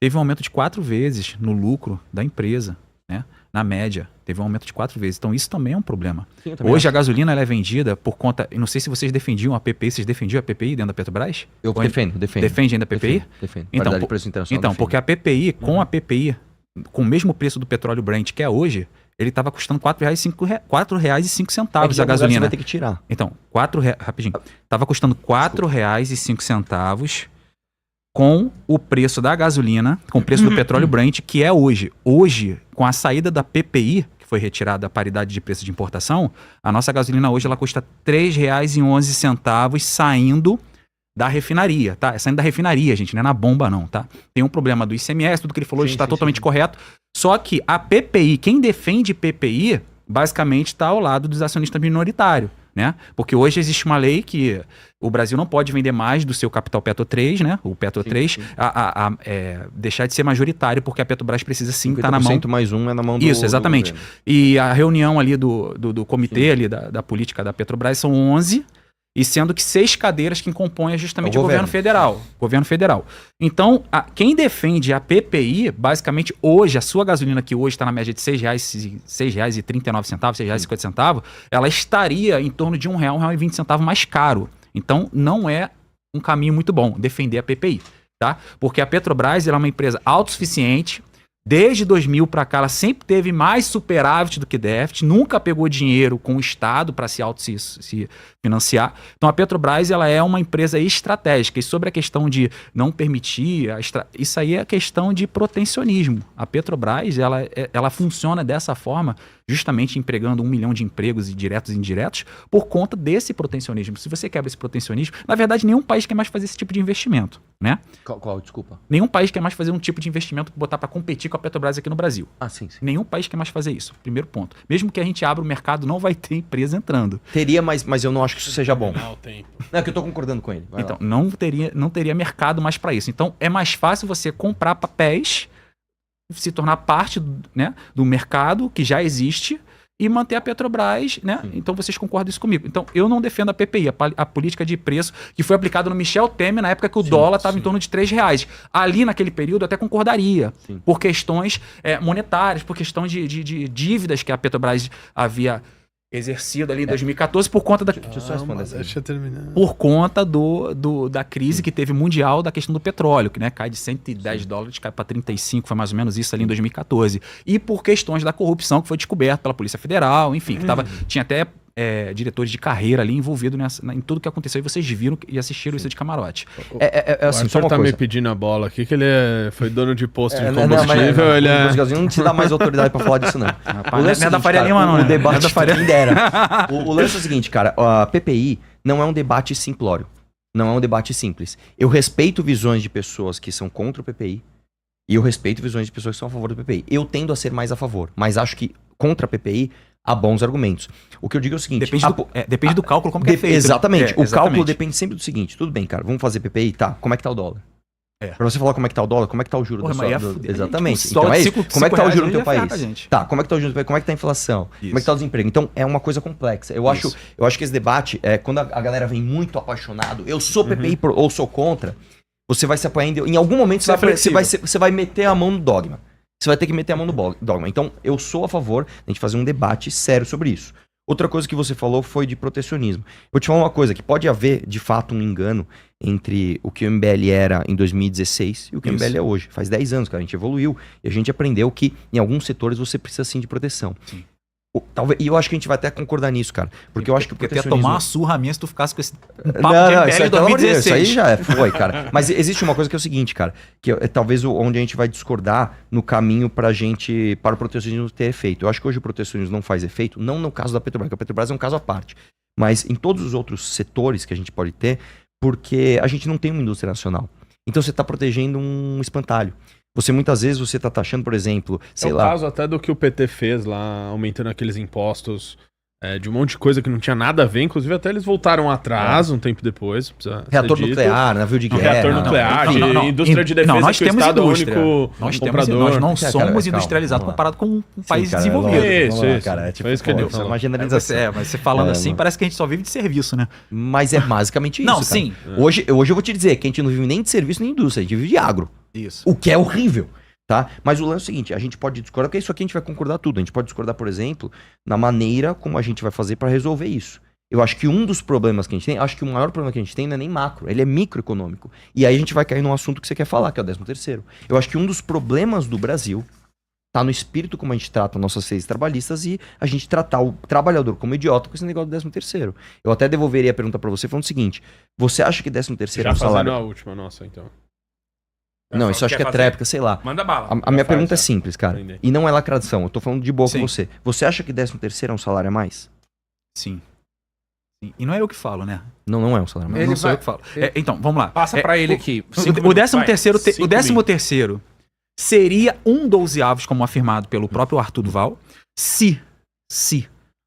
[SPEAKER 4] Teve um aumento de 4 vezes no lucro da empresa, né? Na média, teve um aumento de 4 vezes. Então, isso também é um problema. Sim, hoje, a gasolina ela é vendida por conta... Eu não sei se vocês defendiam a PPI. Vocês defendiam a PPI dentro da Petrobras?
[SPEAKER 5] Eu defendo.
[SPEAKER 4] Defende ainda a PPI?
[SPEAKER 5] Defendo.
[SPEAKER 4] Então, porque a PPI, com a PPI, com o mesmo preço do petróleo Brent que é hoje, ele estava custando R$4,05 a gasolina.
[SPEAKER 5] Você vai ter que tirar.
[SPEAKER 4] Então, rapidinho. Estava custando R$4,05 com o preço da gasolina, com o preço do petróleo Brent, que é hoje. Hoje, com a saída da PPI, que foi retirada a paridade de preço de importação, a nossa gasolina hoje ela custa R$3,11 saindo da refinaria, tá? Saindo da refinaria, gente, não é na bomba não, tá? Tem um problema do ICMS, tudo que ele falou está totalmente correto. Só que a PPI, quem defende PPI, basicamente está ao lado dos acionistas minoritários, né? Porque hoje existe uma lei que o Brasil não pode vender mais do seu capital Petro 3, né? O Petro 3, deixar de ser majoritário, porque a Petrobras precisa sim estar na mão.
[SPEAKER 5] Mais um é na mão do
[SPEAKER 4] Isso, exatamente. E a reunião ali do comitê ali da política da Petrobras são 11, e sendo que 6 cadeiras que compõem justamente o governo federal. Então, quem defende a PPI, basicamente hoje, a sua gasolina que hoje está na média de R$6,39, R$6,50, ela estaria em torno de R$1, R$1,20 mais caro. Então, não é um caminho muito bom defender a PPI, tá? Porque a Petrobras ela é uma empresa autossuficiente. Desde 2000 para cá, ela sempre teve mais superávit do que déficit, nunca pegou dinheiro com o Estado para se financiar. Então, a Petrobras ela é uma empresa estratégica. E sobre a questão de não permitir, isso aí é questão de protecionismo. A Petrobras ela funciona dessa forma, justamente empregando 1 milhão de empregos diretos e indiretos, por conta desse protecionismo. Se você quebra esse protecionismo, na verdade, nenhum país quer mais fazer esse tipo de investimento, né?
[SPEAKER 5] Qual? Desculpa.
[SPEAKER 4] Nenhum país quer mais fazer um tipo de investimento, botar para competir com a Petrobras aqui no Brasil.
[SPEAKER 5] Sim.
[SPEAKER 4] Nenhum país quer mais fazer isso. Primeiro ponto. Mesmo que a gente abra o mercado, não vai ter empresa entrando.
[SPEAKER 5] Teria, mas eu não acho que isso seja bom.
[SPEAKER 3] Não, tem.
[SPEAKER 5] Não, é que eu tô concordando com ele.
[SPEAKER 4] Então, não teria mercado mais para isso. Então, é mais fácil você comprar papéis, se tornar parte, né, do mercado que já existe e manter a Petrobras, né? Sim. Então vocês concordam isso comigo. Então eu não defendo a PPI, a política de preço que foi aplicada no Michel Temer na época que o dólar estava em torno de R$3. Ali naquele período eu até concordaria, por questões monetárias, por questão de dívidas que a Petrobras havia exercido ali em 2014 por conta da...
[SPEAKER 5] Deixa eu só responder.
[SPEAKER 3] Deixa eu terminar.
[SPEAKER 4] Por conta da crise que teve mundial da questão do petróleo, que, né, cai de $110, cai para 35, foi mais ou menos isso ali em 2014. E por questões da corrupção que foi descoberta pela Polícia Federal, enfim, que tinha até diretores de carreira ali envolvidos em tudo que aconteceu, e vocês viram e assistiram isso de camarote.
[SPEAKER 5] Assim,
[SPEAKER 3] o Arthur tá me pedindo a bola aqui, que ele foi dono de posto de combustível.
[SPEAKER 5] Não te dá mais autoridade pra falar disso, não.
[SPEAKER 4] Rapaz, não é da Faria Lima, não.
[SPEAKER 5] O debate quem dera. O lance é o seguinte, cara, a PPI não é um debate simplório. Não é um debate simples. Eu respeito visões de pessoas que são contra o PPI e eu respeito visões de pessoas que são a favor do PPI. Eu tendo a ser mais a favor, mas acho que contra a PPI há bons argumentos. O que eu digo é o seguinte...
[SPEAKER 4] Depende do cálculo, como que é feito.
[SPEAKER 5] Exatamente. O
[SPEAKER 4] Exatamente.
[SPEAKER 5] cálculo depende sempre do seguinte. Tudo bem, cara, vamos fazer PPI? Tá, como é que tá o dólar? Pra você falar como é que tá o dólar, como é que tá o juro
[SPEAKER 4] Porra,
[SPEAKER 5] da
[SPEAKER 4] mas
[SPEAKER 5] sua...
[SPEAKER 4] ia fuder,
[SPEAKER 5] Exatamente.
[SPEAKER 4] tipo,
[SPEAKER 5] Então
[SPEAKER 4] só
[SPEAKER 5] é isso.
[SPEAKER 4] cinco-
[SPEAKER 5] Como é que tá o
[SPEAKER 4] R$5
[SPEAKER 5] juro no teu
[SPEAKER 4] ia ferrar com a
[SPEAKER 5] país?
[SPEAKER 4] gente.
[SPEAKER 5] Tá, como é que tá o juro no teu país? Como é que tá a inflação? Como é que tá o desemprego? Então é uma coisa complexa. Eu acho que esse debate, quando a galera vem muito apaixonado, eu sou PPI ou sou contra, você vai se apoiar em algum momento você vai meter a mão no dogma. Você vai ter que meter a mão no dogma. Então eu sou a favor da gente fazer um debate sério sobre isso. Outra coisa que você falou foi de protecionismo. Vou te falar uma coisa, que pode haver, de fato, um engano entre o que o MBL era em 2016 e o que o MBL é hoje. Faz 10 anos, cara, a gente evoluiu e a gente aprendeu que em alguns setores você precisa sim de proteção.
[SPEAKER 4] Sim.
[SPEAKER 5] Talvez, e eu acho que a gente vai até concordar nisso, cara. Porque eu acho que o
[SPEAKER 4] Porque tu ia
[SPEAKER 5] protecionismo...
[SPEAKER 4] tomar uma surra minha se tu ficasse com esse papo
[SPEAKER 5] Não,
[SPEAKER 4] de
[SPEAKER 5] isso
[SPEAKER 4] MBL
[SPEAKER 5] aí,
[SPEAKER 4] em
[SPEAKER 5] pelo amor de Deus,
[SPEAKER 4] 2016.
[SPEAKER 5] isso aí já foi, cara. Mas existe uma coisa que é o seguinte, cara, que é talvez onde a gente vai discordar no caminho para o protecionismo ter efeito. Eu acho que hoje o protecionismo não faz efeito, não no caso da Petrobras, porque a Petrobras é um caso à parte, mas em todos os outros setores que a gente pode ter, porque a gente não tem uma indústria nacional. Então você está protegendo um espantalho. Muitas vezes você está taxando, por exemplo, sei
[SPEAKER 3] É o
[SPEAKER 5] lá...
[SPEAKER 3] caso até do que o PT fez lá, aumentando aqueles impostos de um monte de coisa que não tinha nada a ver. Inclusive até eles voltaram atrás um tempo depois.
[SPEAKER 5] Reator nuclear, navio de guerra...
[SPEAKER 3] Reator nuclear, indústria de defesa,
[SPEAKER 4] nós
[SPEAKER 3] que o
[SPEAKER 4] temos
[SPEAKER 3] Estado é o
[SPEAKER 4] indústria.
[SPEAKER 3] único
[SPEAKER 4] Nós
[SPEAKER 3] comprador.
[SPEAKER 4] não
[SPEAKER 5] Cara,
[SPEAKER 4] somos
[SPEAKER 5] calma,
[SPEAKER 4] industrializados
[SPEAKER 5] vamos lá.
[SPEAKER 4] comparado com um país
[SPEAKER 5] cara,
[SPEAKER 4] desenvolvido.
[SPEAKER 5] vamos lá,
[SPEAKER 3] Isso, isso.
[SPEAKER 5] cara, é tipo,
[SPEAKER 3] Foi isso que eu
[SPEAKER 5] pô,
[SPEAKER 3] dei.
[SPEAKER 5] isso é uma
[SPEAKER 4] Mas
[SPEAKER 5] generalização.
[SPEAKER 4] você falando assim,
[SPEAKER 5] não.
[SPEAKER 4] parece que a gente só vive de serviço, né?
[SPEAKER 5] Mas é basicamente isso,
[SPEAKER 4] Não,
[SPEAKER 5] cara.
[SPEAKER 4] sim.
[SPEAKER 5] Hoje eu vou te dizer que a gente não vive nem de serviço nem de indústria, a gente vive de agro.
[SPEAKER 4] Isso.
[SPEAKER 5] O que é horrível, tá? Mas o lance é o seguinte, a gente pode discordar, porque isso aqui a gente vai concordar tudo. A gente pode discordar, por exemplo, na maneira como a gente vai fazer para resolver isso. Eu acho que um dos problemas que a gente tem, acho que o maior problema que a gente tem não é nem macro, ele é microeconômico. E aí a gente vai cair num assunto que você quer falar, que é o 13º. Eu acho que um dos problemas do Brasil tá no espírito como a gente trata nossas leis trabalhistas e a gente tratar o trabalhador como idiota com esse negócio do 13º. Eu até devolveria a pergunta para você falando o seguinte, você acha que 13º é
[SPEAKER 3] Já
[SPEAKER 5] um
[SPEAKER 3] fazendo
[SPEAKER 5] salário...
[SPEAKER 3] a última nossa, então.
[SPEAKER 5] Não, isso eu acho que é tréplica, sei lá.
[SPEAKER 6] Manda bala.
[SPEAKER 5] A minha
[SPEAKER 3] faz,
[SPEAKER 5] pergunta é
[SPEAKER 3] já.
[SPEAKER 5] simples, cara.
[SPEAKER 3] Entendi.
[SPEAKER 5] E não é lacração. Eu tô falando de boa
[SPEAKER 4] Sim.
[SPEAKER 5] com você. Você acha que 13º é um salário a mais?
[SPEAKER 4] Sim. E não é eu que falo, né?
[SPEAKER 5] Não é um salário a mais.
[SPEAKER 4] Não
[SPEAKER 6] Ele
[SPEAKER 4] sou
[SPEAKER 6] vai-
[SPEAKER 4] eu que falo.
[SPEAKER 6] ele-
[SPEAKER 4] Então, vamos lá.
[SPEAKER 6] Passa pra ele aqui.
[SPEAKER 4] O 13º seria um 12avos, como afirmado pelo próprio Arthur Duval, se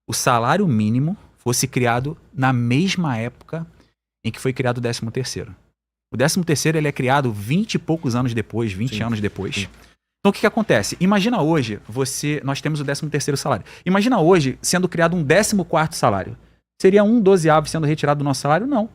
[SPEAKER 4] o salário mínimo fosse criado na mesma época em que foi criado o 13º. O 13º ele é criado 20 e poucos anos depois, 20 anos depois.
[SPEAKER 5] Sim.
[SPEAKER 4] Então o que acontece? Imagina hoje, nós temos o 13º salário. Imagina hoje sendo criado um 14º salário. Seria um 12avo sendo retirado do nosso salário? Não.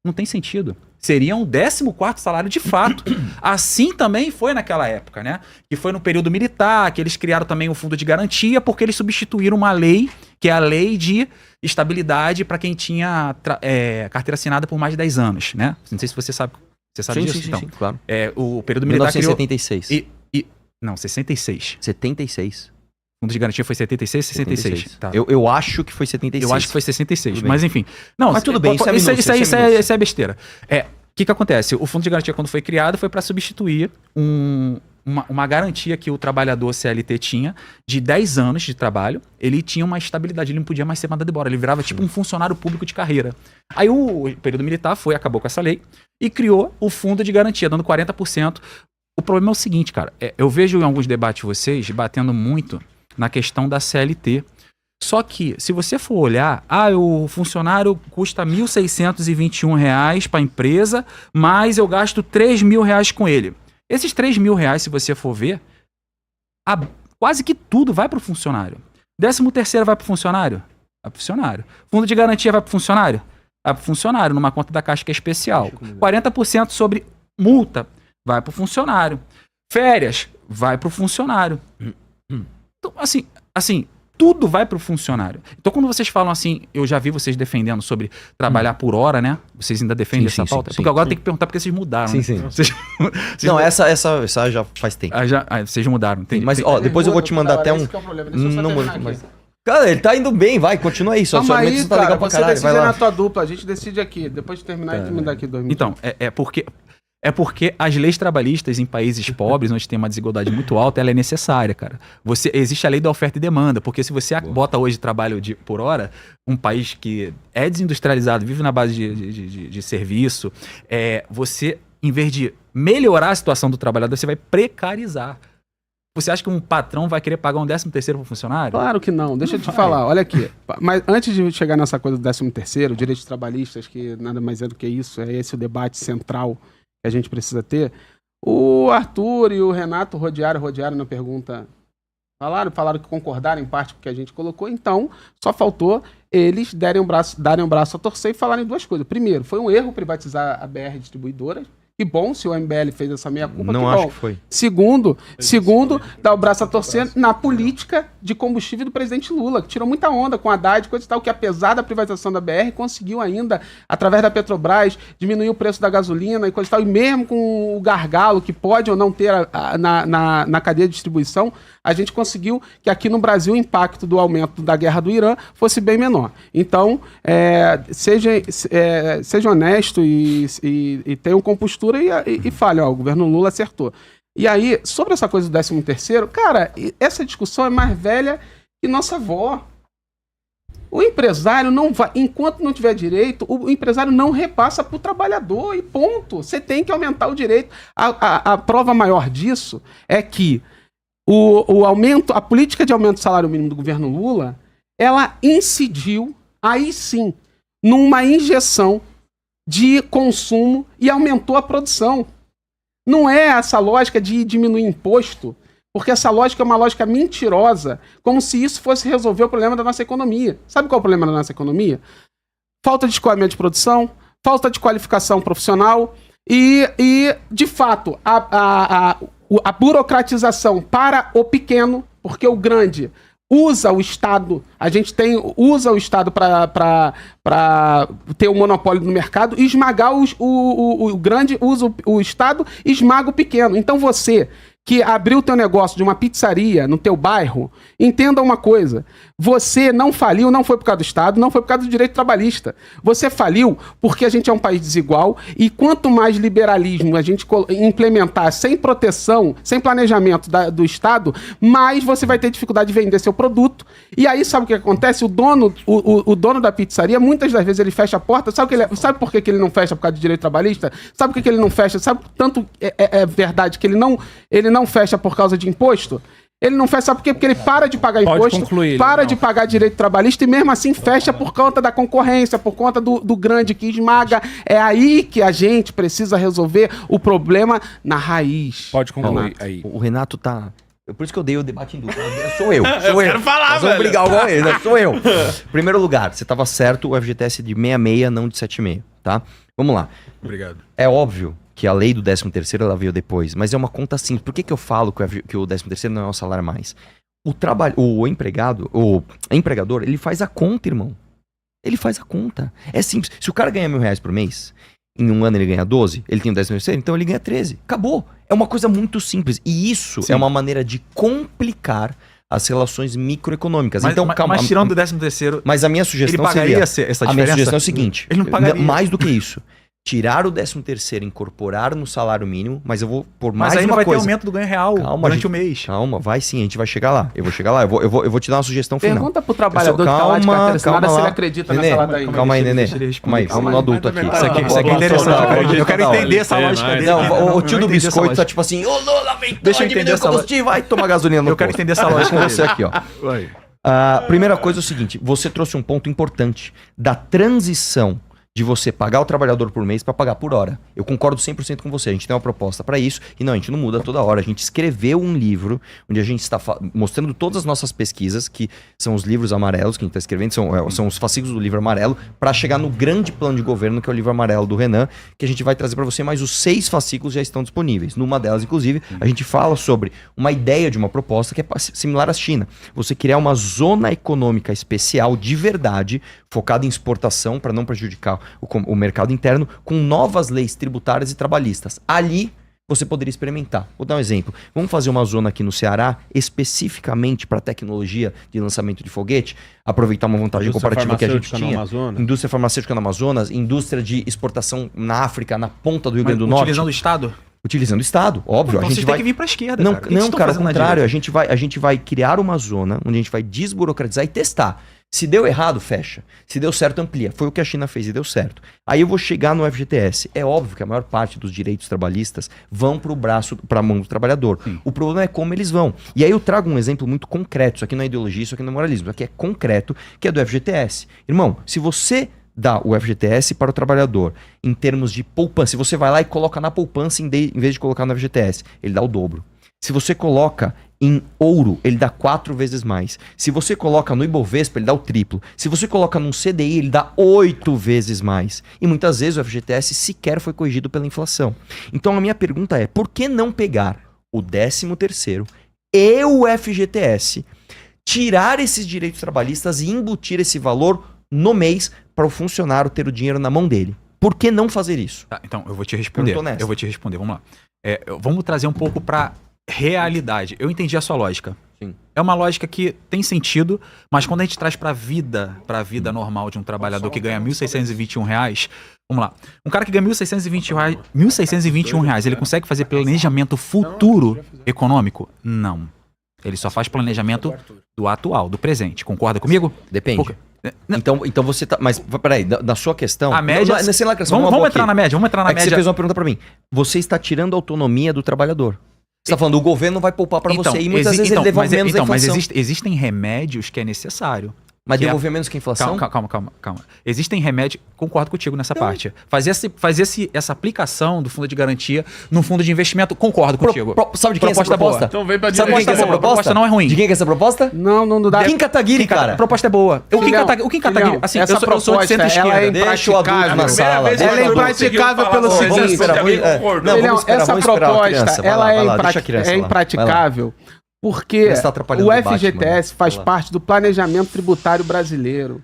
[SPEAKER 4] Não tem sentido. Seria um 14º salário de fato. Assim também foi naquela época, né? Que foi no período militar, que eles criaram também o fundo de garantia, porque eles substituíram uma lei, que é a lei de estabilidade para quem tinha carteira assinada por mais de 10 anos, né? Não sei se você sabe. Você sabe disso?
[SPEAKER 5] Sim,
[SPEAKER 4] Então,
[SPEAKER 5] claro.
[SPEAKER 4] o período militar
[SPEAKER 5] 1976.
[SPEAKER 4] Não, 66.
[SPEAKER 5] 76.
[SPEAKER 4] O fundo de garantia foi 76, 66. Tá.
[SPEAKER 5] Eu acho que foi 76.
[SPEAKER 4] Eu acho que foi 66,
[SPEAKER 5] Tudo
[SPEAKER 4] mas
[SPEAKER 5] bem.
[SPEAKER 4] enfim. Não,
[SPEAKER 5] Mas tudo bem, isso é minúcia,
[SPEAKER 4] isso é besteira. O que acontece? O fundo de garantia, quando foi criado, foi para substituir uma garantia que o trabalhador CLT tinha de 10 anos de trabalho. Ele tinha uma estabilidade, ele não podia mais ser mandado embora. Ele virava tipo um funcionário público de carreira. Aí o período militar acabou com essa lei e criou o fundo de garantia, dando 40%. O problema é o seguinte, cara. Eu vejo em alguns debates vocês batendo muito na questão da CLT. Só que, se você for olhar, o funcionário custa R$ 1.621 para a empresa, mas eu gasto R$ 3.000 com ele. Esses R$ 3.000, se você for ver, quase que tudo vai para o funcionário. 13º vai para o funcionário? Vai para o funcionário. Fundo de garantia vai para o funcionário? Vai para o funcionário, numa conta da Caixa que é especial. 40% sobre multa vai para o funcionário. Férias vai para o funcionário. Então, assim, tudo vai para o funcionário. Então, quando vocês falam assim, eu já vi vocês defendendo sobre trabalhar por hora, né? Vocês ainda defendem
[SPEAKER 5] Sim,
[SPEAKER 4] essa pauta?
[SPEAKER 5] sim,
[SPEAKER 4] Porque agora tem que perguntar porque vocês mudaram.
[SPEAKER 5] Sim,
[SPEAKER 4] né?
[SPEAKER 5] sim.
[SPEAKER 4] Vocês,
[SPEAKER 5] Não, essa já faz tempo.
[SPEAKER 4] vocês mudaram, entendi.
[SPEAKER 5] Mas, ó, depois eu vou te mandar até um...
[SPEAKER 1] Esse que é o problema. Deixa eu só
[SPEAKER 5] Não,
[SPEAKER 1] terminar
[SPEAKER 5] mas...
[SPEAKER 1] aqui.
[SPEAKER 5] Cara, ele tá indo bem, vai, continua aí. Só
[SPEAKER 7] Calma
[SPEAKER 5] argumento
[SPEAKER 7] aí,
[SPEAKER 5] tá legal
[SPEAKER 7] cara,
[SPEAKER 5] pra
[SPEAKER 7] você
[SPEAKER 5] caralho,
[SPEAKER 7] decide
[SPEAKER 5] vai lá.
[SPEAKER 7] na tua dupla, a gente decide aqui. Depois de terminar, a gente me dá aqui 2 minutos.
[SPEAKER 4] Então, porque É porque as leis trabalhistas em países pobres, onde tem uma desigualdade muito alta, ela é necessária, cara. Existe a lei da oferta e demanda, porque se você bota hoje trabalho por hora, um país que é desindustrializado, vive na base de serviço, você, em vez de melhorar a situação do trabalhador, você vai precarizar. Você acha que um patrão vai querer pagar um 13º pro funcionário?
[SPEAKER 2] Claro que não. Deixa eu te falar, olha aqui. Mas antes de chegar nessa coisa do 13º, direitos trabalhistas, que nada mais é do que isso, é esse o debate central que a gente precisa ter. O Arthur e o Renato rodearam na pergunta. Falaram que concordaram em parte com o que a gente colocou, então só faltou eles darem um braço a torcer e falarem duas coisas. Primeiro, foi um erro privatizar a BR Distribuidora. Que bom se o MBL fez essa meia-culpa.
[SPEAKER 5] Não acho que foi.
[SPEAKER 2] Segundo, dar o braço a torcer na política de combustível do presidente Lula, que tirou muita onda com a Haddad, coisa e tal, que apesar da privatização da BR, conseguiu ainda, através da Petrobras, diminuir o preço da gasolina e coisa e tal, e mesmo com o gargalo que pode ou não ter na cadeia de distribuição, a gente conseguiu que aqui no Brasil o impacto do aumento da guerra do Irã fosse bem menor. Então, seja honesto e tenha compostura e fale, ó, o governo Lula acertou. E aí, sobre essa coisa do 13º, cara, essa discussão é mais velha que nossa avó. O empresário não vai, enquanto não tiver direito, o empresário não repassa para o trabalhador e ponto. Você tem que aumentar o direito. A prova maior disso é que a política de aumento do salário mínimo do governo Lula, ela incidiu, aí sim, numa injeção de consumo e aumentou a produção. Não é essa lógica de diminuir imposto, porque essa lógica é uma lógica mentirosa, como se isso fosse resolver o problema da nossa economia. Sabe qual é o problema da nossa economia? Falta de escoamento de produção, falta de qualificação profissional e de fato, a burocratização para o pequeno, porque o grande usa o Estado, usa o Estado para ter o monopólio no mercado e esmagar o grande, usa o Estado e esmaga o pequeno. Então você que abriu o teu negócio de uma pizzaria no teu bairro, entenda uma coisa, você não faliu, não foi por causa do Estado, não foi por causa do direito trabalhista. Você faliu porque a gente é um país desigual e quanto mais liberalismo a gente implementar sem proteção, sem planejamento do Estado, mais você vai ter dificuldade de vender seu produto. E aí sabe o que acontece? O dono da pizzaria, muitas das vezes ele fecha a porta, sabe por que ele não fecha por causa do direito trabalhista? Sabe por que ele não fecha? Sabe tanto é verdade que ele não fecha por causa de imposto? Ele não fecha, sabe por quê? Porque ele para de pagar imposto, de pagar direito trabalhista e mesmo assim fecha por conta da concorrência, por conta do grande que esmaga. É aí que a gente precisa resolver o problema na raiz.
[SPEAKER 6] Pode concluir aí.
[SPEAKER 5] O Renato tá... Por isso que eu dei o debate em dupla. Sou eu.
[SPEAKER 3] Quero falar,
[SPEAKER 5] Nós vamos brigar igual ele, né? Sou eu. Primeiro lugar, você tava certo, o FGTS de 66, não de 76, tá? Vamos lá.
[SPEAKER 3] Obrigado.
[SPEAKER 5] É óbvio que a lei do 13º ela veio depois, mas é uma conta simples. Por que eu falo que o 13º não é um salário a mais? O empregador, ele faz a conta, irmão. Ele faz a conta. É simples. Se o cara ganha R$1.000 por mês, em um ano ele ganha 12, ele tem o 13º, então ele ganha 13. Acabou. É uma coisa muito simples. E isso é uma maneira de complicar as relações microeconômicas. Então, calma.
[SPEAKER 4] Mas tirando o 13º...
[SPEAKER 5] Mas a minha sugestão
[SPEAKER 4] seria...
[SPEAKER 5] essa diferença?
[SPEAKER 4] A minha
[SPEAKER 5] sugestão é o seguinte.
[SPEAKER 4] Ele não pagaria.
[SPEAKER 5] Mais do que isso. Tirar o 13º, incorporar no salário mínimo, mas eu vou por mais uma coisa. Mas aí
[SPEAKER 4] não vai ter aumento do ganho real durante o mês.
[SPEAKER 5] Calma, vai sim, a gente vai chegar lá. Eu vou chegar lá, eu vou te dar uma sugestão final.
[SPEAKER 2] Pergunta pro trabalhador que tá lá de carteira assinada se ele acredita nessa lata aí.
[SPEAKER 5] Calma aí, Nenê. Calma aí, vamos no adulto aqui.
[SPEAKER 4] Isso aqui é interessante. Eu quero entender essa lógica dele.
[SPEAKER 5] Não, o tio do biscoito tá tipo assim, ô Lula, vem,
[SPEAKER 4] deixa eu entender essa lógica.
[SPEAKER 5] Vai tomar gasolina no
[SPEAKER 4] Eu quero entender essa lógica
[SPEAKER 5] com você aqui, ó. Primeira coisa é o seguinte, você trouxe um ponto importante da transição de você pagar o trabalhador por mês para pagar por hora. Eu concordo 100% com você. A gente tem uma proposta para isso e não, a gente não muda toda hora. A gente escreveu um livro onde a gente está mostrando todas as nossas pesquisas, que são os livros amarelos que a gente está escrevendo, são os fascículos do livro amarelo, para chegar no grande plano de governo, que é o livro amarelo do Renan, que a gente vai trazer para você, mas os 6 fascículos já estão disponíveis. Numa delas, inclusive, a gente fala sobre uma ideia de uma proposta que é similar à China. Você criar uma zona econômica especial de verdade, focada em exportação, para não prejudicar o mercado interno, com novas leis tributárias e trabalhistas. Ali você poderia experimentar. Vou dar um exemplo. Vamos fazer uma zona aqui no Ceará, especificamente para tecnologia de lançamento de foguete, aproveitar uma vantagem comparativa que a gente tinha. Indústria farmacêutica no Amazonas, indústria de exportação na África, na ponta do Rio Grande do Norte.
[SPEAKER 4] Utilizando o Estado?
[SPEAKER 5] Utilizando o Estado, óbvio.
[SPEAKER 4] Então
[SPEAKER 5] a gente
[SPEAKER 4] vocês
[SPEAKER 5] vai...
[SPEAKER 4] têm que vir para a esquerda,
[SPEAKER 5] não,
[SPEAKER 4] cara.
[SPEAKER 5] não, cara, ao contrário. A gente vai criar uma zona onde a gente vai desburocratizar e testar. Se deu errado, fecha. Se deu certo, amplia. Foi o que a China fez e deu certo. Aí eu vou chegar no FGTS. É óbvio que a maior parte dos direitos trabalhistas vão para a mão do trabalhador.
[SPEAKER 4] Sim.
[SPEAKER 5] O problema é como eles vão. E aí eu trago um exemplo muito concreto. Isso aqui não é ideologia, isso aqui não é moralismo. Isso aqui é concreto, que é do FGTS. Irmão, se você dá o FGTS para o trabalhador em termos de poupança, se você vai lá e coloca na poupança em vez de colocar no FGTS, ele dá o dobro. Se você coloca em ouro, ele dá 4 vezes mais. Se você coloca no Ibovespa, ele dá o triplo. Se você coloca num CDI, ele dá 8 vezes mais. E muitas vezes o FGTS sequer foi corrigido pela inflação. Então a minha pergunta é, por que não pegar o 13º e o FGTS, tirar esses direitos trabalhistas e embutir esse valor no mês para o funcionário ter o dinheiro na mão dele? Por que não fazer isso?
[SPEAKER 4] Tá, então, eu vou te responder. Vamos lá. Vamos trazer um pouco para realidade. Eu entendi a sua lógica.
[SPEAKER 5] Sim.
[SPEAKER 4] É uma lógica que tem sentido, mas quando a gente traz para a vida normal de um trabalhador que ganha R$ 1.621, vamos lá. Um cara que ganha R$ 1.621, ele consegue fazer planejamento futuro econômico? Não. Ele só faz planejamento do atual, do presente. Concorda comigo?
[SPEAKER 5] Depende. Então você tá... Mas peraí, na sua questão...
[SPEAKER 4] A média... Vamos entrar na média.
[SPEAKER 5] Você fez uma pergunta para mim. Você está tirando a autonomia do trabalhador. Você está falando, o governo vai poupar para você e muitas vezes ele devolve menos da inflação.
[SPEAKER 4] Mas existem remédios que é necessário.
[SPEAKER 5] Mas devolver menos que a inflação?
[SPEAKER 4] Calma. Existem remédios... Concordo contigo nessa parte. Fazer essa aplicação do fundo de garantia no fundo de investimento, concordo contigo.
[SPEAKER 5] Sabe de quem é essa proposta?
[SPEAKER 3] Então vem pra
[SPEAKER 5] Sabe de quem é essa proposta?
[SPEAKER 4] A proposta não é ruim.
[SPEAKER 5] De quem é essa proposta?
[SPEAKER 2] Não dá.
[SPEAKER 5] Kim Kataguiri, cara.
[SPEAKER 4] A proposta é boa. O Kim Kataguiri, assim,
[SPEAKER 2] essa
[SPEAKER 4] eu sou de
[SPEAKER 2] proposta,
[SPEAKER 4] centro-esquerda.
[SPEAKER 2] ela é
[SPEAKER 5] Deixa o adulto na sala.
[SPEAKER 2] Ela é impraticável pelo seguinte. Essa proposta, ela é impraticável porque o FGTS faz parte do planejamento tributário brasileiro.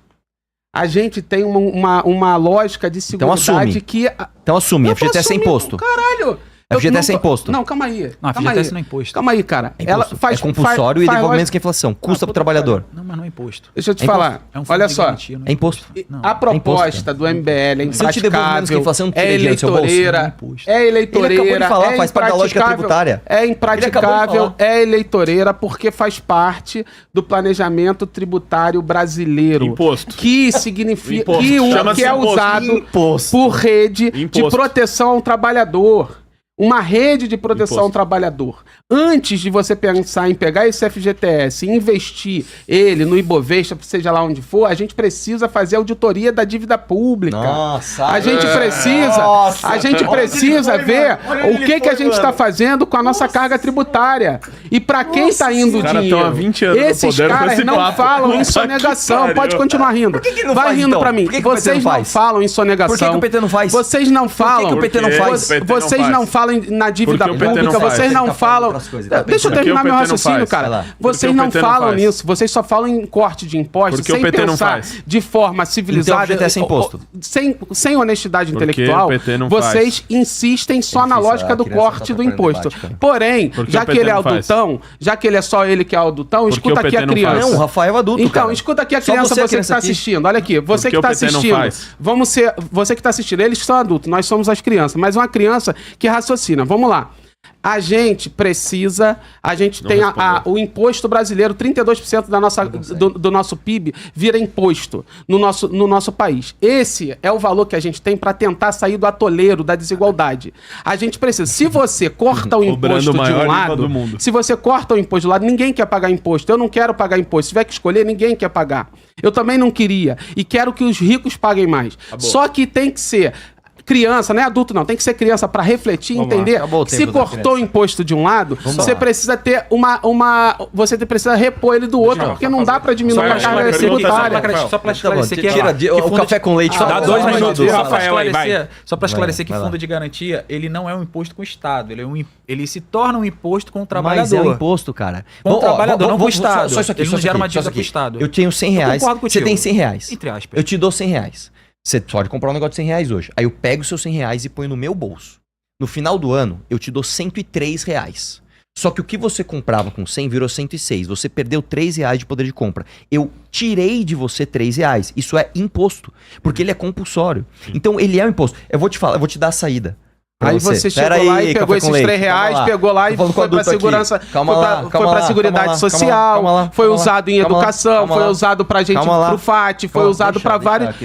[SPEAKER 2] A gente tem uma lógica de seguridade que...
[SPEAKER 5] Então assume, FGTS é imposto.
[SPEAKER 2] Caralho!
[SPEAKER 5] FGTS é imposto.
[SPEAKER 2] Não, calma aí.
[SPEAKER 4] Não, FGTS não é imposto.
[SPEAKER 2] Calma aí, cara.
[SPEAKER 5] Ela faz compulsório e devolve menos que a inflação. Custa pro trabalhador.
[SPEAKER 4] Não, mas não é imposto.
[SPEAKER 2] Deixa eu te falar. Olha só.
[SPEAKER 5] É imposto.
[SPEAKER 2] A proposta do MBL é impraticável.
[SPEAKER 5] Se eu te devolvo menos que a inflação, não
[SPEAKER 2] é eleitoreira. É eleitoreira.
[SPEAKER 5] Ele acabou de falar, faz parte da lógica tributária.
[SPEAKER 2] É impraticável, é eleitoreira porque faz parte do planejamento tributário brasileiro.
[SPEAKER 3] Imposto.
[SPEAKER 2] Que significa...
[SPEAKER 3] Imposto.
[SPEAKER 2] Que é usado por rede de proteção ao trabalhador. Uma rede de proteção ao trabalhador. Antes de você pensar em pegar esse FGTS e investir ele no Ibovespa, seja lá onde for, a gente precisa fazer auditoria da dívida pública.
[SPEAKER 5] Nossa!
[SPEAKER 2] A gente precisa ver o que a gente está fazendo com a nossa carga tributária. E para quem está indo o dinheiro, esses caras não falam em sonegação. Pode continuar rindo. Vai rindo para mim. Vocês não falam em sonegação.
[SPEAKER 5] Por que o PT não faz?
[SPEAKER 2] Vocês não falam.
[SPEAKER 5] Por que o PT não faz?
[SPEAKER 2] Vocês não falam na dívida pública, vocês não falam... Deixa eu terminar meu raciocínio, cara. Vocês não falam nisso, vocês só falam em corte de impostos, sem pensar de forma civilizada, sem honestidade intelectual, vocês insistem só na lógica do corte do imposto. Porém, já que ele é adultão, já que ele é só ele que é adultão, escuta aqui a criança.
[SPEAKER 5] Não, o Rafael é adulto,
[SPEAKER 2] então, escuta aqui a criança, você que está assistindo. Olha aqui, você que está assistindo. Você que está assistindo, eles são adultos, nós somos as crianças, mas uma criança que raciocina. Vamos lá. A gente tem o imposto brasileiro, 32% do nosso PIB vira imposto no nosso país. Esse é o valor que a gente tem para tentar sair do atoleiro da desigualdade. A gente precisa. Se você corta o imposto de um lado, ninguém quer pagar imposto. Eu não quero pagar imposto. Se tiver que escolher, ninguém quer pagar. Eu também não queria. E quero que os ricos paguem mais. Só que tem que ser... criança, não é adulto não, tem que ser criança para refletir, entender. Se cortou o imposto de um lado, você precisa ter você precisa repor ele do outro, porque não dá para diminuir a carga tributária.
[SPEAKER 4] Só para esclarecer que
[SPEAKER 5] o café com leite.
[SPEAKER 6] Dá 2 minutos, Rafael,
[SPEAKER 4] só para esclarecer que fundo de garantia, ele não é um imposto com o Estado, ele se torna um imposto com o trabalhador.
[SPEAKER 5] Mas é um imposto, cara.
[SPEAKER 4] Com o trabalhador, não com o Estado.
[SPEAKER 5] Só isso aqui,
[SPEAKER 4] ele não gera uma dívida pro Estado.
[SPEAKER 5] Eu tenho R$100, você tem R$100.
[SPEAKER 4] Entre aspas.
[SPEAKER 5] Eu te dou R$100. Você pode comprar um negócio de R$100 hoje. Aí eu pego os seus R$100 e ponho no meu bolso. No final do ano, eu te dou R$103. Só que o que você comprava com 100 virou 106. Você perdeu R$3 de poder de compra. Eu tirei de você R$3. Isso é imposto. Porque ele é compulsório. Então, ele é um imposto. Eu vou te falar, eu vou te dar a saída.
[SPEAKER 2] Aí você chegou lá e pegou esses R$3, pegou lá e foi pra segurança, foi pra Seguridade Social, foi usado em educação, foi usado pra gente pro FAT, foi usado pra vários...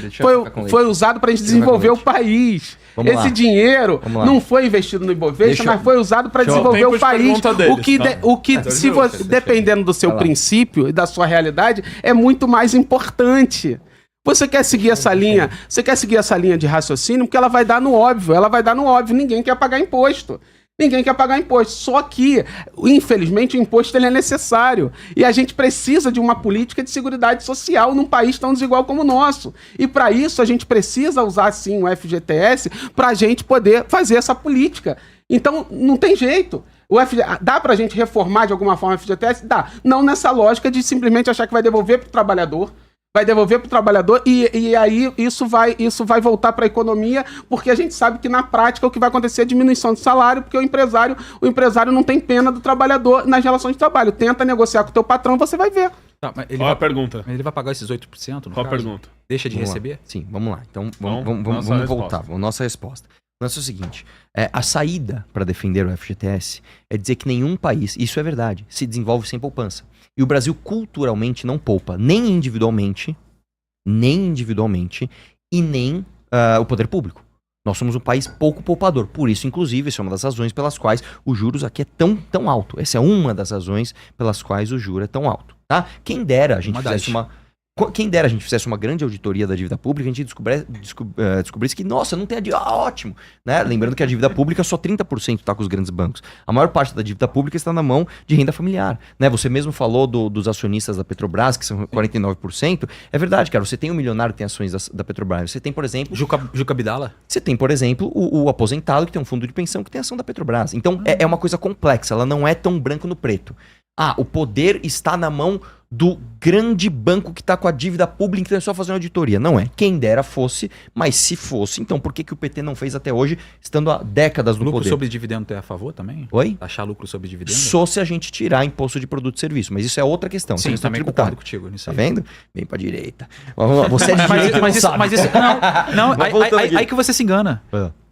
[SPEAKER 2] Foi usado pra gente desenvolver o país. Esse dinheiro não foi investido no Ibovespa, mas foi usado para desenvolver o país. Se você, dependendo do seu princípio e da sua realidade, é muito mais importante. Você quer seguir essa linha? Você quer seguir essa linha de raciocínio? Porque ela vai dar no óbvio. Ela vai dar no óbvio. Ninguém quer pagar imposto. Ninguém quer pagar imposto. Só que, infelizmente, o imposto ele é necessário. E a gente precisa de uma política de seguridade social num país tão desigual como o nosso. E para isso, a gente precisa usar, sim, o FGTS para a gente poder fazer essa política. Então, não tem jeito. Dá pra gente reformar de alguma forma o FGTS? Dá. Não nessa lógica de simplesmente achar que vai devolver pro trabalhador. Vai devolver para o trabalhador e aí isso vai voltar para a economia, porque a gente sabe que na prática o que vai acontecer é diminuição de salário, porque o empresário não tem pena do trabalhador nas relações de trabalho. Tenta negociar com o teu patrão, você vai ver.
[SPEAKER 4] Tá, mas
[SPEAKER 3] Qual a pergunta?
[SPEAKER 4] Ele vai pagar esses 8%?
[SPEAKER 3] Qual a pergunta?
[SPEAKER 4] Deixa de receber?
[SPEAKER 5] Lá. Sim, vamos lá. Então vamos voltar. Nossa resposta. Nossa é o seguinte, a saída para defender o FGTS é dizer que nenhum país, isso é verdade, se desenvolve sem poupança. E o Brasil culturalmente não poupa, nem individualmente, e nem o poder público. Nós somos um país pouco poupador. Por isso, inclusive, essa é uma das razões pelas quais os juros aqui é tão alto. Essa é uma das razões pelas quais o juro é tão alto. Tá? Quem dera a gente fizesse uma grande auditoria da dívida pública, a gente descobrisse que, nossa, não tem a dívida, ótimo. Né? Lembrando que a dívida pública só 30% está com os grandes bancos. A maior parte da dívida pública está na mão de renda familiar. Né? Você mesmo falou dos acionistas da Petrobras, que são 49%. É verdade, cara. Você tem um milionário que tem ações da Petrobras. Você tem, por exemplo...
[SPEAKER 4] Juca Bidala?
[SPEAKER 5] Você tem, por exemplo, o aposentado que tem um fundo de pensão que tem ação da Petrobras. Então, é uma coisa complexa. Ela não é tão branco no preto. O poder está na mão do grande banco que está com a dívida pública, então é só fazer uma auditoria. Não é. Quem dera fosse, mas se fosse, então por que o PT não fez até hoje, estando há décadas no
[SPEAKER 4] lucro
[SPEAKER 5] poder?
[SPEAKER 4] Lucro sobre dividendo é a favor também?
[SPEAKER 5] Oi?
[SPEAKER 4] Taxar lucro sobre dividendo?
[SPEAKER 5] Só se a gente tirar imposto de produto e serviço, mas isso é outra questão.
[SPEAKER 4] Sim, também concordo contigo nisso aí.
[SPEAKER 5] Tá vendo? Vem pra direita. Você é de direita,
[SPEAKER 4] mas isso aí que você se engana.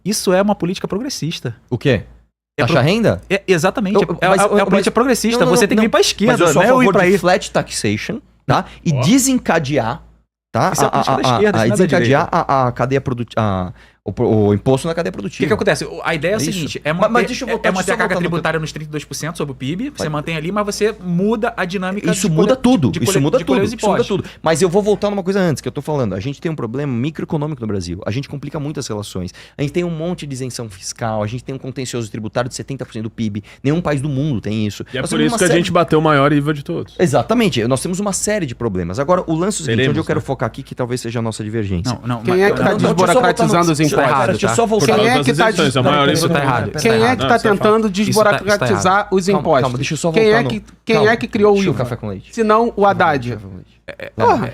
[SPEAKER 4] Isso é uma política progressista.
[SPEAKER 5] O quê? Taxa renda?
[SPEAKER 4] Exatamente. É uma política progressista. Você tem que vir pra esquerda,
[SPEAKER 5] mas eu sou a favor de
[SPEAKER 4] ir
[SPEAKER 5] flat taxation, tá? E desencadear, tá?
[SPEAKER 4] Isso é a política da esquerda,
[SPEAKER 5] desencadear a cadeia produtiva, o imposto na cadeia produtiva.
[SPEAKER 4] O que acontece? A ideia é a seguinte,
[SPEAKER 5] mas deixa eu voltar,
[SPEAKER 4] manter a carga tributária nos 32% sobre o PIB, você mantém ali, mas você muda a dinâmica...
[SPEAKER 5] Isso muda tudo. Mas eu vou voltar numa coisa antes, que eu tô falando. A gente tem um problema microeconômico no Brasil. A gente complica muito as relações. A gente tem um monte de isenção fiscal, a gente tem um contencioso tributário de 70% do PIB. Nenhum país do mundo tem isso.
[SPEAKER 3] E é por isso que a gente bateu o maior IVA de todos.
[SPEAKER 5] Exatamente. Nós temos uma série de problemas. Agora, o lance é o seguinte, onde eu quero focar aqui, que talvez seja a nossa divergência.
[SPEAKER 2] Quem é que tá desburocratizando os impostos?
[SPEAKER 5] Deixa eu só voltar.
[SPEAKER 2] Quem é que está Quem é que está tentando desburocratizar os impostos?
[SPEAKER 5] Calma, deixa eu só voltar.
[SPEAKER 2] Quem é que criou o IVA? Se não o Haddad.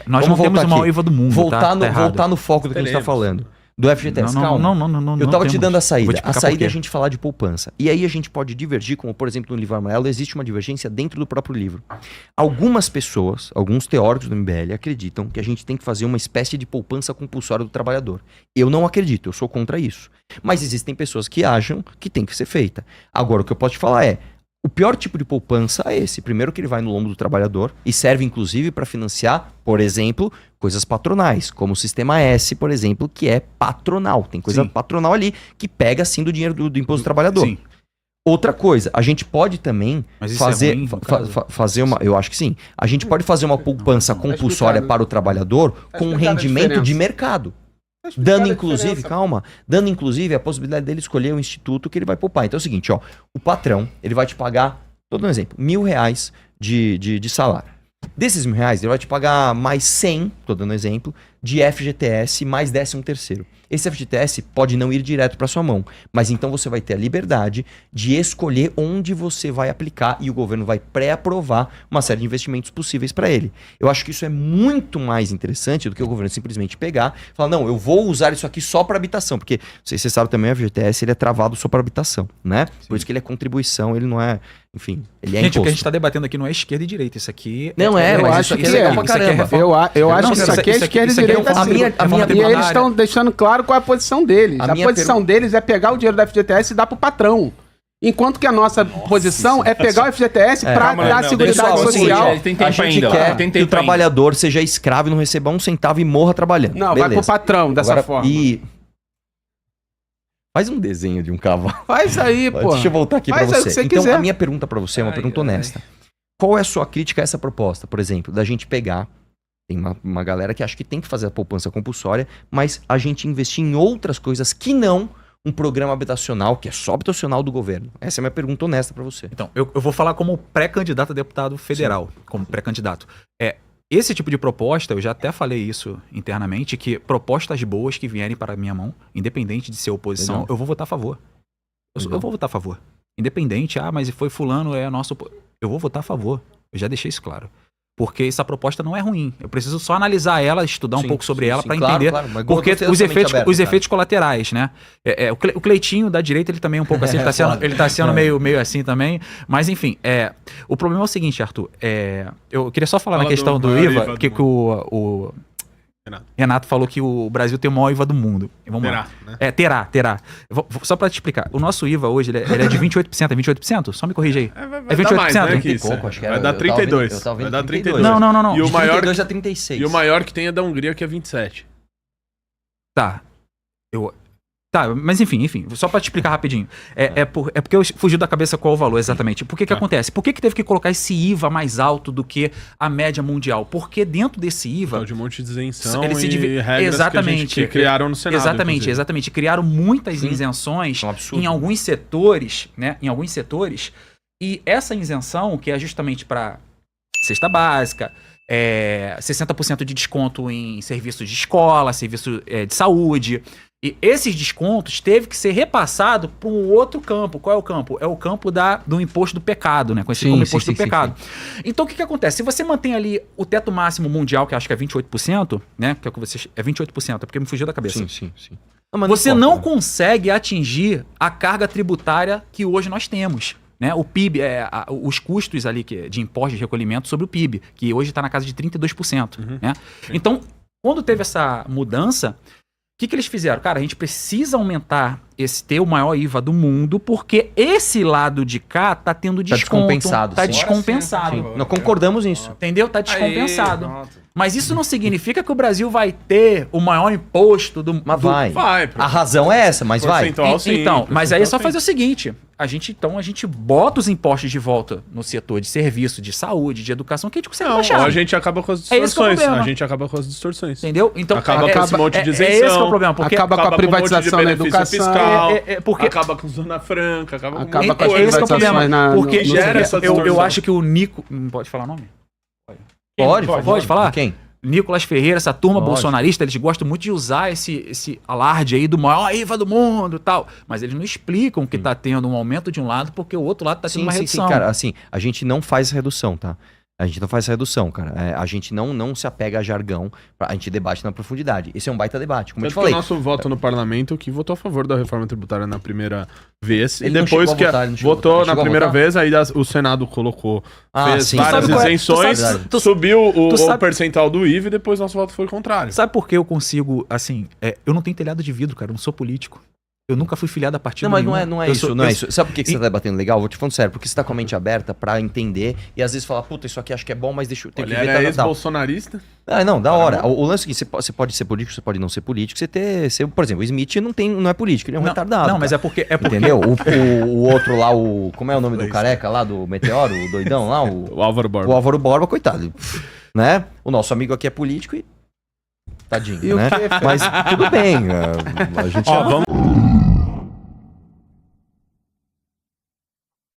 [SPEAKER 4] Nós não temos o maior IVA do mundo.
[SPEAKER 5] Voltar no foco do que a gente está falando. Do FGTS, calma.
[SPEAKER 4] Não,
[SPEAKER 5] eu tava te dando a saída. A saída é a gente falar de poupança. E aí a gente pode divergir, como por exemplo no livro amarelo, existe uma divergência dentro do próprio livro. Algumas pessoas, alguns teóricos do MBL acreditam que a gente tem que fazer uma espécie de poupança compulsória do trabalhador. Eu não acredito, eu sou contra isso. Mas existem pessoas que acham que tem que ser feita. Agora, o que eu posso te falar é, o pior tipo de poupança é esse. Primeiro que ele vai no lombo do trabalhador e serve inclusive para financiar, por exemplo, coisas patronais, como o Sistema S, por exemplo, que é patronal. Tem coisa patronal ali que pega assim do dinheiro do imposto do trabalhador.
[SPEAKER 4] Sim.
[SPEAKER 5] Outra coisa, a gente pode também fazer uma... Eu acho que sim. A gente pode fazer uma poupança compulsória para o trabalhador com um rendimento de mercado. Dando inclusive a possibilidade dele escolher o instituto que ele vai poupar. Então é o seguinte, o patrão, ele vai te pagar, tô dando um exemplo, R$1.000 de salário. Desses R$1.000, ele vai te pagar mais 100, tô dando um exemplo, de FGTS mais 13º. Esse FGTS pode não ir direto para sua mão, mas então você vai ter a liberdade de escolher onde você vai aplicar e o governo vai pré-aprovar uma série de investimentos possíveis para ele. Eu acho que isso é muito mais interessante do que o governo simplesmente pegar e falar, não, eu vou usar isso aqui só para habitação, porque, não sei se você sabe também, o FGTS ele é travado só para habitação, né? Por isso que ele é contribuição, ele não é, enfim, ele é
[SPEAKER 4] Gente, o que a
[SPEAKER 5] imposto.
[SPEAKER 4] gente tá debatendo aqui não é esquerda e direita, isso aqui...
[SPEAKER 5] Não é,
[SPEAKER 2] eu
[SPEAKER 5] mas
[SPEAKER 2] acho
[SPEAKER 5] isso aqui
[SPEAKER 2] que
[SPEAKER 5] é legal
[SPEAKER 2] é.
[SPEAKER 5] pra
[SPEAKER 4] Isso aqui é
[SPEAKER 5] caramba.
[SPEAKER 4] reforma.
[SPEAKER 2] Eu acho
[SPEAKER 4] Não,
[SPEAKER 2] que isso aqui é esquerda e
[SPEAKER 4] isso aqui é
[SPEAKER 2] direita.
[SPEAKER 4] reforma-
[SPEAKER 2] sim.
[SPEAKER 4] reforma
[SPEAKER 2] E eles
[SPEAKER 4] tributária.
[SPEAKER 2] estão deixando claro qual é a posição deles.
[SPEAKER 5] A
[SPEAKER 2] A
[SPEAKER 5] minha
[SPEAKER 2] posição deles é pegar o dinheiro do FGTS e dar pro patrão. Enquanto que a nossa posição é pegar o FGTS para
[SPEAKER 6] Calma,
[SPEAKER 2] dar a
[SPEAKER 6] não,
[SPEAKER 2] Seguridade
[SPEAKER 5] pessoal,
[SPEAKER 2] Social.
[SPEAKER 6] seguinte, tem tempo
[SPEAKER 5] a gente
[SPEAKER 6] ainda,
[SPEAKER 5] quer
[SPEAKER 6] tem
[SPEAKER 5] que o
[SPEAKER 6] tempo ainda.
[SPEAKER 5] trabalhador seja escravo e não receba um centavo e morra trabalhando.
[SPEAKER 2] Não, vai pro patrão dessa
[SPEAKER 5] Agora,
[SPEAKER 2] forma.
[SPEAKER 5] E... Faz um desenho de um cavalo.
[SPEAKER 2] Faz aí, pô.
[SPEAKER 5] Deixa eu voltar aqui pra
[SPEAKER 2] Faz aí o
[SPEAKER 5] você.
[SPEAKER 2] que você
[SPEAKER 5] Então,
[SPEAKER 2] quiser.
[SPEAKER 5] a minha pergunta pra você é uma pergunta honesta. Qual é a sua crítica a essa proposta, por exemplo, da gente pegar... Tem uma galera que acha que tem que fazer a poupança compulsória, mas a gente investir em outras coisas que não um programa habitacional, que é só habitacional do governo. Essa é a minha pergunta honesta pra você.
[SPEAKER 4] Então, eu vou falar como pré-candidato a deputado federal, como pré-candidato. Esse tipo de proposta, eu já até falei isso internamente, que propostas boas que vierem para a minha mão, independente de ser oposição,
[SPEAKER 5] Legal.
[SPEAKER 4] eu vou votar a favor. Eu
[SPEAKER 5] Legal.
[SPEAKER 4] vou votar a favor. Independente, mas foi fulano, é nosso... Eu vou votar a favor. Eu já deixei isso claro. Porque essa proposta não é ruim. Eu preciso só analisar ela, estudar um
[SPEAKER 5] Sim,
[SPEAKER 4] pouco sobre
[SPEAKER 5] sim,
[SPEAKER 4] ela
[SPEAKER 5] sim,
[SPEAKER 4] para
[SPEAKER 5] claro,
[SPEAKER 4] entender.
[SPEAKER 5] claro, mas
[SPEAKER 4] Porque
[SPEAKER 5] você é
[SPEAKER 4] os
[SPEAKER 5] totalmente
[SPEAKER 4] efeitos,
[SPEAKER 5] aberto,
[SPEAKER 4] os
[SPEAKER 5] cara.
[SPEAKER 4] efeitos colaterais, né? O Cleitinho da direita, ele também é um pouco assim, ele tá sendo meio assim também. Mas enfim, o problema é o seguinte, Arthur. Eu queria só falar
[SPEAKER 3] Fala
[SPEAKER 4] na questão
[SPEAKER 3] do
[SPEAKER 4] do
[SPEAKER 3] maior
[SPEAKER 4] IVA,
[SPEAKER 3] IVA
[SPEAKER 4] que
[SPEAKER 3] do
[SPEAKER 4] o Renato falou que o Brasil tem o maior IVA do mundo. Vamos
[SPEAKER 3] Terá,
[SPEAKER 4] lá.
[SPEAKER 3] né?
[SPEAKER 4] Terá. Só pra te explicar. O nosso IVA hoje, ele é de 28%. É 28%? Só me corrige aí.
[SPEAKER 3] Vai dar mais, né,
[SPEAKER 4] 28%?
[SPEAKER 3] que isso.
[SPEAKER 5] pouco, acho que
[SPEAKER 3] Vai
[SPEAKER 5] era-
[SPEAKER 3] dar
[SPEAKER 5] eu tava vendo-
[SPEAKER 3] 32.
[SPEAKER 5] eu tava vendo
[SPEAKER 3] Vai dar
[SPEAKER 5] 32.
[SPEAKER 3] 32.
[SPEAKER 4] Não.
[SPEAKER 3] E o
[SPEAKER 5] De
[SPEAKER 3] maior
[SPEAKER 5] 32 a 36.
[SPEAKER 3] E o maior que tem é da Hungria, que é 27.
[SPEAKER 4] Tá. Tá, mas enfim, só pra te explicar rapidinho. É porque eu fugi da cabeça qual o valor exatamente. Por que acontece? Por que teve que colocar esse IVA mais alto do que a média mundial? Porque dentro desse IVA...
[SPEAKER 3] Então, de um monte de isenção
[SPEAKER 4] Ele se
[SPEAKER 3] e
[SPEAKER 4] divi-
[SPEAKER 3] regras
[SPEAKER 4] Exatamente.
[SPEAKER 3] que criaram no Senado.
[SPEAKER 4] Exatamente. Criaram muitas isenções
[SPEAKER 5] É um absurdo.
[SPEAKER 4] em alguns setores, né? Em alguns setores. E essa isenção, que é justamente para cesta básica, 60% de desconto em serviços de escola, serviço de saúde. E esses descontos teve que ser repassado para um outro campo. Qual é o campo? É o campo do imposto do pecado, né? Conhecido como imposto do pecado. Então, o que acontece? Se você mantém ali o teto máximo mundial, que eu acho que é 28%, né? Que é o que você... É 28%, é porque me fugiu da cabeça.
[SPEAKER 5] Sim. Não, mas
[SPEAKER 4] Você
[SPEAKER 5] importa,
[SPEAKER 4] não
[SPEAKER 5] né?
[SPEAKER 4] consegue atingir a carga tributária que hoje nós temos. Né? O PIB, os custos ali de impostos de recolhimento sobre o PIB, que hoje está na casa de 32%. Né? Então, quando teve essa mudança, o que eles fizeram? Cara, a gente precisa aumentar ter o maior IVA do mundo, porque esse lado de cá tá tendo desconto.
[SPEAKER 5] descompensado,
[SPEAKER 4] Tá
[SPEAKER 5] sim.
[SPEAKER 4] descompensado.
[SPEAKER 5] Sim, nós concordamos nisso.
[SPEAKER 4] Entendeu? Tá descompensado.
[SPEAKER 6] Aí, pronto.
[SPEAKER 4] Mas isso não significa que o Brasil vai ter o maior imposto do...
[SPEAKER 5] Mas
[SPEAKER 4] do-
[SPEAKER 5] vai.
[SPEAKER 3] Vai,
[SPEAKER 5] A razão é essa, mas vai.
[SPEAKER 3] Percentual, sim,
[SPEAKER 4] Então, mas aí é só
[SPEAKER 3] percentual,
[SPEAKER 4] fazer o seguinte: a gente bota os impostos de volta no setor de serviço, de saúde, de educação, que a gente consegue
[SPEAKER 3] Não,
[SPEAKER 4] baixar.
[SPEAKER 3] ou a gente acaba com as
[SPEAKER 4] É esse que é o
[SPEAKER 3] distorções.
[SPEAKER 4] problema.
[SPEAKER 3] A gente acaba com as distorções.
[SPEAKER 4] Entendeu? Então,
[SPEAKER 3] Acaba com esse monte de
[SPEAKER 4] é esse que é
[SPEAKER 3] isenção,
[SPEAKER 4] o problema. Porque
[SPEAKER 2] acaba com a privatização
[SPEAKER 3] um
[SPEAKER 2] da
[SPEAKER 3] monte de benefício
[SPEAKER 2] educação.
[SPEAKER 3] fiscal,
[SPEAKER 4] porque-
[SPEAKER 3] acaba com Zona Franca, acaba com
[SPEAKER 2] Acaba
[SPEAKER 3] muita
[SPEAKER 2] com as
[SPEAKER 4] é esse que é o
[SPEAKER 3] coisa.
[SPEAKER 4] problema. Porque
[SPEAKER 3] no- gera essa
[SPEAKER 4] eu
[SPEAKER 3] distorção.
[SPEAKER 4] acho que o Nico. Pode falar o nome?
[SPEAKER 5] Pode
[SPEAKER 4] falar?
[SPEAKER 5] Quem?
[SPEAKER 4] Nicolas Ferreira, essa turma
[SPEAKER 5] Pode.
[SPEAKER 4] bolsonarista, eles gostam muito de usar esse alarde aí do maior IVA do mundo e tal. Mas eles não explicam que tá tendo um aumento de um lado porque o outro lado tá tendo uma redução.
[SPEAKER 5] Cara, assim, a gente não faz redução, tá? A gente não faz redução, cara. A gente não se apega a jargão, a gente debate na profundidade. Esse é um baita debate, como eu
[SPEAKER 3] Tanto
[SPEAKER 5] te
[SPEAKER 3] que o
[SPEAKER 5] falei.
[SPEAKER 3] nosso voto no parlamento que votou a favor da reforma tributária na primeira vez.
[SPEAKER 5] Ele
[SPEAKER 3] e
[SPEAKER 5] não
[SPEAKER 3] depois
[SPEAKER 5] chegou a
[SPEAKER 3] que
[SPEAKER 5] votar, ele não chegou a
[SPEAKER 3] votou
[SPEAKER 5] votar.
[SPEAKER 3] na
[SPEAKER 5] Chegou a
[SPEAKER 3] primeira
[SPEAKER 5] votar?
[SPEAKER 3] vez, aí o Senado colocou, fez
[SPEAKER 5] sim.
[SPEAKER 3] várias
[SPEAKER 4] Tu sabe qual é?
[SPEAKER 3] isenções,
[SPEAKER 4] Tu sabe-
[SPEAKER 3] subiu o
[SPEAKER 4] tu sabe-
[SPEAKER 3] percentual do IVA e depois nosso voto foi contrário.
[SPEAKER 4] Sabe por que eu consigo, assim, eu não tenho telhado de vidro, cara, eu não sou político. Eu nunca fui filiado a partido
[SPEAKER 5] Não, mas
[SPEAKER 4] nenhum.
[SPEAKER 5] não é
[SPEAKER 4] Eu
[SPEAKER 5] isso,
[SPEAKER 4] sou-
[SPEAKER 5] não é
[SPEAKER 4] eu-
[SPEAKER 5] isso. Sabe por que você
[SPEAKER 4] E-
[SPEAKER 5] tá debatendo legal? Vou te falando sério, porque você tá com a mente aberta pra entender e às vezes falar, puta, isso aqui acho que é bom, mas deixa eu ter
[SPEAKER 3] Olha,
[SPEAKER 5] que ver
[SPEAKER 3] era
[SPEAKER 5] tal.
[SPEAKER 3] ex-bolsonarista.
[SPEAKER 5] Não, da hora. O lance é que você pode ser político, você pode não ser político, por exemplo, o Smith não é político, ele é um retardado.
[SPEAKER 4] Não, mas
[SPEAKER 5] cara.
[SPEAKER 4] é porque
[SPEAKER 5] Entendeu? O outro lá, como é o nome do careca lá, do Meteoro, o doidão lá,
[SPEAKER 3] O Álvaro
[SPEAKER 5] o
[SPEAKER 3] Borba.
[SPEAKER 5] Álvaro Borba, coitado. Né? O nosso amigo aqui é político e... Tadinho,
[SPEAKER 2] E o
[SPEAKER 5] né?
[SPEAKER 2] quê?
[SPEAKER 5] Mas tudo bem. A gente
[SPEAKER 6] Ó, vamos